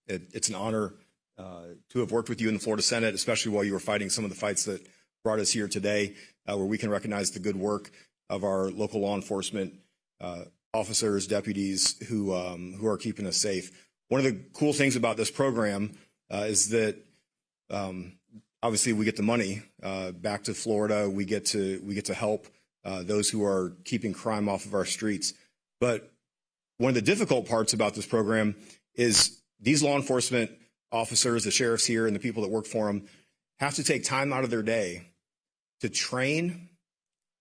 It's an honor to have worked with you in the Florida Senate, especially while you were fighting some of the fights that brought us here today, where we can recognize the good work of our local law enforcement officers, deputies who are keeping us safe. One of the cool things about this program is that obviously we get the money back to Florida. We get to help those who are keeping crime off of our streets. But one of the difficult parts about this program is these law enforcement officers, the sheriffs here, and the people that work for them have to take time out of their day to train,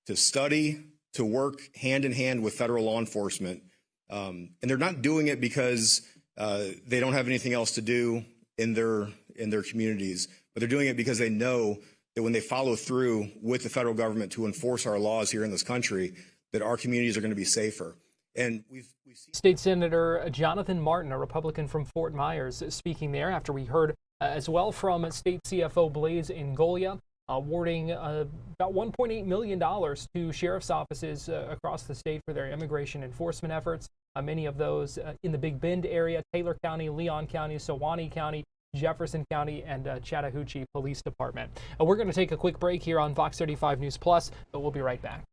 to study, to work hand in hand with federal law enforcement. And they're not doing it because they don't have anything else to do in their communities, but they're doing it because they know that when they follow through with the federal government to enforce our laws here in this country, that our communities are going to be safer. And we've seen State Senator Jonathan Martin, a Republican from Fort Myers, speaking there after we heard as well from State CFO Blaze Ingoglia, awarding about $1.8 million to sheriff's offices across the state for their immigration enforcement efforts. Many of those in the Big Bend area, Taylor County, Leon County, Suwannee County, Jefferson County, and Chattahoochee Police Department. We're going to take a quick break here on Fox 35 News Plus, but we'll be right back.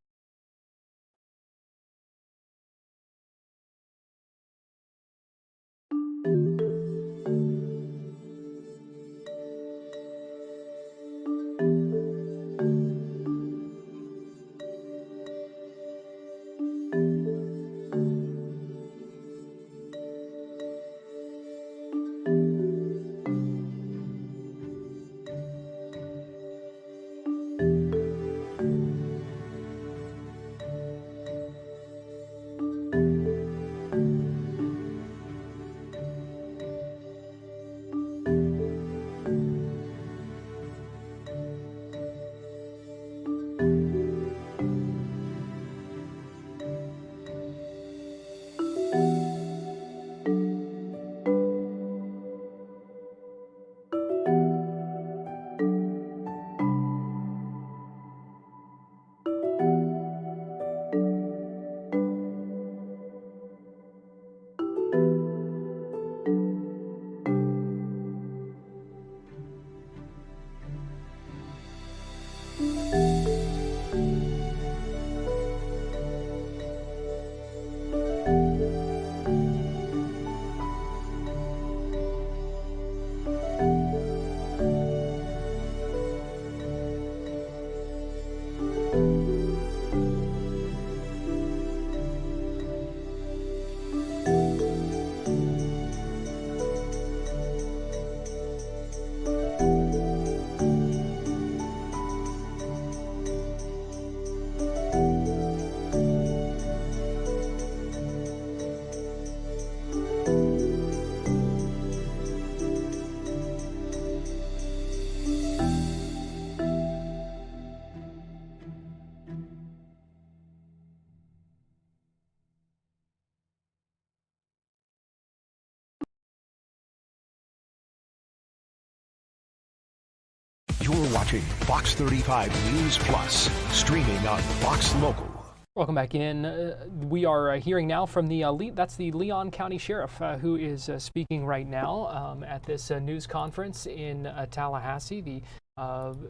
You're watching Fox 35 News Plus, streaming on Fox Local. Welcome back in. We are hearing now from the that's the Leon County Sheriff who is speaking right now at this news conference in Tallahassee, the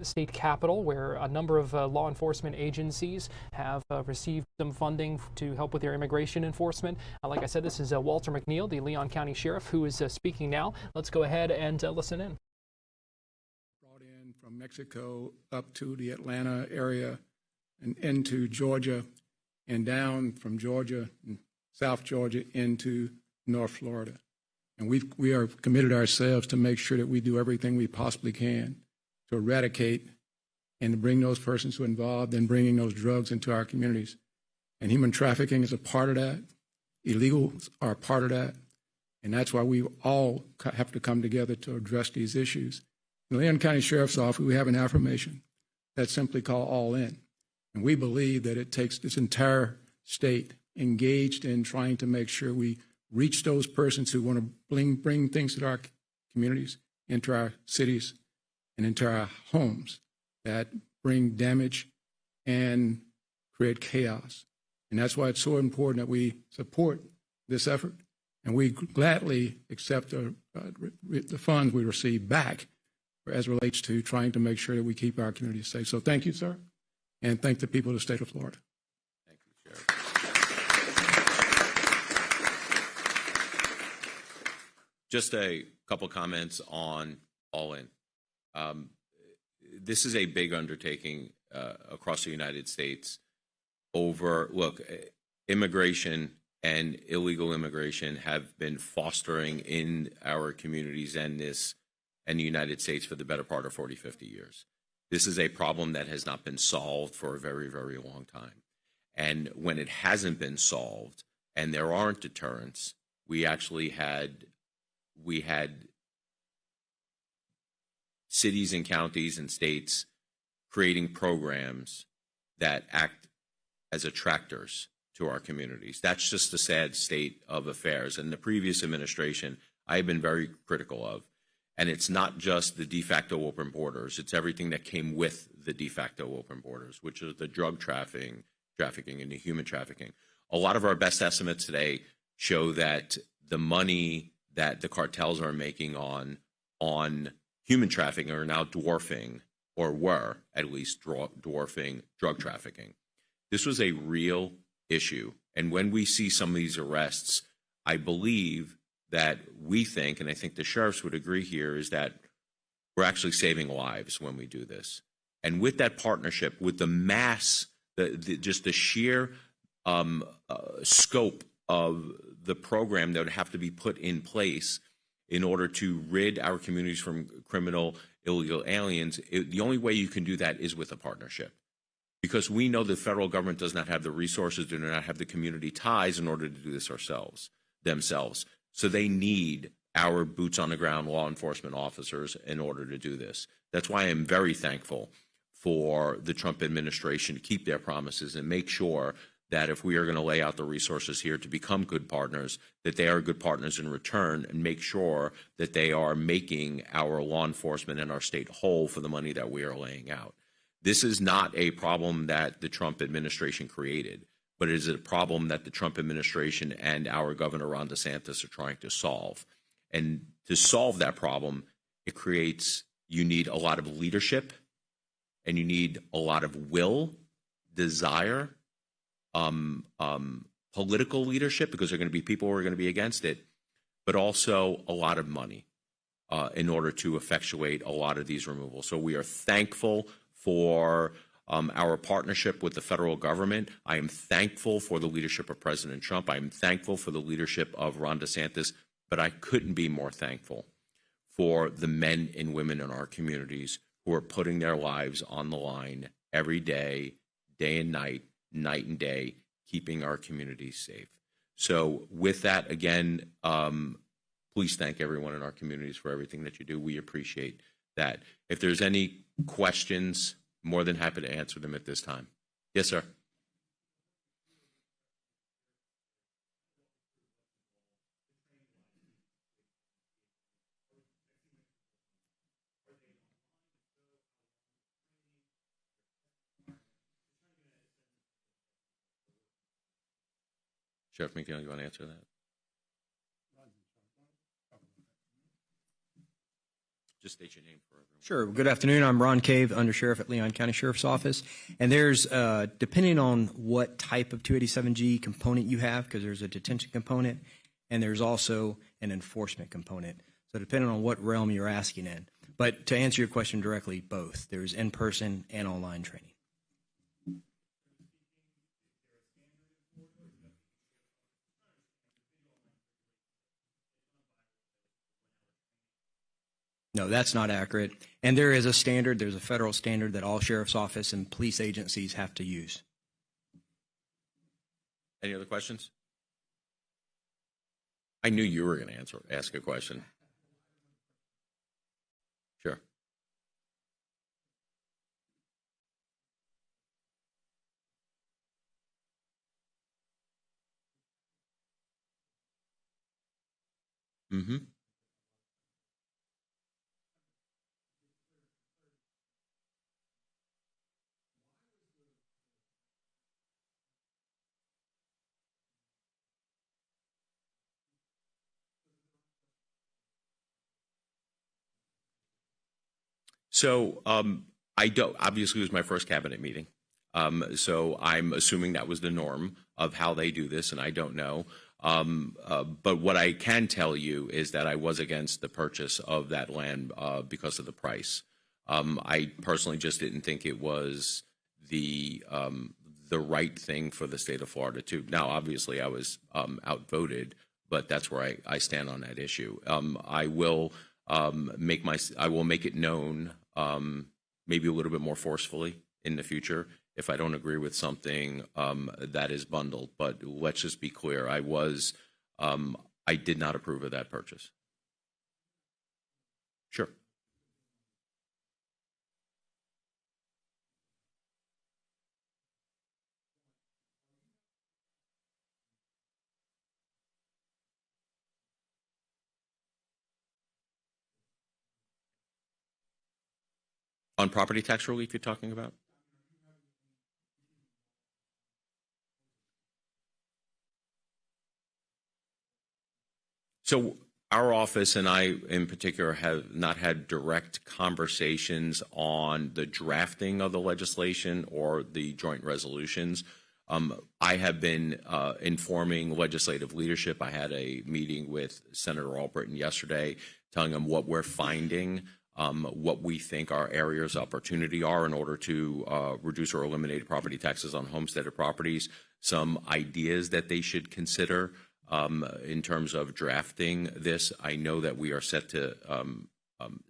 state capital, where a number of law enforcement agencies have received some funding to help with their immigration enforcement. Like I said, this is Walter McNeil, the Leon County Sheriff, who is speaking now. Let's go ahead and listen in. Brought in from Mexico up to the Atlanta area and into Georgia, and down from Georgia and South Georgia into North Florida. And we are committed ourselves to make sure that we do everything we possibly can to eradicate and to bring those persons who are involved in bringing those drugs into our communities. And human trafficking is a part of that. Illegals are a part of that. And that's why we all have to come together to address these issues. In the Leon County Sheriff's Office, we have an affirmation that's simply called All In. And we believe that it takes this entire state engaged in trying to make sure we reach those persons who want to bring things to our communities, into our cities, and into our homes that bring damage and create chaos. And that's why it's so important that we support this effort. And we gladly accept the funds we receive back as relates to trying to make sure that we keep our communities safe. So thank you, sir. And thank the people of the state of Florida. Thank you, Sheriff. Just a couple comments on All In. This is a big undertaking across the United States immigration and illegal immigration have been fostering in our communities and the United States for the better part of 40, 50 years. This is a problem that has not been solved for a very, very long time. And when it hasn't been solved and there aren't deterrents, we had cities and counties and states creating programs that act as attractors to our communities. That's just the sad state of affairs. And the previous administration, I have been very critical of. And it's not just the de facto open borders, it's everything that came with the de facto open borders, which is the drug trafficking and the human trafficking. A lot of our best estimates today show that the money that the cartels are making on human trafficking are now dwarfing, or were at least dwarfing, drug trafficking. This was a real issue. And when we see some of these arrests, I believe that we think, and I think the sheriffs would agree here, is that we're actually saving lives when we do this. And with that partnership, with the mass, just the sheer scope of the program that would have to be put in place in order to rid our communities from criminal, illegal aliens, the only way you can do that is with a partnership. Because we know the federal government does not have the resources, do not have the community ties in order to do this themselves. So they need our boots on the ground law enforcement officers in order to do this. That's why I'm very thankful for the Trump administration to keep their promises and make sure that if we are going to lay out the resources here to become good partners, that they are good partners in return, and make sure that they are making our law enforcement and our state whole for the money that we are laying out. This is not a problem that the Trump administration created, but it is a problem that the Trump administration and our Governor Ron DeSantis are trying to solve. And to solve that problem, you need a lot of leadership, and you need a lot of will, desire, political leadership, because there are going to be people who are going to be against it, but also a lot of money in order to effectuate a lot of these removals. So we are thankful for our partnership with the federal government. I am thankful for the leadership of President Trump. I am thankful for the leadership of Ron DeSantis, but I couldn't be more thankful for the men and women in our communities who are putting their lives on the line every day, day and night and day, keeping our communities safe. So with that, again, please thank everyone in our communities for everything that you do. We appreciate that. If there's any questions, more than happy to answer them at this time. Yes, sir. Sheriff McNeil, you want to answer that? Just state your name for everyone. Sure. Good afternoon. I'm Ron Cave, Undersheriff at Leon County Sheriff's Office. And there's, depending on what type of 287G component you have, because there's a detention component and there's also an enforcement component. So depending on what realm you're asking in. But to answer your question directly, both. There's in-person and online training. No, that's not accurate. And there is a standard, there's a federal standard that all sheriff's office and police agencies have to use. Any other questions? I knew you were going to ask a question. Sure. Mm-hmm. So I don't, obviously it was my first cabinet meeting. So I'm assuming that was the norm of how they do this, and I don't know. But what I can tell you is that I was against the purchase of that land because of the price. I personally just didn't think it was the right thing for the state of Florida to. Now, obviously, I was outvoted, but that's where I stand on that issue. I will make it known, maybe a little bit more forcefully in the future if I don't agree with something that is bundled. But let's just be clear: I did not approve of that purchase. Sure. On property tax relief you're talking about? So our office and I in particular have not had direct conversations on the drafting of the legislation or the joint resolutions. I have been informing legislative leadership. I had a meeting with Senator Albritton yesterday telling him what we're finding, what we think our areas of opportunity are in order to reduce or eliminate property taxes on homesteaded properties, some ideas that they should consider in terms of drafting this. I know that we are set to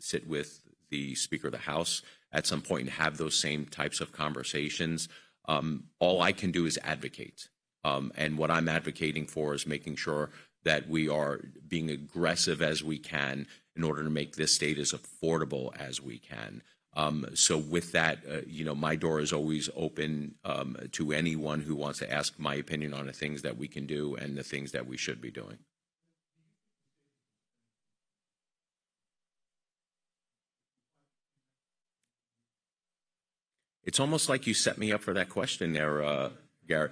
sit with the Speaker of the House at some point and have those same types of conversations. All I can do is advocate. And what I'm advocating for is making sure that we are being aggressive as we can in order to make this state as affordable as we can. So with that, my door is always open to anyone who wants to ask my opinion on the things that we can do and the things that we should be doing. It's almost like you set me up for that question there, Garrett.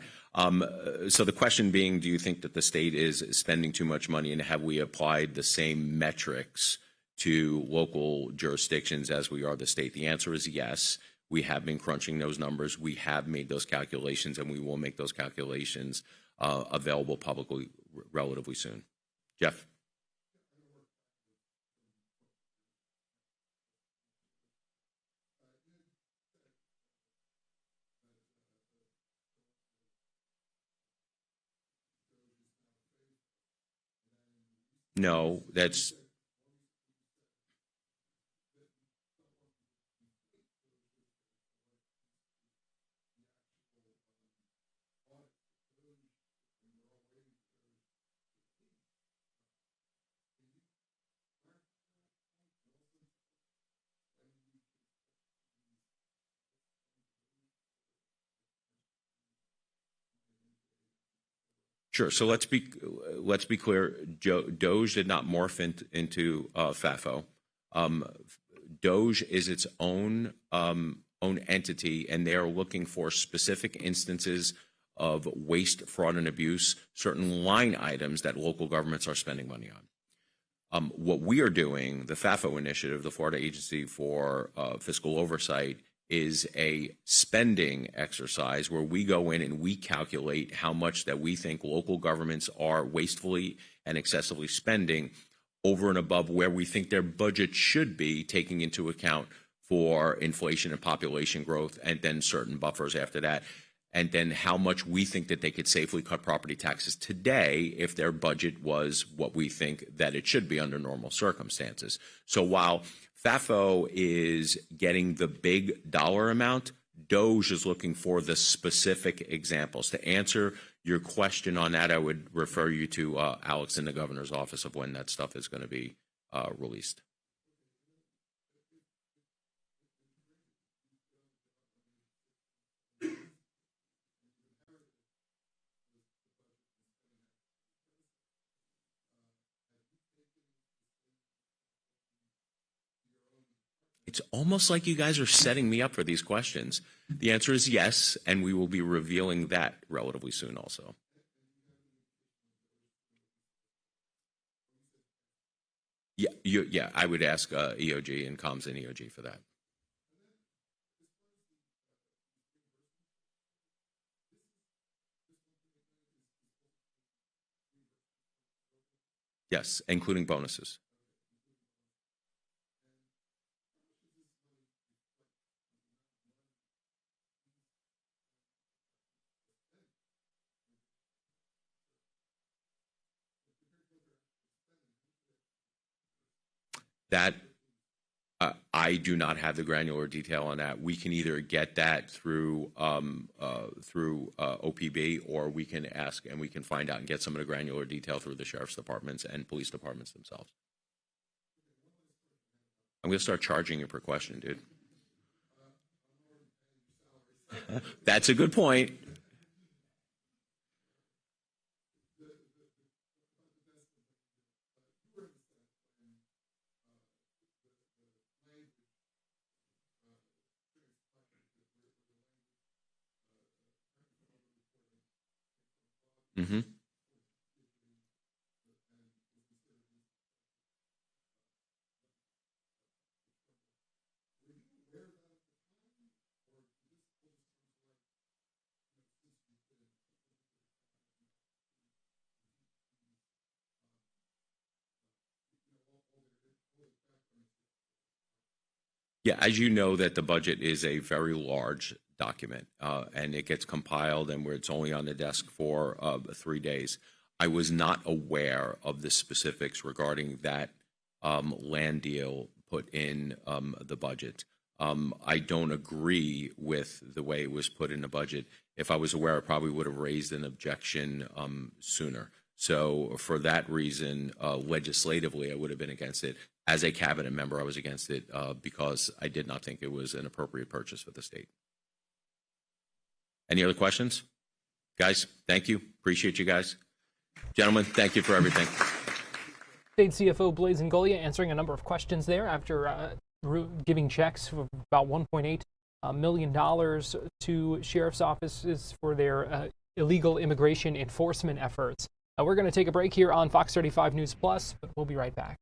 So the question being, do you think that the state is spending too much money, and have we applied the same metrics to local jurisdictions as we are the state? The answer is yes. We have been crunching those numbers. We have made those calculations, and we will make those calculations available publicly relatively soon. Jeff? No, that's sure. So let's be clear. Doge did not morph into FAFO. Doge is its own entity, and they are looking for specific instances of waste, fraud, and abuse, certain line items that local governments are spending money on. What we are doing, the FAFO initiative, the Florida Agency for Fiscal Oversight, is a spending exercise where we go in and we calculate how much that we think local governments are wastefully and excessively spending over and above where we think their budget should be, taking into account for inflation and population growth, and then certain buffers after that, and then how much we think that they could safely cut property taxes today if their budget was what we think that it should be under normal circumstances. So while FAFO is getting the big dollar amount, DOGE is looking for the specific examples. To answer your question on that, I would refer you to Alex in the governor's office of when that stuff is going to be released. It's almost like you guys are setting me up for these questions. The answer is yes, and we will be revealing that relatively soon also. Yeah, I would ask EOG and Comms and EOG for that. Yes, including bonuses. That I do not have the granular detail on that. We can either get that through OPB, or we can ask and we can find out and get some of the granular detail through the sheriff's departments and police departments themselves. I'm going to start charging you per question, dude. That's a good point. Mm-hmm. Yeah, as you know, that the budget is a very large document, and it gets compiled, and where it's only on the desk for 3 days. I was not aware of the specifics regarding that land deal put in the budget. I don't agree with the way it was put in the budget. If I was aware, I probably would have raised an objection sooner. So for that reason, legislatively, I would have been against it. As a cabinet member, I was against it because I did not think it was an appropriate purchase for the state. Any other questions? Guys, thank you. Appreciate you guys. Gentlemen, thank you for everything. State CFO Blaise Ngolia answering a number of questions there after giving checks of about $1.8 million to sheriff's offices for their illegal immigration enforcement efforts. We're going to take a break here on Fox 35 News Plus, but we'll be right back.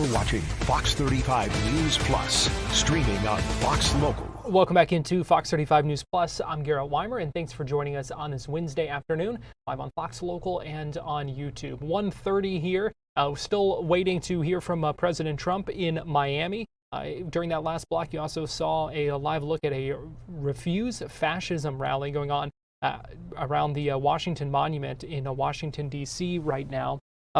You're watching Fox 35 News Plus, streaming on Fox Local. Welcome back into Fox 35 News Plus. I'm Garrett Weimer, and thanks for joining us on this Wednesday afternoon, live on Fox Local and on YouTube. 1:30 here. Still waiting to hear from President Trump in Miami. During that last block, you also saw a live look at a Refuse Fascism rally going on around the Washington Monument in Washington, D.C. right now.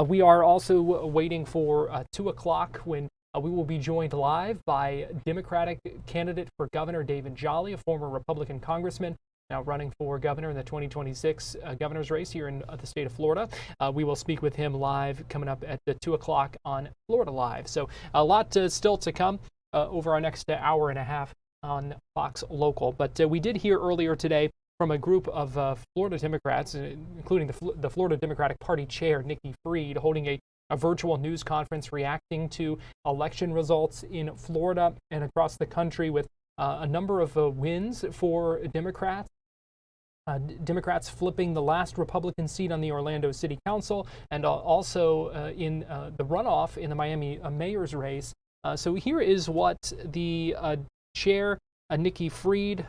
We are also waiting for 2 o'clock when we will be joined live by Democratic candidate for governor David Jolly, a former Republican congressman, now running for governor in the 2026 governor's race here in the state of Florida. We will speak with him live coming up at 2 o'clock on Florida Live. So a lot still to come over our next hour and a half on Fox Local. But we did hear earlier today from a group of Florida Democrats, including the Florida Democratic Party chair, Nikki Fried, holding a virtual news conference reacting to election results in Florida and across the country with a number of wins for Democrats. Democrats flipping the last Republican seat on the Orlando City Council and also in the runoff in the Miami mayor's race. So here is what the chair, Nikki Fried,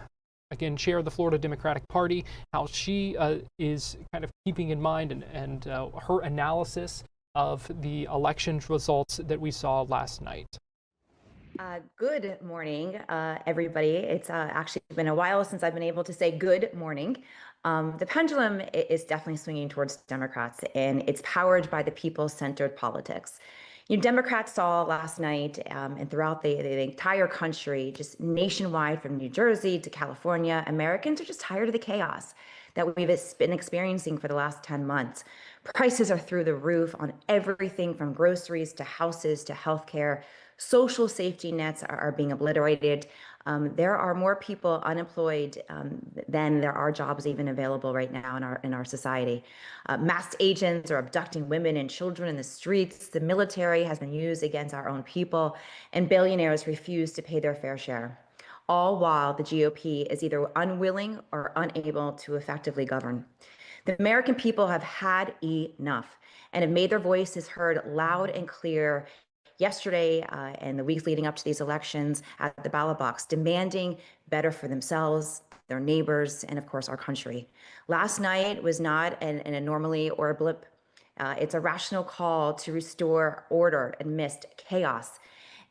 again, chair of the Florida Democratic Party, how she is kind of keeping in mind and her analysis of the election results that we saw last night. Good morning, everybody. It's actually been a while since I've been able to say good morning. The pendulum is definitely swinging towards Democrats, and it's powered by the people-centered politics. You know, Democrats saw last night and throughout the entire country, just nationwide from New Jersey to California, Americans are just tired of the chaos that we've been experiencing for the last 10 months. Prices are through the roof on everything from groceries to houses to healthcare. Social safety nets are being obliterated. There are more people unemployed than there are jobs even available right now in our society. Masked agents are abducting women and children in the streets. The military has been used against our own people, and billionaires refuse to pay their fair share. All while the GOP is either unwilling or unable to effectively govern. The American people have had enough and have made their voices heard loud and clear yesterday and the weeks leading up to these elections at the ballot box, demanding better for themselves, their neighbors, and of course, our country. Last night was not an anomaly or a blip. It's a rational call to restore order amidst chaos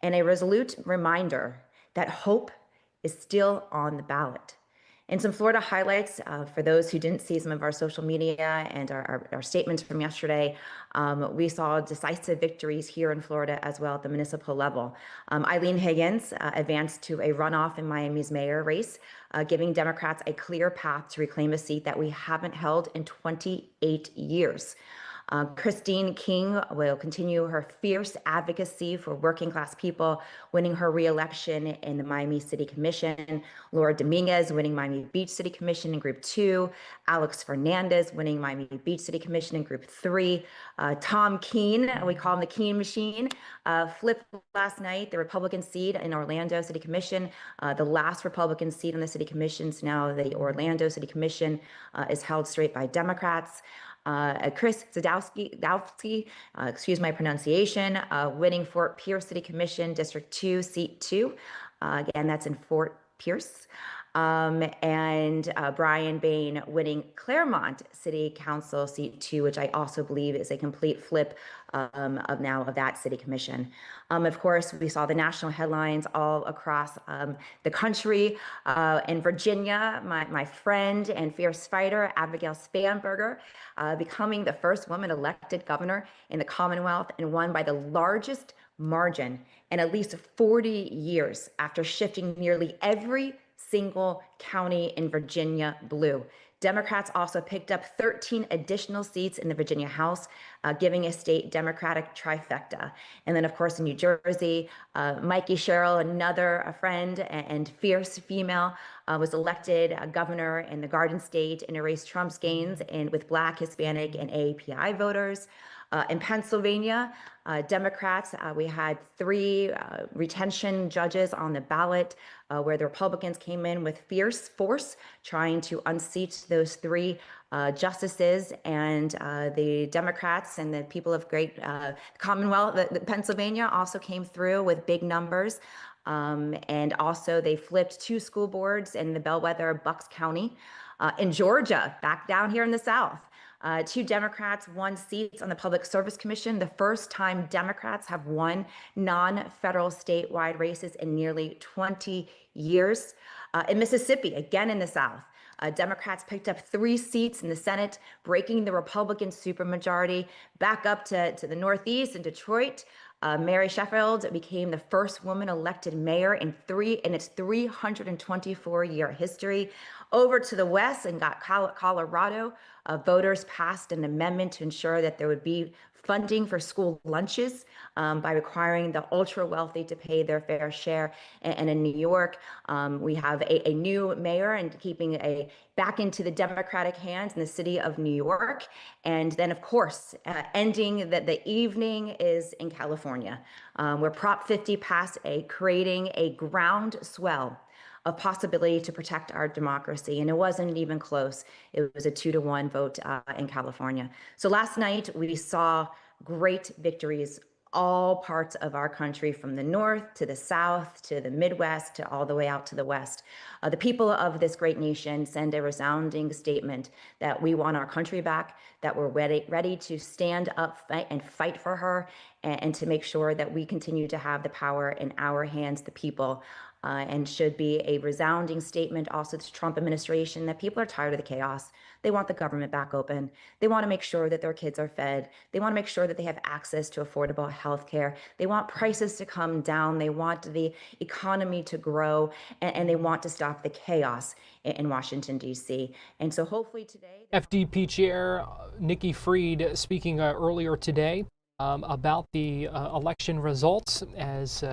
and a resolute reminder that hope is still on the ballot. And some Florida highlights for those who didn't see some of our social media and our statements from yesterday. We saw decisive victories here in Florida as well at the municipal level. Eileen Higgins advanced to a runoff in Miami's mayor race, giving Democrats a clear path to reclaim a seat that we haven't held in 28 years. Christine King will continue her fierce advocacy for working class people, winning her re-election in the Miami City Commission. Laura Dominguez winning Miami Beach City Commission in Group 2. Alex Fernandez winning Miami Beach City Commission in Group 3. Tom Keene, we call him the Keene Machine, flipped last night the Republican seat in Orlando City Commission. The last Republican seat on the City Commission, so now the Orlando City Commission is held straight by Democrats. Chris Zadowski, excuse my pronunciation, winning Fort Pierce City Commission, District 2, Seat 2. Again, that's in Fort Pierce. And Brian Bain winning Claremont City Council Seat 2, which I also believe is a complete flip of that city commission. Of course, we saw the national headlines all across the country. In Virginia, my friend and fierce fighter, Abigail Spanberger, becoming the first woman elected governor in the Commonwealth and won by the largest margin in at least 40 years after shifting nearly every single county in Virginia blue. Democrats also picked up 13 additional seats in the Virginia House, giving a state Democratic trifecta. And then, of course, in New Jersey, Mikey Sherrill, another friend and fierce female, was elected governor in the Garden State and erased Trump's gains with Black, Hispanic, and AAPI voters. In Pennsylvania, Democrats, we had 3 retention judges on the ballot where the Republicans came in with fierce force trying to unseat those 3 justices, and the Democrats and the people of great Commonwealth, the Pennsylvania also came through with big numbers. And also they flipped 2 school boards in the bellwether Bucks County. In Georgia, back down here in the South, 2 Democrats won seats on the Public Service Commission, the first time Democrats have won non-federal statewide races in nearly 20 years. In Mississippi, again in the South, Democrats picked up 3 seats in the Senate, breaking the Republican supermajority. Back up to the Northeast in Detroit, Mary Sheffield became the first woman elected mayor in its 324-year history. Over to the West and got Colorado, voters passed an amendment to ensure that there would be funding for school lunches by requiring the ultra wealthy to pay their fair share. And in New York, we have a new mayor and keeping back into the Democratic hands in the city of New York. And then, of course, ending the evening is in California, where Prop 50 passed, creating a groundswell of possibility to protect our democracy. And it wasn't even close. It was a 2-to-1 vote in California. So last night we saw great victories, all parts of our country, from the North to the South to the Midwest to all the way out to the West. The people of this great nation send a resounding statement that we want our country back, that we're ready to stand up and fight for her, and to make sure that we continue to have the power in our hands, the people. And should be a resounding statement also to the Trump administration that people are tired of the chaos. They want the government back open. They want to make sure that their kids are fed. They want to make sure that they have access to affordable health care. They want prices to come down. They want the economy to grow, and they want to stop the chaos in Washington, D.C. And so hopefully today... FDP Chair Nikki Fried speaking earlier today about the election results, as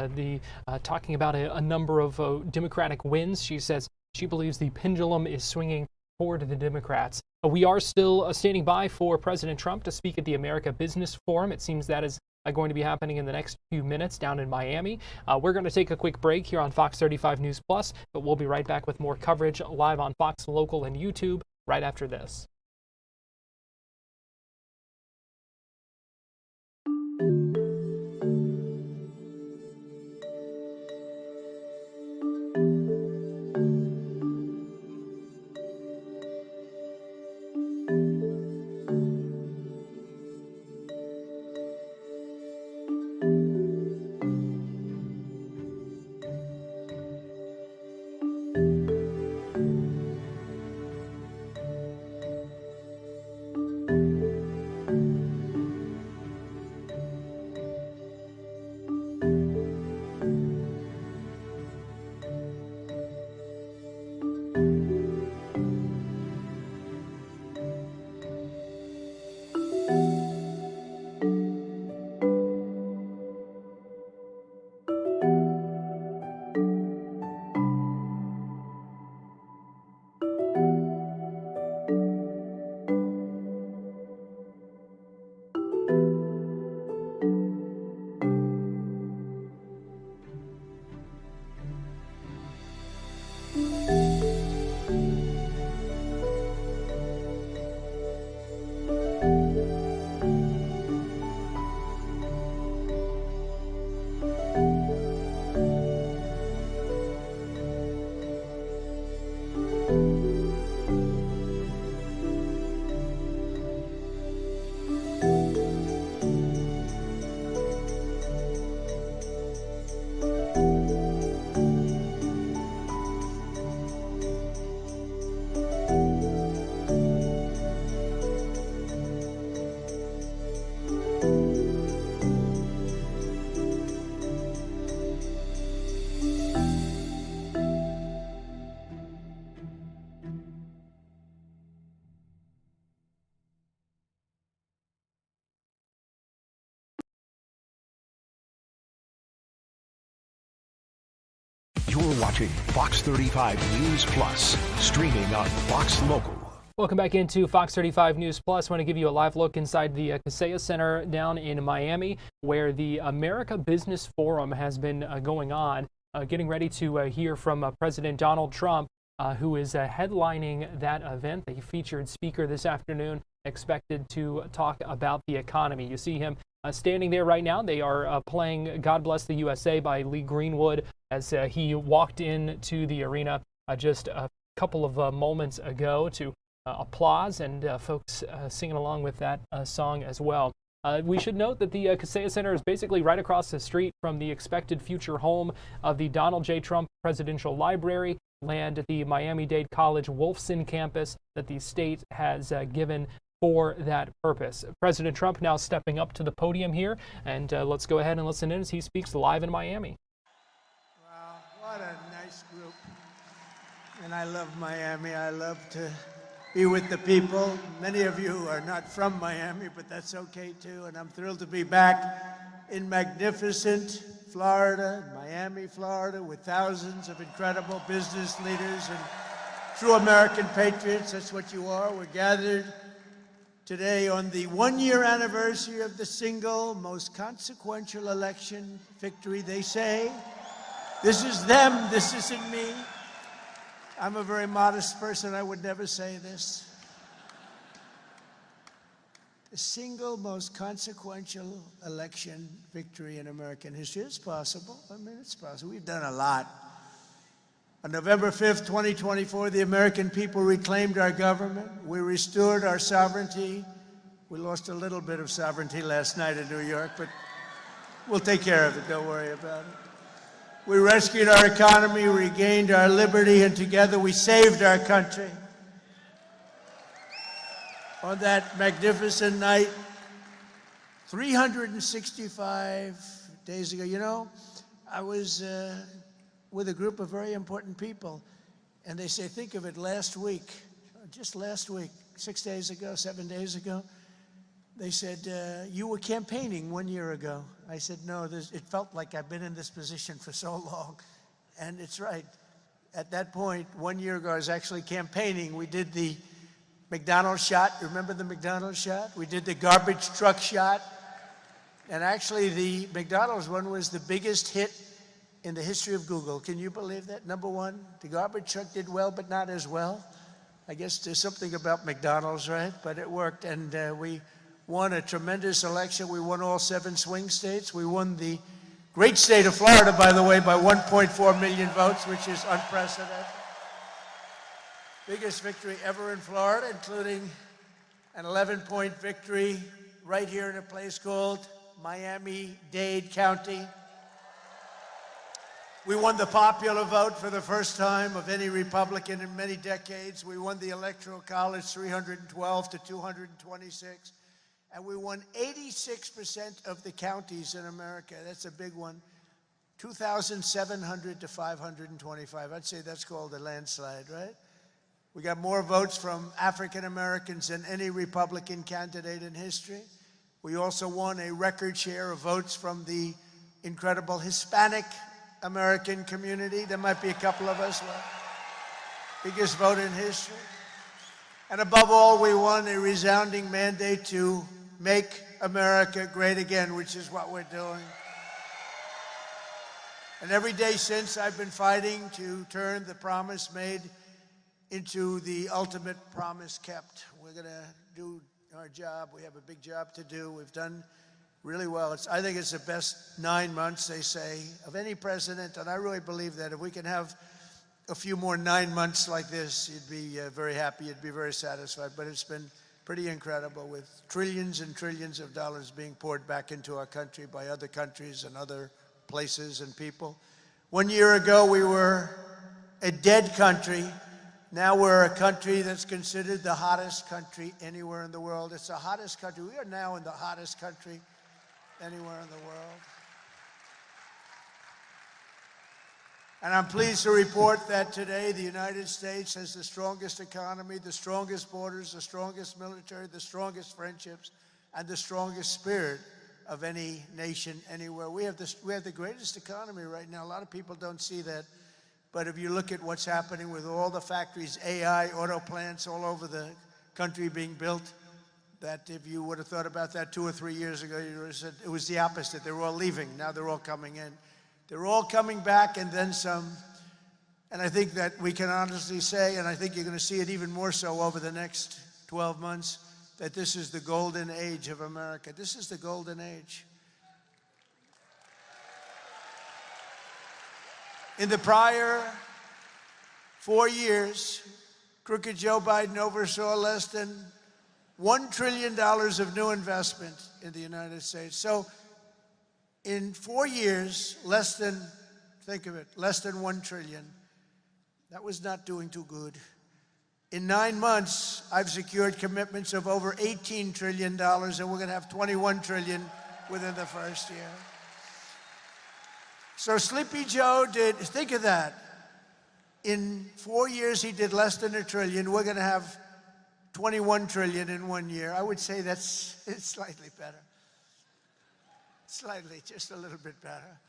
talking about a number of Democratic wins. She says she believes the pendulum is swinging toward the Democrats. We are still standing by for President Trump to speak at the America Business Forum. It seems that is going to be happening in the next few minutes down in Miami. We're going to take a quick break here on Fox 35 News Plus, but we'll be right back with more coverage live on Fox Local and YouTube right after this. You're watching Fox 35 News Plus, streaming on Fox Local. Welcome back into Fox 35 News Plus. I want to give you a live look inside the Kaseya Center down in Miami, where the America Business Forum has been going on, getting ready to hear from President Donald Trump, who is headlining that event. The featured speaker this afternoon, expected to talk about the economy. You see him standing there right now. They are playing God Bless the USA by Lee Greenwood as he walked into the arena just a couple of moments ago to applause and folks singing along with that song as well. We should note that the Kaseya Center is basically right across the street from the expected future home of the Donald J. Trump Presidential Library, land at the Miami-Dade College Wolfson campus that the state has given for that purpose. President Trump now stepping up to the podium here, and let's go ahead and listen in as he speaks live in Miami. Wow, what a nice group. And I love Miami. I love to be with the people. Many of you are not from Miami, but that's okay too. And I'm thrilled to be back in magnificent Florida, Miami, Florida, with thousands of incredible business leaders and true American patriots. That's what you are. We're gathered today on the one-year anniversary of the single most consequential election victory, they say. This is them, this isn't me. I'm a very modest person. I would never say this. The single most consequential election victory in American history. It's possible. I mean, it's possible. We've done a lot. On November 5th, 2024, the American people reclaimed our government. We restored our sovereignty. We lost a little bit of sovereignty last night in New York, but we'll take care of it. Don't worry about it. We rescued our economy, regained our liberty, and together we saved our country. On that magnificent night, 365 days ago, you know, I was with a group of very important people, and they say, think of it, last week, just last week, 6 days ago, 7 days ago, they said, you were campaigning 1 year ago. I said, no, it felt like I've been in this position for so long. And it's right. At that point, 1 year ago, I was actually campaigning. We did the McDonald's shot. Remember the McDonald's shot? We did the garbage truck shot. And actually, the McDonald's one was the biggest hit in the history of Google. Can you believe that? Number one, the garbage truck did well, but not as well. I guess there's something about McDonald's, right? But it worked, and we won a tremendous election. We won all 7 swing states. We won the great state of Florida, by the way, by 1.4 million votes, which is unprecedented. Biggest victory ever in Florida, including an 11-point victory right here in a place called Miami-Dade County. We won the popular vote for the first time of any Republican in many decades. We won the Electoral College 312 to 226. And we won 86% of the counties in America. That's a big one. 2,700 to 525. I'd say that's called a landslide, right? We got more votes from African Americans than any Republican candidate in history. We also won a record share of votes from the incredible Hispanic American community. There might be a couple of us left. Biggest vote in history. And above all, we won a resounding mandate to make America great again, which is what we're doing. And every day since, I've been fighting to turn the promise made into the ultimate promise kept. We're going to do our job. We have a big job to do. We've done really well. I think it's the best 9 months, they say, of any president, and I really believe that if we can have a few more 9 months like this, you'd be very happy, you'd be very satisfied. But it's been pretty incredible, with trillions and trillions of dollars being poured back into our country by other countries and other places and people. 1 year ago, we were a dead country. Now we're a country that's considered the hottest country anywhere in the world. It's the hottest country. We are now in the hottest country anywhere in the world. And I'm pleased to report that today the United States has the strongest economy, the strongest borders, the strongest military, the strongest friendships, and the strongest spirit of any nation anywhere. We have the greatest economy right now. A lot of people don't see that. But if you look at what's happening with all the factories, AI, auto plants all over the country being built, that if you would have thought about that 2 or 3 years ago, you would have said it was the opposite. They were all leaving. Now they're all coming in. They're all coming back and then some. And I think that we can honestly say, and I think you're going to see it even more so over the next 12 months, that this is the golden age of America. This is the golden age. In the prior 4 years, crooked Joe Biden oversaw less than $1 trillion of new investment in the United States. So in 4 years, less than, think of it, less than 1 trillion. That was not doing too good. In 9 months, I've secured commitments of over $18 trillion, and we're going to have $21 trillion within the first year. So Sleepy Joe did, think of that. In 4 years, he did less than $1 trillion. We're going to have 21 trillion in 1 year. I would say it's slightly better. Slightly, just a little bit better.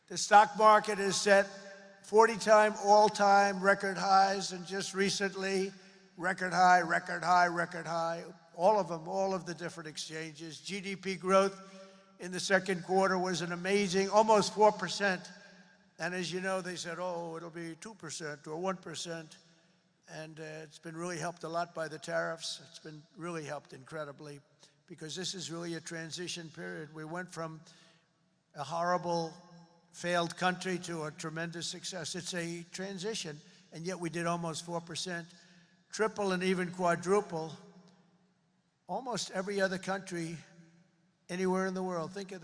The stock market is set 40-time all-time record highs, and just recently, record high, record high, record high. All of them, all of the different exchanges. GDP growth in the second quarter was an amazing, almost 4%. And as you know, they said, oh, it'll be 2% or 1%. And it's been really helped a lot by the tariffs. It's been really helped incredibly, because this is really a transition period. We went from a horrible, failed country to a tremendous success. It's a transition, and yet we did almost 4%, triple and even quadruple almost every other country anywhere in the world. Think of